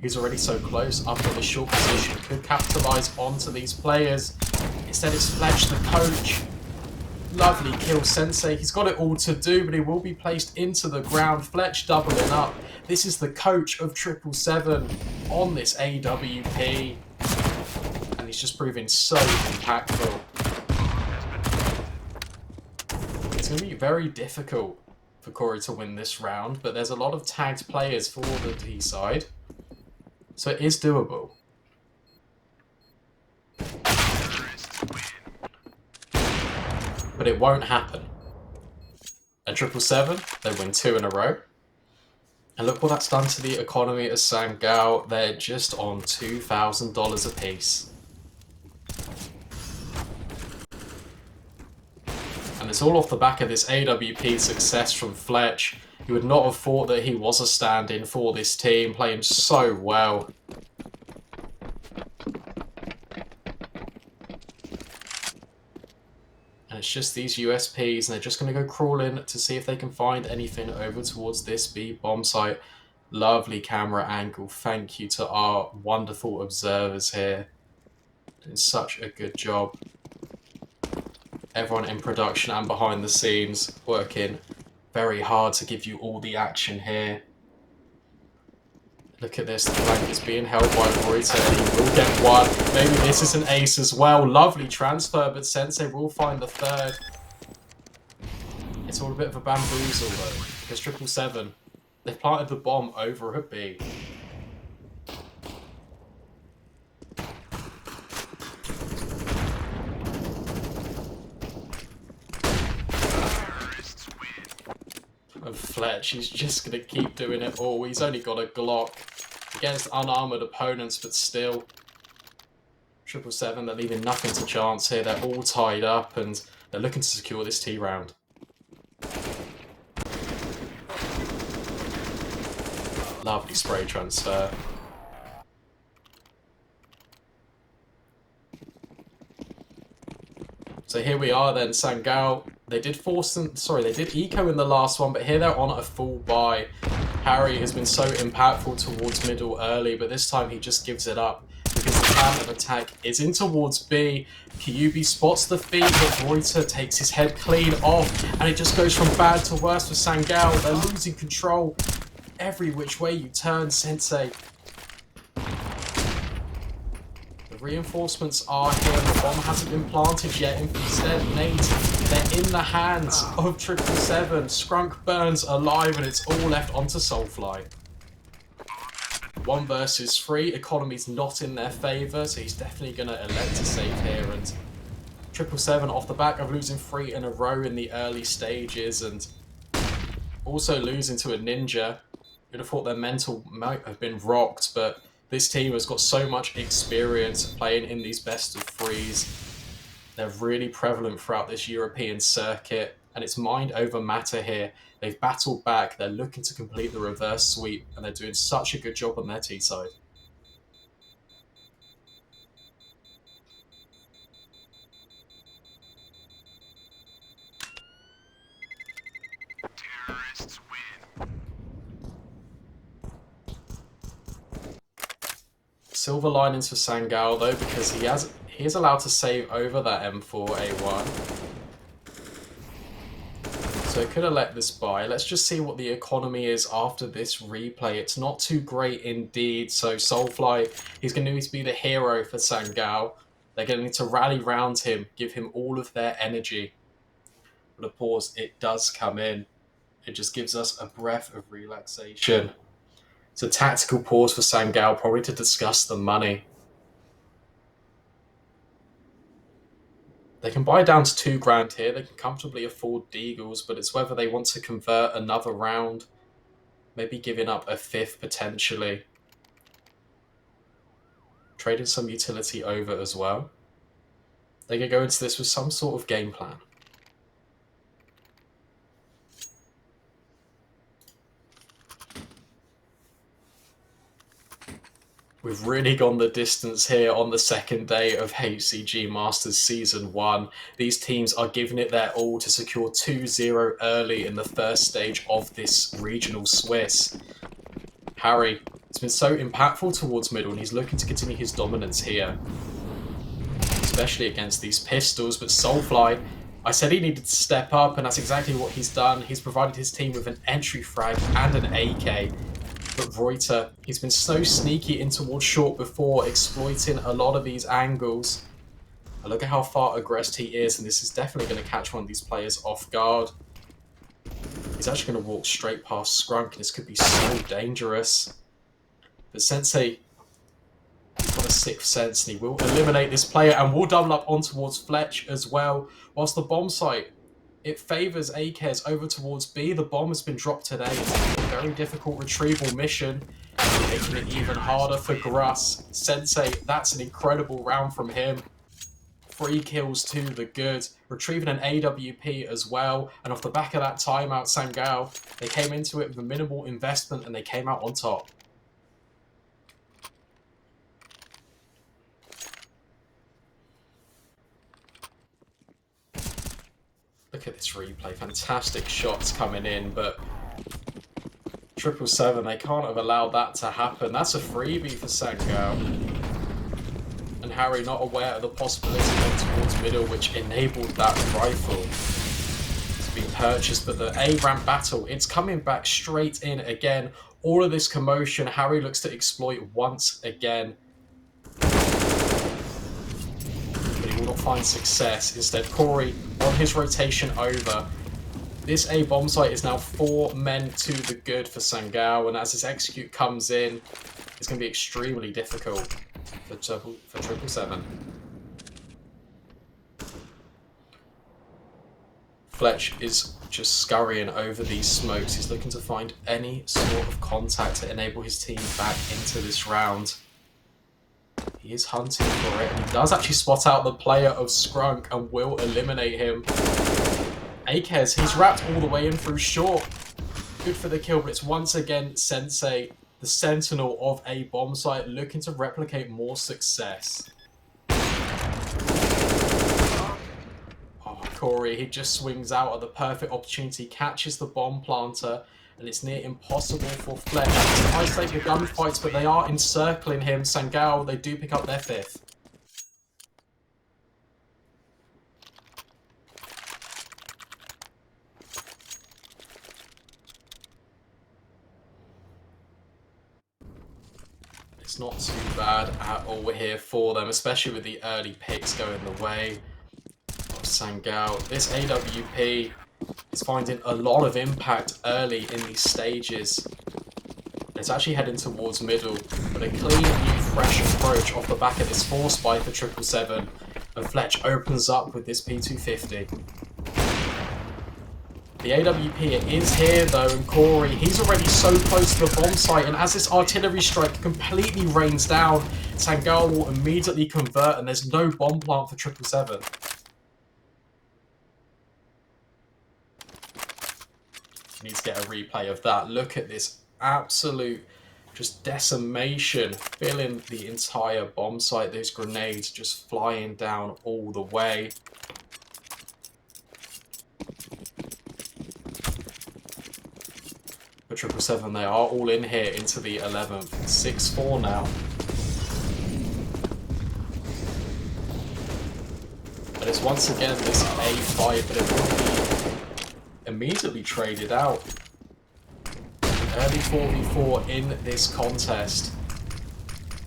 who's already so close up in the short position, could capitalise onto these players. Instead, it's Fletch, the coach. Lovely kill, Sensei. He's got it all to do, but he will be placed into the ground. Fletch doubling up. This is the coach of 777 on this AWP. And he's just proving so impactful. It's going to be very difficult for Corey to win this round, but there's a lot of tagged players for the T side. So it is doable. But it won't happen. At 777, they win 2 in a row. And look what that's done to the economy of Sangal. They're just on $2,000 apiece. And it's all off the back of this AWP success from Fletch. You would not have thought that he was a stand-in for this team, playing so well. And it's just these USPs, and they're just going to go crawling to see if they can find anything over towards this B bomb site. Lovely camera angle. Thank you to our wonderful observers here. Doing such a good job. Everyone in production and behind the scenes working very hard to give you all the action here. Look at this, the flank is being held by Reuter, and he will get 1. Maybe this is an ace as well. Lovely transfer, but Sensei will find the 3rd. It's all a bit of a bamboozle though, because 777, they've planted the bomb over a B. Fletch. He's just going to keep doing it all. He's only got a Glock against unarmored opponents, but still. 777, they're leaving nothing to chance here. They're all tied up, and they're looking to secure this T round. Lovely spray transfer. So here we are then, Sangal. They did force them, they did eco in the last one, but here they're on a full buy. Harry has been so impactful towards middle early, but this time he just gives it up because the plan of attack is in towards B. Kyubi spots the feed, but Reuter takes his head clean off, and it just goes from bad to worse for Sangal. They're losing control every which way you turn, Sensei. The reinforcements are here, the bomb hasn't been planted yet. Instead, Nate, they're in the hands of 777. Skrunk burns alive, and it's all left onto Soulfly. 1 versus 3. Economy's not in their favour, so he's definitely going to elect to save here. And 777 off the back of losing 3 in a row in the early stages, and also losing to a Ninja. You'd have thought their mental might have been rocked, but this team has got so much experience playing in these best of 3s. They're really prevalent throughout this European circuit, and it's mind over matter here. They've battled back, they're looking to complete the reverse sweep, and they're doing such a good job on their T side. Terrorists win. Silver linings for Sangal though, because he is allowed to save over that M4A1. So could have let this by. Let's just see what the economy is after this replay. It's not too great indeed. So Soulfly, he's going to need to be the hero for Sangal. They're going to need to rally round him, give him all of their energy. But of course, it does come in. It just gives us a breath of relaxation. It's a tactical pause for Sangal, probably to discuss the money. They can buy down to 2 grand here. They can comfortably afford Deagles, but it's whether they want to convert another round. Maybe giving up a 5th potentially. Trading some utility over as well. They can go into this with some sort of game plan. We've really gone the distance here on the second day of HCG Masters Season 1. These teams are giving it their all to secure 2-0 early in the first stage of this regional Swiss. Harry has been so impactful towards middle, and he's looking to continue his dominance here. Especially against these pistols, but Soulfly, I said he needed to step up, and that's exactly what he's done. He's provided his team with an entry frag and an AK. But Reuter, he's been so sneaky in towards short before, exploiting a lot of these angles. And look at how far aggressed he is, and this is definitely going to catch one of these players off guard. He's actually going to walk straight past Skrunk, and this could be so dangerous. But Sensei, he's got a 6th sense, and he will eliminate this player, and will double up on towards Fletch as well. Whilst the bomb site, it favours AKs over towards B. The bomb has been dropped today. It's a very difficult retrieval mission, making it even harder for Gruss. Sensei, that's an incredible round from him. 3 kills to the good. Retrieving an AWP as well. And off the back of that timeout, Sangal, they came into it with a minimal investment, and they came out on top. Look at this replay. Fantastic shots coming in, but 777, they can't have allowed that to happen. That's a freebie for Sangal. And Harry not aware of the possibility of towards middle, which enabled that rifle to be purchased. But the A-ramp battle, it's coming back straight in again. All of this commotion, Harry looks to exploit once again. Will not find success. Instead, Corey on his rotation over. This A bomb site is now 4 men to the good for Sangal, and as this execute comes in, it's going to be extremely difficult for 777. Fletch is just scurrying over these smokes. He's looking to find any sort of contact to enable his team back into this round. He is hunting for it, and he does actually spot out the player of Scrunk and will eliminate him. Akez, he's wrapped all the way in through short. Good for the kill, but it's once again Sensei, the sentinel of a bomb site, looking to replicate more success. Corey, he just swings out at the perfect opportunity, catches the bomb planter, and it's near impossible for Fletch to isolate the gunfights, but they are encircling him. Sangal, they do pick up their 5th. It's not too bad at all here for them, especially with the early picks going the way of Sangal. This AWP is finding a lot of impact early in these stages. It's actually heading towards middle, but a clean, new, fresh approach off the back of this force by for 777, and Fletch opens up with this P250. The AWP is here though, and Corey, he's already so close to the bomb site, and as this artillery strike completely rains down, Sangal will immediately convert, and there's no bomb plant for 777. Need to get a replay of that. Look at this absolute just decimation filling the entire bomb site. Those grenades just flying down all the way. But 777, they are all in here into the 11th. 6-4 now. And it's once again this A5, but it will be immediately traded out. Early 4v4 in this contest.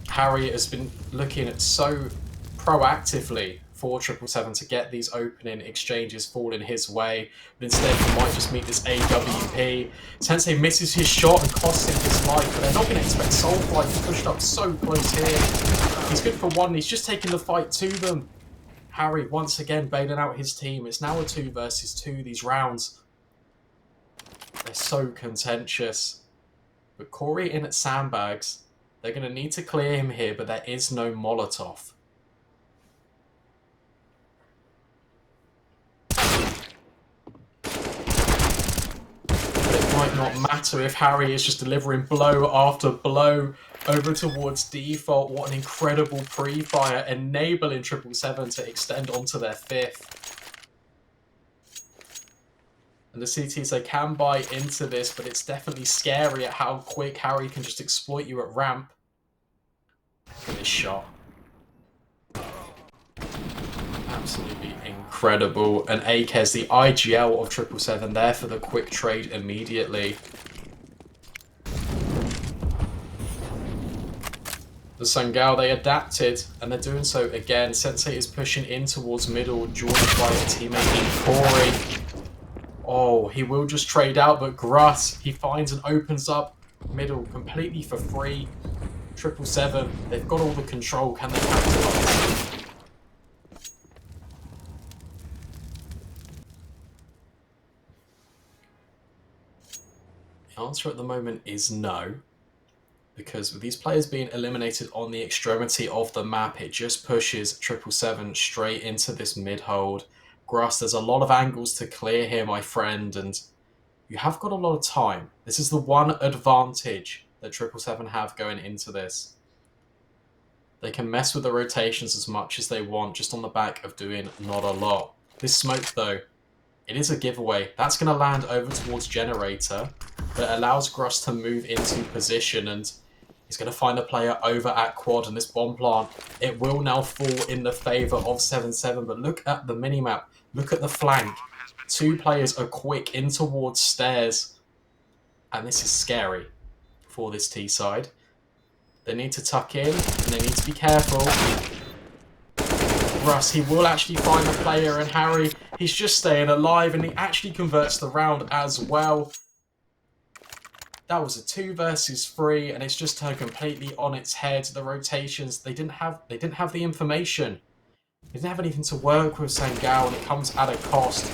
Harry has been looking at so proactively for 777 to get these opening exchanges falling his way, but instead he might just meet this AWP. Sensei misses his shot and costs him his life, but they're not going to expect Soulfly. He's pushed up so close here. He's good for one, he's just taking the fight to them. Harry once again bailing out his team. It's now a 2 versus 2, these rounds. They're so contentious. But Corey in at sandbags. They're going to need to clear him here, but there is no Molotov. But it might not matter if Harry is just delivering blow after blow over towards default. What an incredible pre-fire, enabling 777 to extend onto their 5th. And the CTs, they can buy into this, but it's definitely scary at how quick Harry can just exploit you at ramp. Look at this shot. Absolutely incredible. And Akez, the IGL of 777, there for the quick trade immediately. The Sangal, they adapted, and they're doing so again. Sensei is pushing in towards middle, joined by a teammate in Corey. Oh, he will just trade out, but Gruss, he finds and opens up middle completely for free. 777, they've got all the control. Can they capitalize? The answer at the moment is no. Because with these players being eliminated on the extremity of the map, it just pushes 777 straight into this mid-hold. Gruss, there's a lot of angles to clear here, my friend, and you have got a lot of time. This is the one advantage that 777 have going into this. They can mess with the rotations as much as they want, just on the back of doing not a lot. This smoke, though, it is a giveaway. That's going to land over towards Generator, but it allows Gruss to move into position, and he's going to find a player over at quad, and this bomb plant, it will now fall in the favour of 7-7. But look at the minimap. Look at the flank. 2 players are quick in towards stairs. And this is scary for this T side. They need to tuck in, and they need to be careful. Russ, he will actually find the player, and Harry, he's just staying alive, and he actually converts the round as well. That was a 2 versus 3, and it's just turned completely on its head. The rotations, they didn't have the information. They didn't have anything to work with Sangal, and it comes at a cost.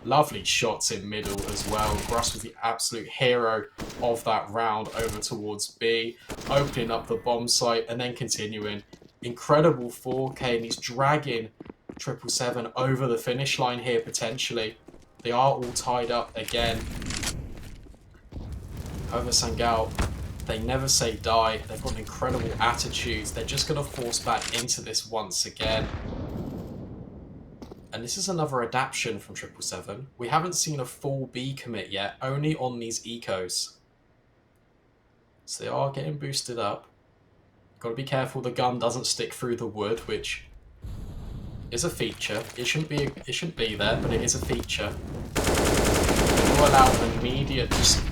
Lovely shots in middle as well. Gruss was the absolute hero of that round over towards B, opening up the bomb site and then continuing. Incredible 4K, and he's dragging 777 over the finish line here potentially. They are all tied up again. However, Sangal, they never say die. They've got an incredible attitude. They're just going to force back into this once again. And this is another adaptation from 777. We haven't seen a full B commit yet, only on these ecos. So they are getting boosted up. Got to be careful the gun doesn't stick through the wood, which is a feature. It shouldn't be there, but it is a feature. It will allow an immediate just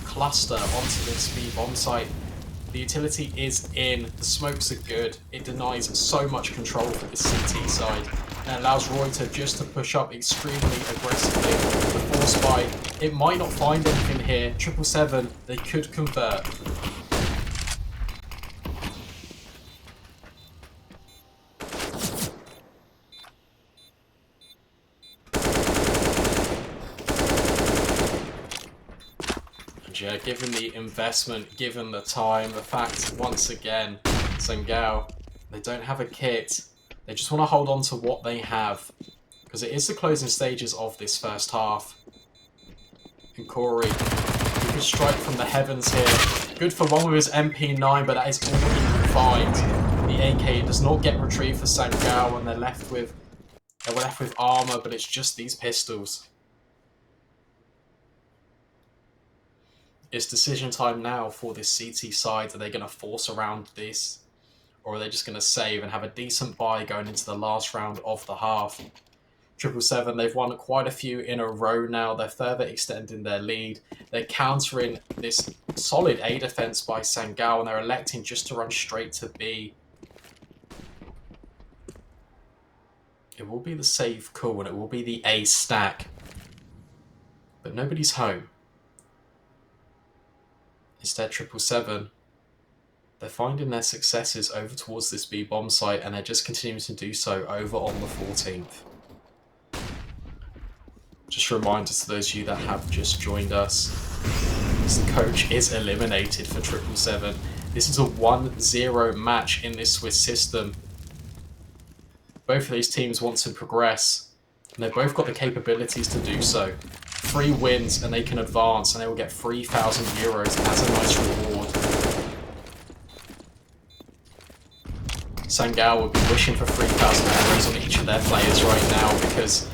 cluster onto this B bomb site. The utility is in, the smokes are good. It denies so much control for the CT side and allows Reuter just to push up extremely aggressively. The force buy, it might not find anything here. 777, they could convert. Yeah, given the investment, given the time, the fact, once again, Sangal, they don't have a kit. They just want to hold on to what they have. Because it is the closing stages of this first half. And Corey, he can strike from the heavens here. Good for one with his MP9, but that is all he can find. The AK does not get retrieved for Sangal, and they're left with armor, but it's just these pistols. It's decision time now for this CT side. Are they going to force around this? Or are they just going to save and have a decent buy going into the last round of the half? 777, they've won quite a few in a row now. They're further extending their lead. They're countering this solid A defense by Sangal, and they're electing just to run straight to B. It will be the safe call, and it will be the A stack. But nobody's home. Instead, 777, they're finding their successes over towards this B bomb site, and they're just continuing to do so over on the 14th. Just a reminder to those of you that have just joined us, the coach is eliminated for 777. This is a 1-0 match in this Swiss system. Both of these teams want to progress, and they've both got the capabilities to do so. 3 wins and they can advance, and they will get 3,000 euros as a nice reward. Sangal would be wishing for 3,000 euros on each of their players right now, because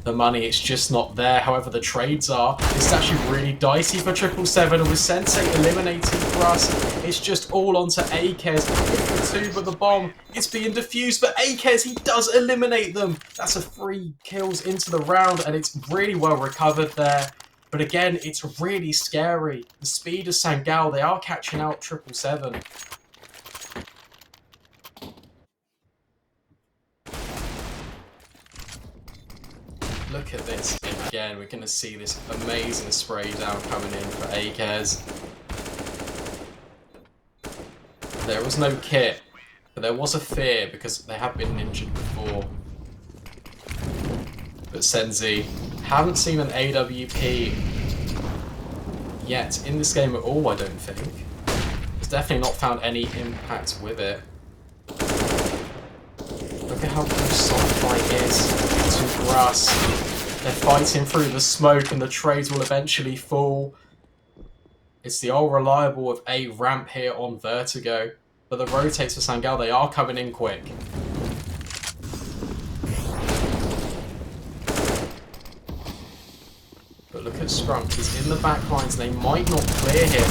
the money is just not there. However, the trades are. It's actually really dicey for 777, and with Sensei eliminating Gruss, it's just all onto Akez. For 2, but the bomb, it's being defused, but Akez, he does eliminate them. That's a 3 kills into the round, and it's really well recovered there. But again, it's really scary. The speed of Sangal, they are catching out 777. Look at this again. We're going to see this amazing spray down coming in for Akez. There was no kit, but there was a fear because they have been injured before. But Senzi, haven't seen an AWP yet in this game at all, I don't think. He's definitely not found any impact with it. Look at how close Softlight is to Gruss. They're fighting through the smoke, and the trades will eventually fall. It's the old reliable of a ramp here on Vertigo. But the rotates for Sangal, they are coming in quick. But look at Sprunk, he's in the back lines, and they might not clear him.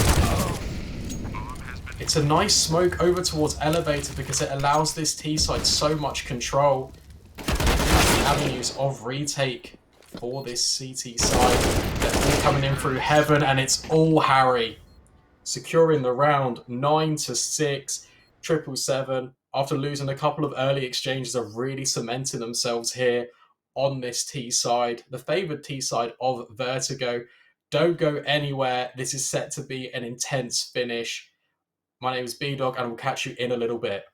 It's a nice smoke over towards Elevator because it allows this T-side so much control. The avenues of retake for this CT side. They're all coming in through Heaven, and it's all Harry. Securing the round 9-6. 777, after losing a couple of early exchanges, are really cementing themselves here on this T side. The favoured T side of Vertigo. Don't go anywhere. This is set to be an intense finish. My name is B-Dog, and we'll catch you in a little bit.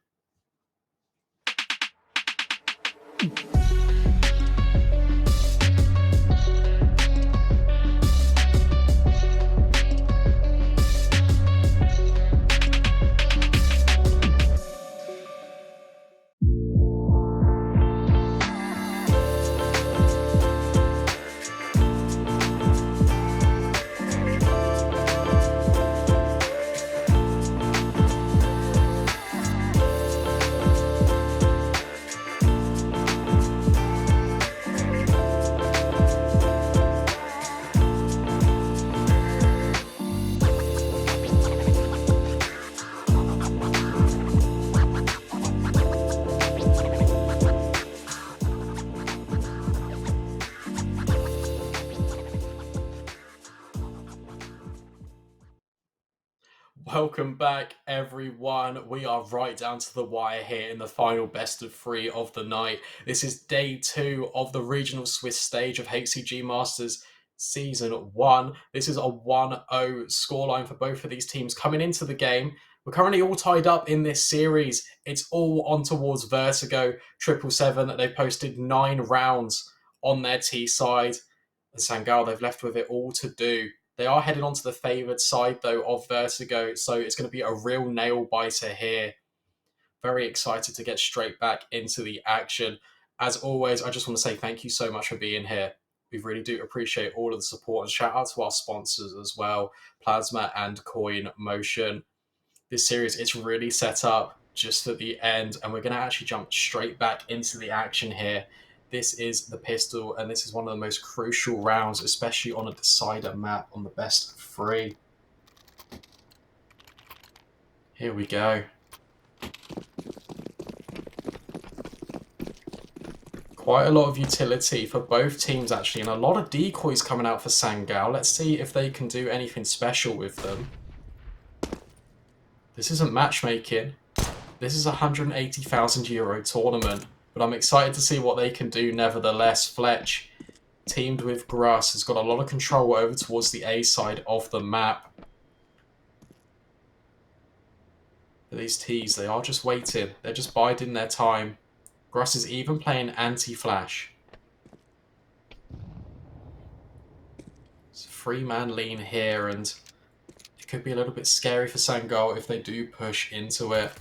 Welcome back, everyone. We are right down to the wire here in the final best of three of the night. This is day 2 of the regional Swiss stage of HCG Masters Season 1. This is a 1-0 scoreline for both of these teams coming into the game. We're currently all tied up in this series. It's all on towards Vertigo, 777. They posted 9 rounds on their T side. And Sangal, they've left with it all to do. They are headed onto the favoured side, though, of Vertigo, so it's going to be a real nail-biter here. Very excited to get straight back into the action. As always, I just want to say thank you so much for being here. We really do appreciate all of the support, and shout out to our sponsors as well, Plasma and Coin Motion. This series, it's really set up just at the end, and we're going to actually jump straight back into the action here. This is the pistol, and this is one of the most crucial rounds, especially on a decider map on the best of 3. Here we go. Quite a lot of utility for both teams, actually, and a lot of decoys coming out for Sangal. Let's see if they can do anything special with them. This isn't matchmaking. This is a €180,000 tournament, but I'm excited to see what they can do nevertheless. Fletch, teamed with Gruss, has got a lot of control over towards the A side of the map. But these Ts, they are just waiting. They're just biding their time. Gruss is even playing anti-flash. It's a 3-man lean here, and it could be a little bit scary for Sangal if they do push into it.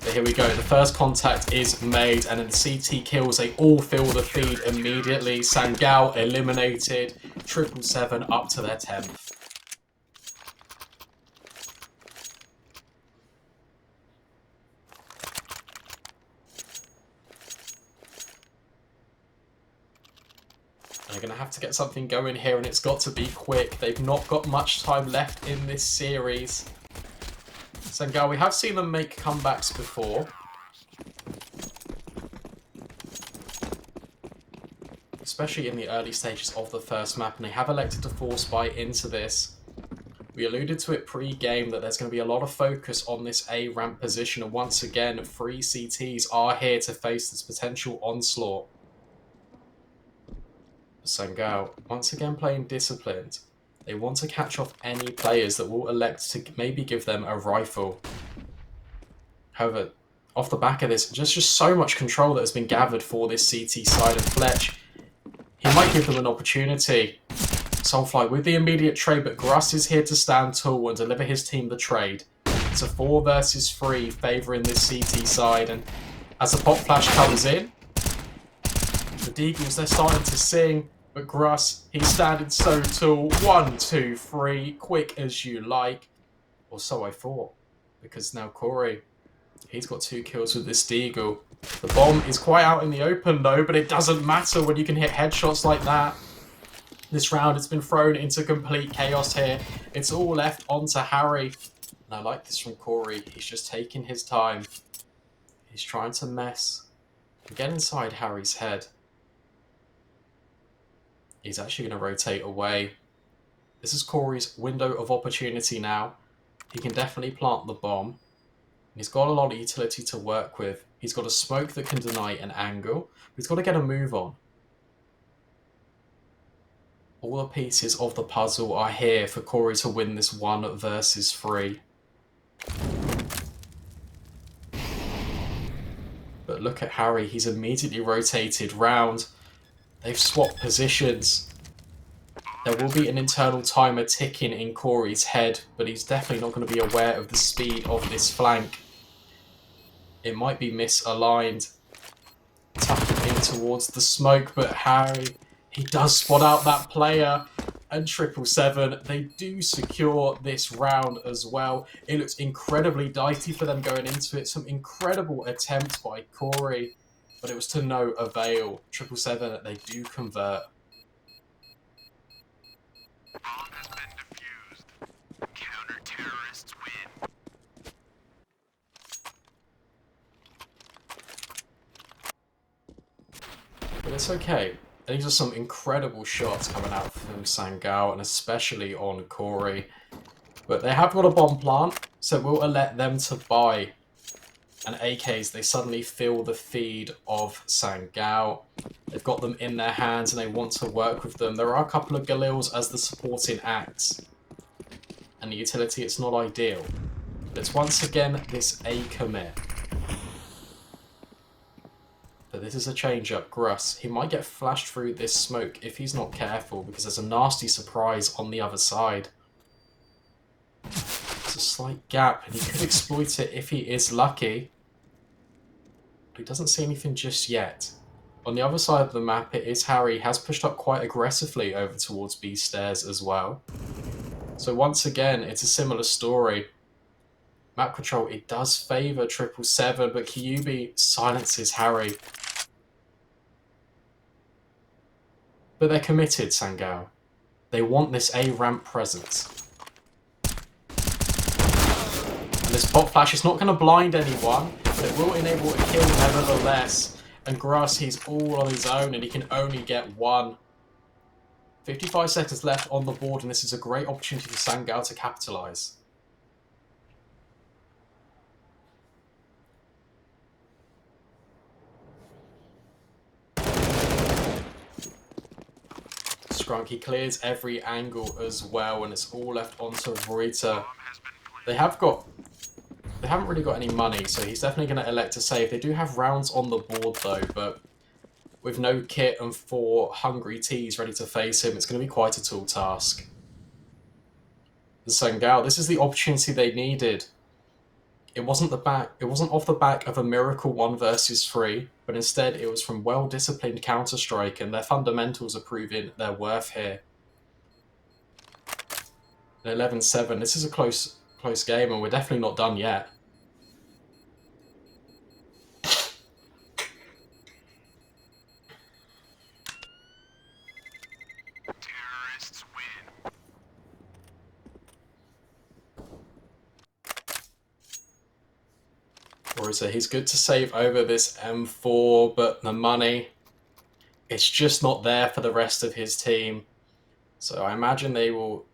But here we go, the first contact is made, and then the CT kills, they all fill the feed immediately. Sangal eliminated, 777 up to their 10th. They're going to have to get something going here, and it's got to be quick. They've not got much time left in this series. Sangal, we have seen them make comebacks before. Especially in the early stages of the first map, and they have elected to force buy into this. We alluded to it pre-game that there's going to be a lot of focus on this A ramp position, and once again, 3 CTs are here to face this potential onslaught. Sangal, once again playing disciplined. They want to catch off any players that will elect to maybe give them a rifle. However, off the back of this, just so much control that has been gathered for this CT side of Fletch. He might give them an opportunity. Soulfly with the immediate trade, but Gruss is here to stand tall and deliver his team the trade. It's a 4 versus 3 favouring this CT side, and as the pop flash comes in, the Deagles, they're starting to sing. But Gruss, he's standing so tall. 1, 2, 3, quick as you like. Or so I thought. Because now Corey, he's got 2 kills with this Deagle. The bomb is quite out in the open though, but it doesn't matter when you can hit headshots like that. This round, it's been thrown into complete chaos here. It's all left onto Harry. And I like this from Corey. He's just taking his time. He's trying to mess and get inside Harry's head. He's actually going to rotate away. This is Corey's window of opportunity now. He can definitely plant the bomb. And he's got a lot of utility to work with. He's got a smoke that can deny an angle. But he's got to get a move on. All the pieces of the puzzle are here for Corey to win this 1 versus 3. But look at Harry. He's immediately rotated round. They've swapped positions. There will be an internal timer ticking in Corey's head, but he's definitely not going to be aware of the speed of this flank. It might be misaligned. Tucking in towards the smoke, but Harry, he does spot out that player. And 777, they do secure this round as well. It looks incredibly dicey for them going into it. Some incredible attempts by Corey. But it was to no avail. 777, they do convert. Bomb has been defused. Counter-terrorists win. But it's okay. These are some incredible shots coming out from Sangal, and especially on Corey. But they have got a bomb plant, so we'll let them to buy. And AKs, they suddenly feel the feed of Sangal. They've got them in their hands and they want to work with them. There are a couple of Galils as the supporting acts. And the utility, it's not ideal. But it's once again this A commit. But this is a change-up. Gruss, he might get flashed through this smoke if he's not careful, because there's a nasty surprise on the other side. There's a slight gap, and he could exploit it if he is lucky. But he doesn't see anything just yet. On the other side of the map, it is Harry. He has pushed up quite aggressively over towards B stairs as well. So once again, it's a similar story. Map control, it does favour 777, but Kyubi silences Harry. But they're committed, Sangal. They want this A ramp presence. And this pop flash is not going to blind anyone, but it will enable a kill nevertheless. And Grass, he's all on his own and he can only get one. 55 seconds left on the board, and this is a great opportunity for Sangal to capitalise. Skrunk, he clears every angle as well, and it's all left onto Reuter. They haven't really got any money, so he's definitely going to elect to save. They do have rounds on the board though, but with no kit and 4 hungry T's ready to face him, it's going to be quite a tall task. The Sangal, this is the opportunity they needed. It wasn't off the back of a miracle 1 versus 3, but instead it was from well-disciplined Counter-Strike, and their fundamentals are proving their worth here. 11-7, this is a close game, and we're definitely not done yet. Terrorists win. Reuter, he's good to save over this M4, but the money, it's just not there for the rest of his team. So I imagine they will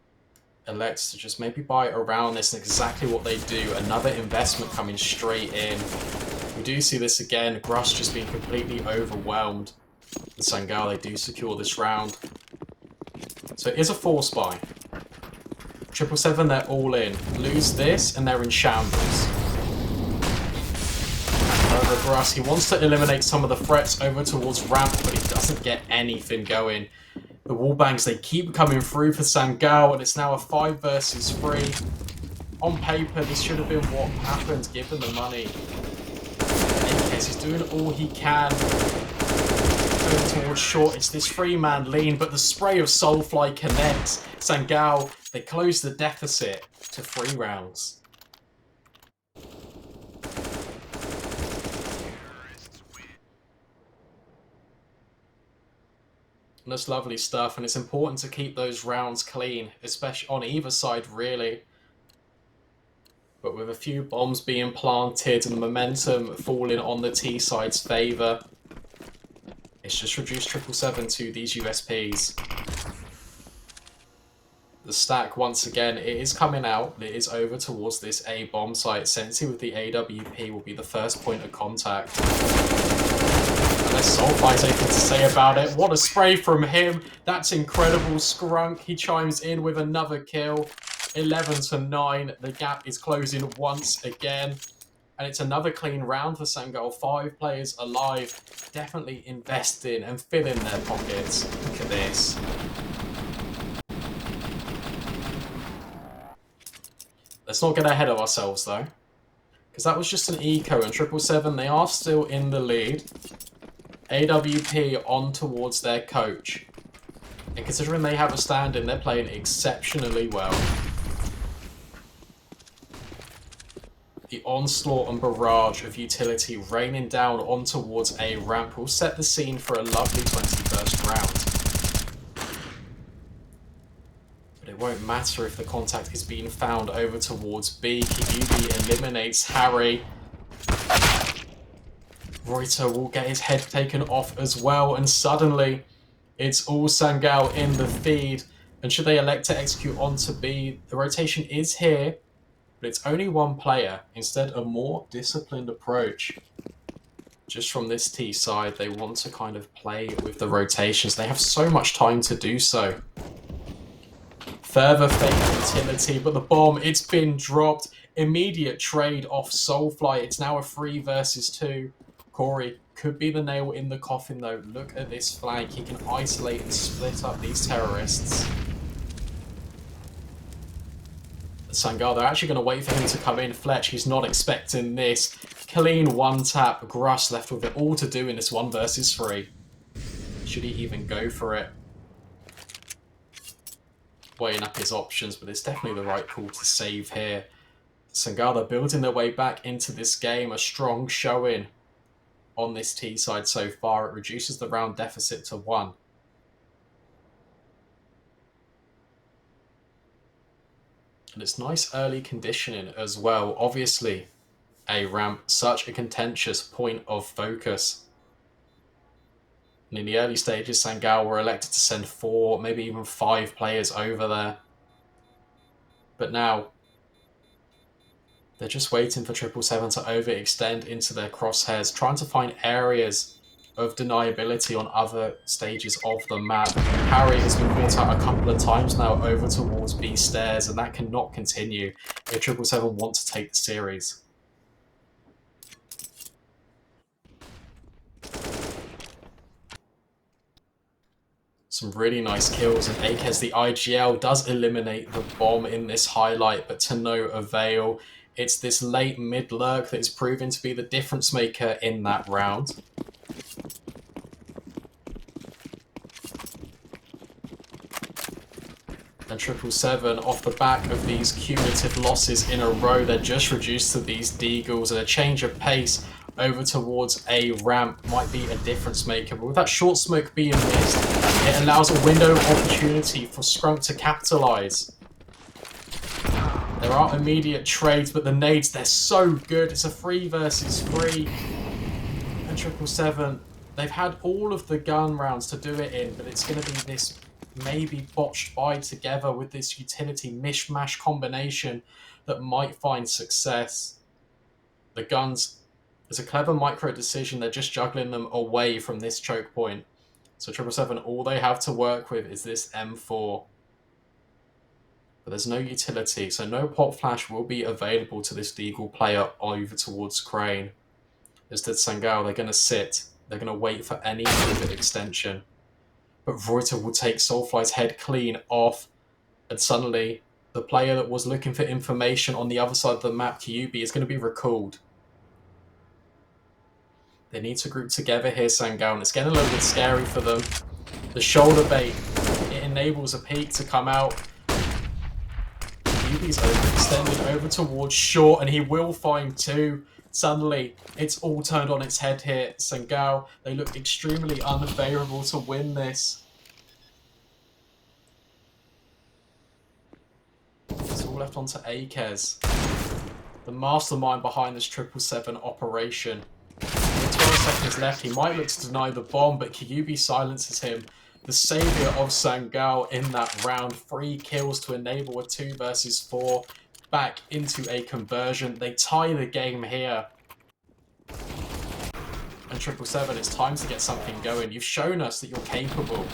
elect to just maybe buy around this, and exactly what they do. Another investment coming straight in. We do see this again. Gruss just being completely overwhelmed. And Sangal, they do secure this round. So it is a force buy. 777, they're all in. Lose this, and they're in shambles. However, Gruss, he wants to eliminate some of the threats over towards ramp, but he doesn't get anything going. The wallbangs, they keep coming through for Sangal, and it's now a 5 versus 3. On paper, this should have been what happened, given the money. In any case, he's doing all he can. Going towards short, it's this 3-man lean, but the spray of Soulfly connects. Sangal, they close the deficit to 3 rounds. And that's lovely stuff, and it's important to keep those rounds clean, especially on either side, really. But with a few bombs being planted and the momentum falling on the T side's favour, it's just reduced 777 to these USPs. The stack, once again, it is coming out. It is over towards this A bomb site. Sensi with the AWP will be the first point of contact. Unless Soulfly's anything to say about it. What a spray from him. That's incredible. Skrunk, he chimes in with another kill. 11-9. The gap is closing once again. And it's another clean round for Sangal. 5 players alive. Definitely investing and filling their pockets. Look at this. Let's not get ahead of ourselves though, because that was just an eco, and 777, they are still in the lead. AWP on towards their coach. And considering they have a stand-in, they're playing exceptionally well. The onslaught and barrage of utility raining down on towards A ramp will set the scene for a lovely 21st round. But it won't matter if the contact is being found over towards B. Kyubi eliminates Harry. Reuter will get his head taken off as well, and suddenly it's all Sangal in the feed. And should they elect to execute onto B, the rotation is here, but it's only one player. Instead, a more disciplined approach. Just from this T side, they want to kind of play with the rotations. They have so much time to do so. Further fake utility, but the bomb, it's been dropped. Immediate trade off Soulfly. It's now a 3 versus 2. Corey could be the nail in the coffin, though. Look at this flank. He can isolate and split up these terrorists. Sangal, they're actually going to wait for him to come in. Fletch, he's not expecting this. Clean one tap. Gruss left with it all to do in this 1 versus 3. Should he even go for it? Weighing up his options, but it's definitely the right call to save here. Sangal, they're building their way back into this game. A strong showing on this T side so far. It reduces the round deficit to 1. And it's nice early conditioning as well. Obviously, a ramp, such a contentious point of focus. And in the early stages, Sangal were elected to send 4, maybe even 5 players over there. But now, they're just waiting for 777 to overextend into their crosshairs, trying to find areas of deniability on other stages of the map. Harry has been caught out a couple of times now over towards B stairs, and that cannot continue if 777 want to take the series. Some really nice kills, and Akez, the IGL, does eliminate the bomb in this highlight, but to no avail. It's this late mid-lurk that is proving to be the difference maker in that round. And 777, off the back of these cumulative losses in a row, they're just reduced to these deagles, and a change of pace over towards a ramp might be a difference maker. But with that short smoke being missed, it allows a window of opportunity for Scrunk to capitalise. There are immediate trades, but the nades, they're so good. It's a 3 versus 3. And 777, they've had all of the gun rounds to do it in, but it's going to be this maybe botched by together with this utility mishmash combination that might find success. The guns, it's a clever micro decision. They're just juggling them away from this choke point. So 777, all they have to work with is this M4. But there's no utility, so no pop flash will be available to this Deagle player over towards Crane. Instead, Sangal, they're going to sit. They're going to wait for any pivot extension. But Reuter will take Soulfly's head clean off, and suddenly the player that was looking for information on the other side of the map, Kyubi, is going to be recalled. They need to group together here, Sangal, and it's getting a little bit scary for them. The shoulder bait, it enables a peek to come out. Kyubi's overextended over towards short, and he will find 2. Suddenly, it's all turned on its head here. Sangal, they look extremely unfavourable to win this. It's all left onto Akez, the mastermind behind this 777 operation. With 12 seconds left, he might look to deny the bomb, but Kyubi silences him. The saviour of Sangal in that round. 3 kills to enable a 2 versus 4. Back into a conversion. They tie the game here. And 777, it's time to get something going. You've shown us that you're capable,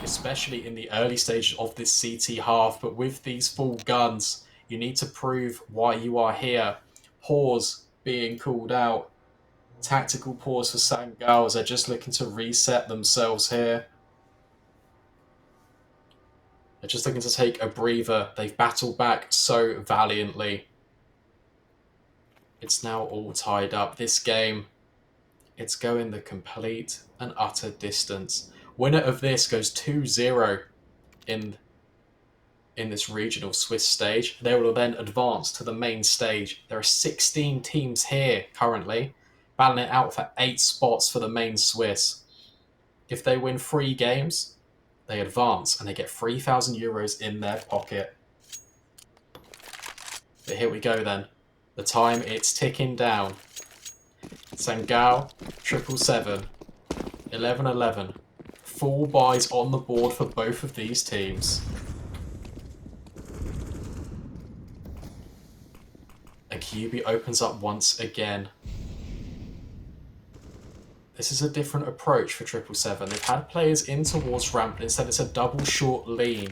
especially in the early stages of this CT half, but with these full guns, you need to prove why you are here. Pause being called out. Tactical pause for Sangal as they're just looking to reset themselves here. They're just looking to take a breather. They've battled back so valiantly. It's now all tied up. This game, it's going the complete and utter distance. Winner of this goes 2-0 in this regional Swiss stage. They will then advance to the main stage. There are 16 teams here currently, battling it out for 8 spots for the main Swiss. If they win 3 games, they advance and they get €3,000 in their pocket. But here we go then. The time, it's ticking down. Sangal, 777, 11-11, full buys on the board for both of these teams. And QB opens up once again. This is a different approach for 777. They've had players in towards ramp, but instead it's a double short lean.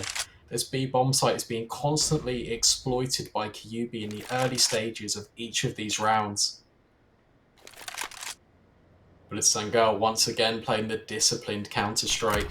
This B bomb site is being constantly exploited by Kyubi in the early stages of each of these rounds. But it's Sangal once again playing the disciplined counter-strike.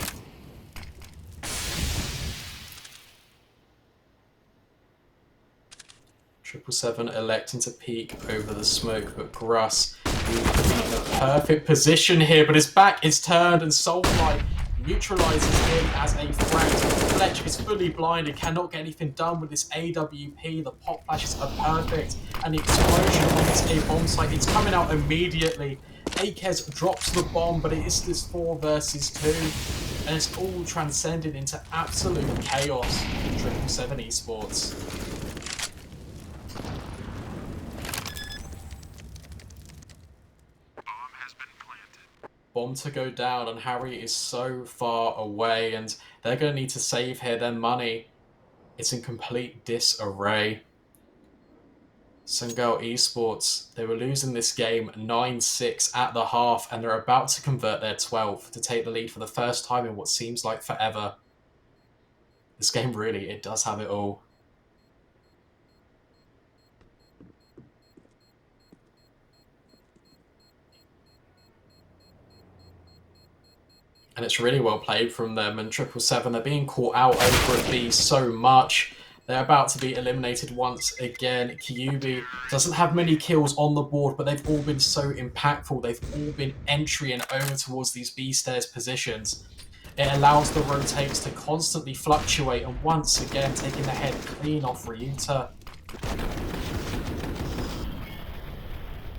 Triple Seven electing to peek over the smoke, but Gruss will be in a perfect position here, but his back is turned and Soulfly neutralizes him as a frag. Fletch is fully blinded, cannot get anything done with this AWP. The pop flashes are perfect, and the explosion on this A bomb site, it's coming out immediately. Akez drops the bomb, but it is this 4 versus 2, and it's all transcended into absolute chaos for 777 Esports. Bomb to go down, and Harry is so far away, and they're going to need to save here. Their money, it's in complete disarray. Sangal Esports, they were losing this game 9-6 at the half, and they're about to convert their 12th to take the lead for the first time in what seems like forever. This game really, it does have it all. And it's really well played from them. And 777, they're being caught out over a B so much. They're about to be eliminated once again. Kyubi doesn't have many kills on the board, but they've all been so impactful. They've all been entering over towards these B stairs positions. It allows the rotates to constantly fluctuate, and once again taking the head clean off Ryuta.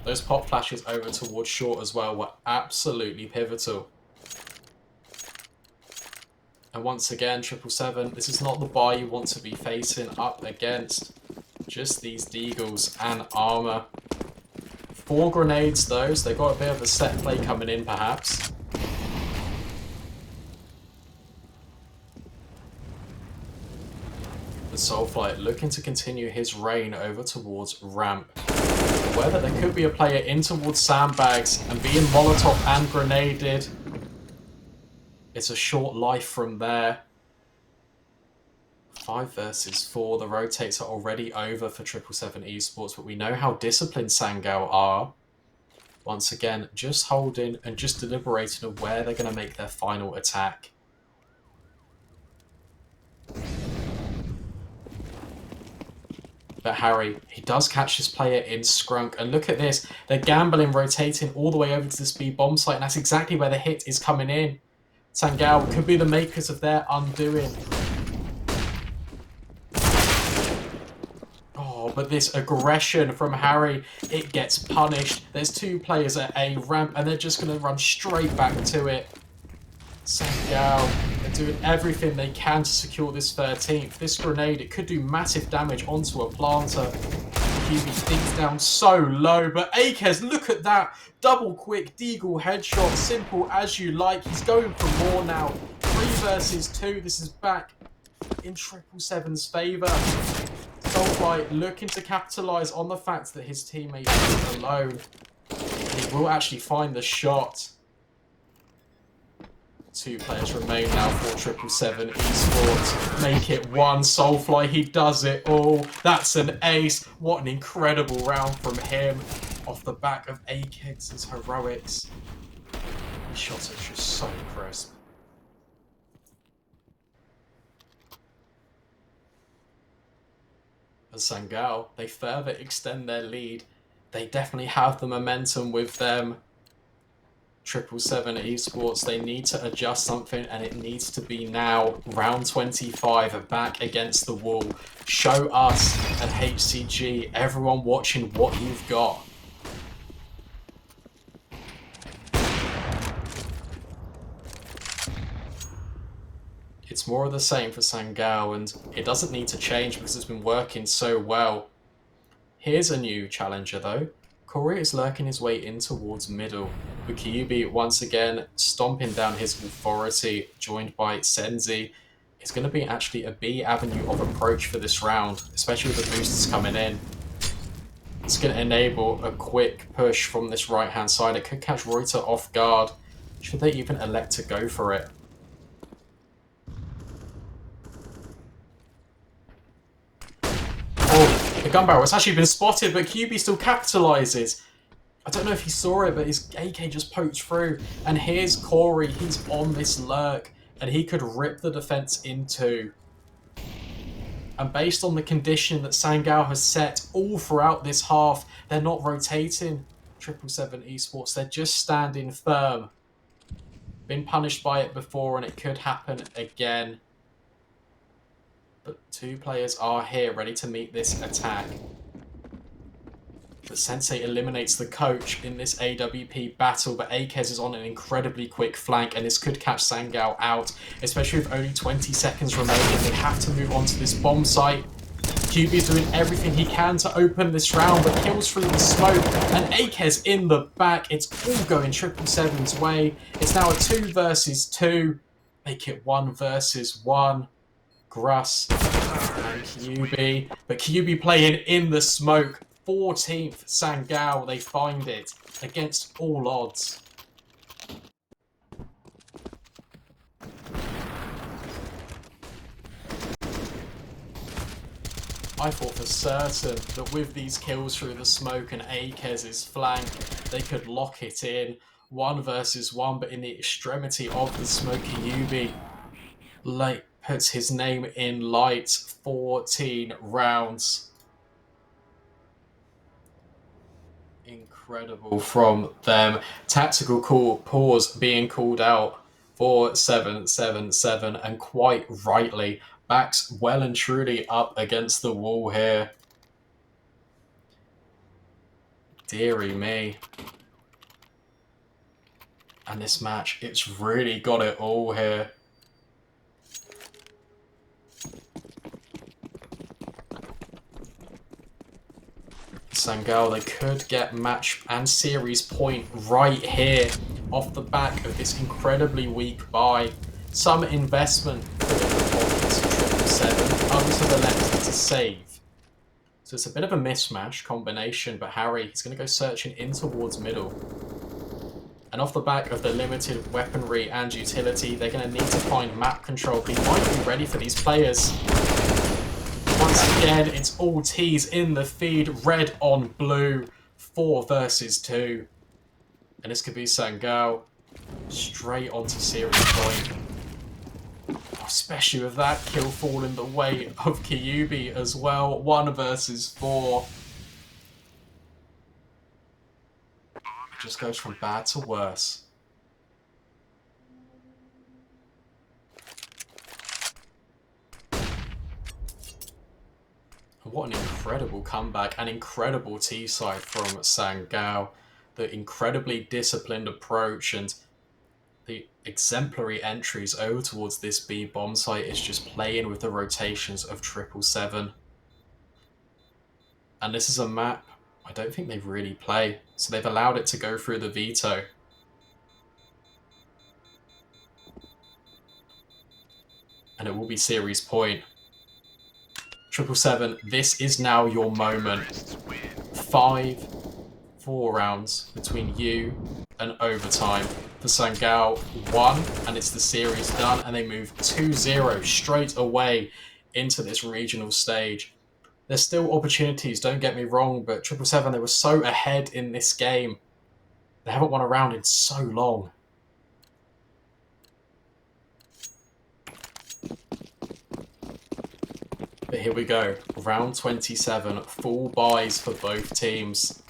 Those pop flashes over towards short as well were absolutely pivotal. And once again, 777, this is not the buy you want to be facing up against. Just these deagles and armor. 4 grenades, though, so they've got a bit of a set play coming in, perhaps. The Soulfly looking to continue his reign over towards ramp. Whether there could be a player in towards sandbags and being Molotov and grenaded. It's a short life from there. 5 versus 4. The rotates are already over for 777 Esports, but we know how disciplined Sangal are. Once again, just holding and just deliberating of where they're going to make their final attack. But Harry, he does catch this player in Scrunk, and look at this. They're gambling, rotating all the way over to the speed bomb site, and that's exactly where the hit is coming in. Sangal could be the makers of their undoing. Oh, but this aggression from Harry, it gets punished. There's 2 players at A ramp, and they're just going to run straight back to it. Sangal are doing everything they can to secure this 13th. This grenade, it could do massive damage onto a planter. QB thinks down so low, but Akez, look at that. Double quick deagle headshot, simple as you like. He's going for more now. 3 versus 2. This is back in 777's favour. Soulfly looking to capitalise on the fact that his teammate is alone. He will actually find the shot. 2 players remain now for 777 Esports. Make it 1. Soulfly, he does it all. That's an ace. What an incredible round from him. Off the back of Akez's heroics. His shots are just so crisp. And Sangal, they further extend their lead. They definitely have the momentum with them. 777 Esports, they need to adjust something, and it needs to be now. Round 25, back against the wall. Show us at HCG, everyone watching, what you've got. It's more of the same for Sangal, and it doesn't need to change because it's been working so well. Here's a new challenger though. Corey is lurking his way in towards middle. With Kyubi once again stomping down his authority, joined by Senzi. It's going to be actually a B avenue of approach for this round, especially with the boosters coming in. It's going to enable a quick push from this right-hand side. It could catch Reuter off guard. Should they even elect to go for it? Oh, the gun barrel has actually been spotted, but QB still capitalizes. I don't know if he saw it, but his AK just poked through. And here's Corey. He's on this lurk, and he could rip the defense in two. And based on the condition that Sangal has set all throughout this half, they're not rotating 777 Esports. They're just standing firm. Been punished by it before, and it could happen again. But two players are here, ready to meet this attack. But Sensei eliminates the coach in this AWP battle, but Akez is on an incredibly quick flank, and this could catch Sangal out, especially with only 20 seconds remaining. They have to move on to this bomb site. QB is doing everything he can to open this round, but kills through the smoke, and Akez in the back. It's all going 777's way. It's now a 2 versus 2. Make it 1 versus 1. Gruss and QB, but QB playing in the smoke. 14th Sangal, they find it against all odds. I thought for certain that with these kills through the smoke and Akez's flank, they could lock it in 1 versus 1, but in the extremity of the smoke, Kyubi puts his name in lights. 14 rounds. Incredible from them. Tactical pause being called out for 777, and quite rightly. Backs well and truly up against the wall here. Deary me. And this match, it's really got it all here. Sangal, they could get match and series point right here off the back of this incredibly weak buy. Some investment for the 777, others have elected to save. So it's a bit of a mismatch combination, but Harry, he's going to go searching in towards middle. And off the back of the limited weaponry and utility, they're going to need to find map control. He might be ready for these players. Once again, it's all T's in the feed, red on blue, 4 versus 2. And this could be Sangal straight onto series point. Especially with that kill falling the way of Kyubi as well, 1 versus 4. It just goes from bad to worse. What an incredible comeback, an incredible T-side from Sangal. The incredibly disciplined approach and the exemplary entries over towards this B bomb site is just playing with the rotations of 777. And this is a map I don't think they really play, so they've allowed it to go through the veto. And it will be series point. 777, this is now your moment. 4 rounds between you and overtime. For Sangal, 1, and it's the series done, and they move 2-0 straight away into this regional stage. There's still opportunities, don't get me wrong, but 777, they were so ahead in this game. They haven't won a round in so long. But here we go, round 27, full buys for both teams.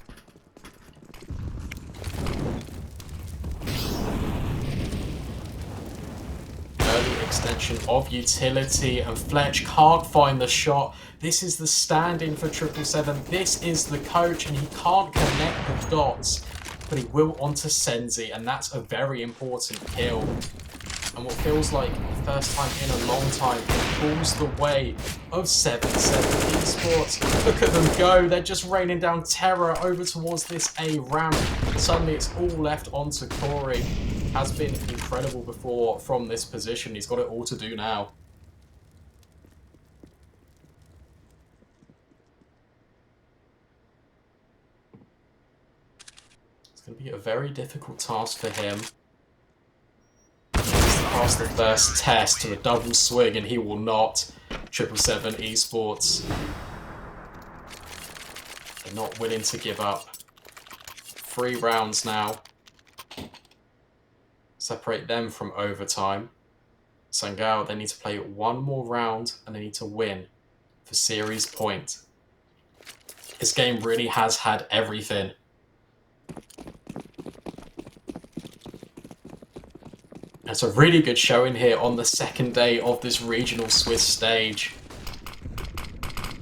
Early extension of utility, and Fletch can't find the shot. This is the stand-in for 777. This is the coach, and he can't connect the dots. But he will onto Senzi, and that's a very important kill. And what feels like the first time in a long time, it pulls the way of 7-7 Esports. Look at them go. They're just raining down terror over towards this A ramp. Suddenly it's all left onto Corey. Has been incredible before from this position. He's got it all to do now. It's going to be a very difficult task for him. Pass the first test to a double swing, and he will not. 7-7 Esports. They're not willing to give up. 3 rounds now. Separate them from overtime. Sangal, they need to play 1 more round, and they need to win for series point. This game really has had everything. It's a really good showing here on the second day of this regional Swiss stage.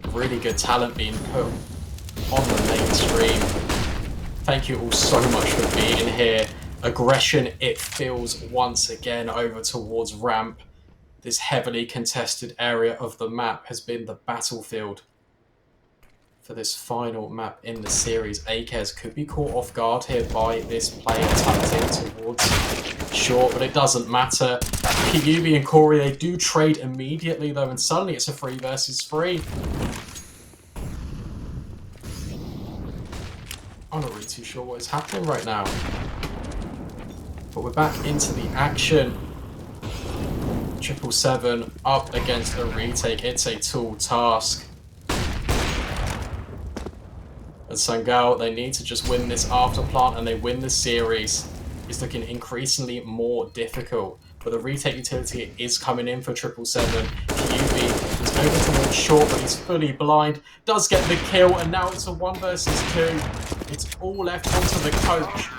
Really good talent being put on the main stream. Thank you all so much for being here. Aggression, it feels once again over towards ramp. This heavily contested area of the map has been the battlefield for this final map in the series. Akez could be caught off guard here by this player tucked in towards short, but it doesn't matter. Kyubi and Corey, they do trade immediately though, and suddenly it's a 3 versus 3. I'm not really too sure what is happening right now. But we're back into the action. 7-7 up against a retake. It's a tall task. And Sangal, they need to just win this after plant, and they win the series. It's looking increasingly more difficult. But the retake utility is coming in for 7-7. Kyubi is over towards short, but he's fully blind. Does get the kill, and now it's a 1 versus 2. It's all left onto the coach.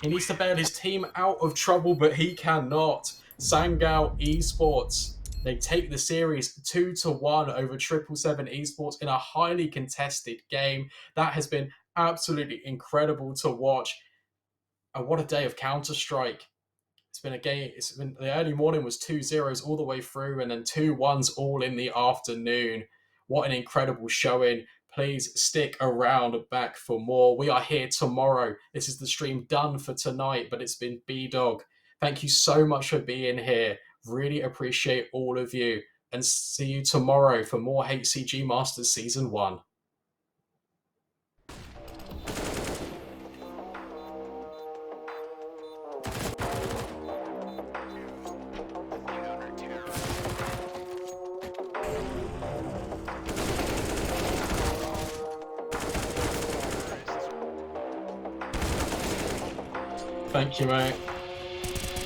He needs to bail his team out of trouble, but he cannot. Sangal Esports, they take the series 2-1 over 7-7 Esports in a highly contested game. That has been absolutely incredible to watch. And what a day of Counter-Strike. It's been a game, the early morning was 2-0s all the way through, and then 2-1s all in the afternoon. What an incredible showing. Please stick around back for more. We are here tomorrow. This is the stream done for tonight, but it's been B-Dog. Thank you so much for being here. Really appreciate all of you. And see you tomorrow for more HCG Masters Season 1. Thank you, mate.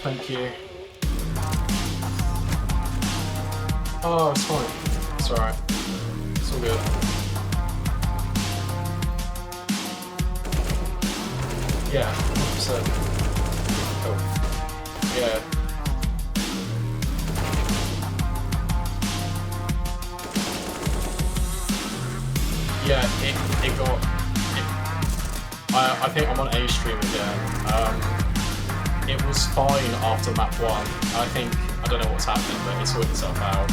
Thank you. Oh, it's fine. It's alright. It's all good. Yeah, 100%. Cool. Yeah. Yeah, it got... I think I'm on A stream again. It was fine after map 1. I don't know what's happening, but it sorted itself out.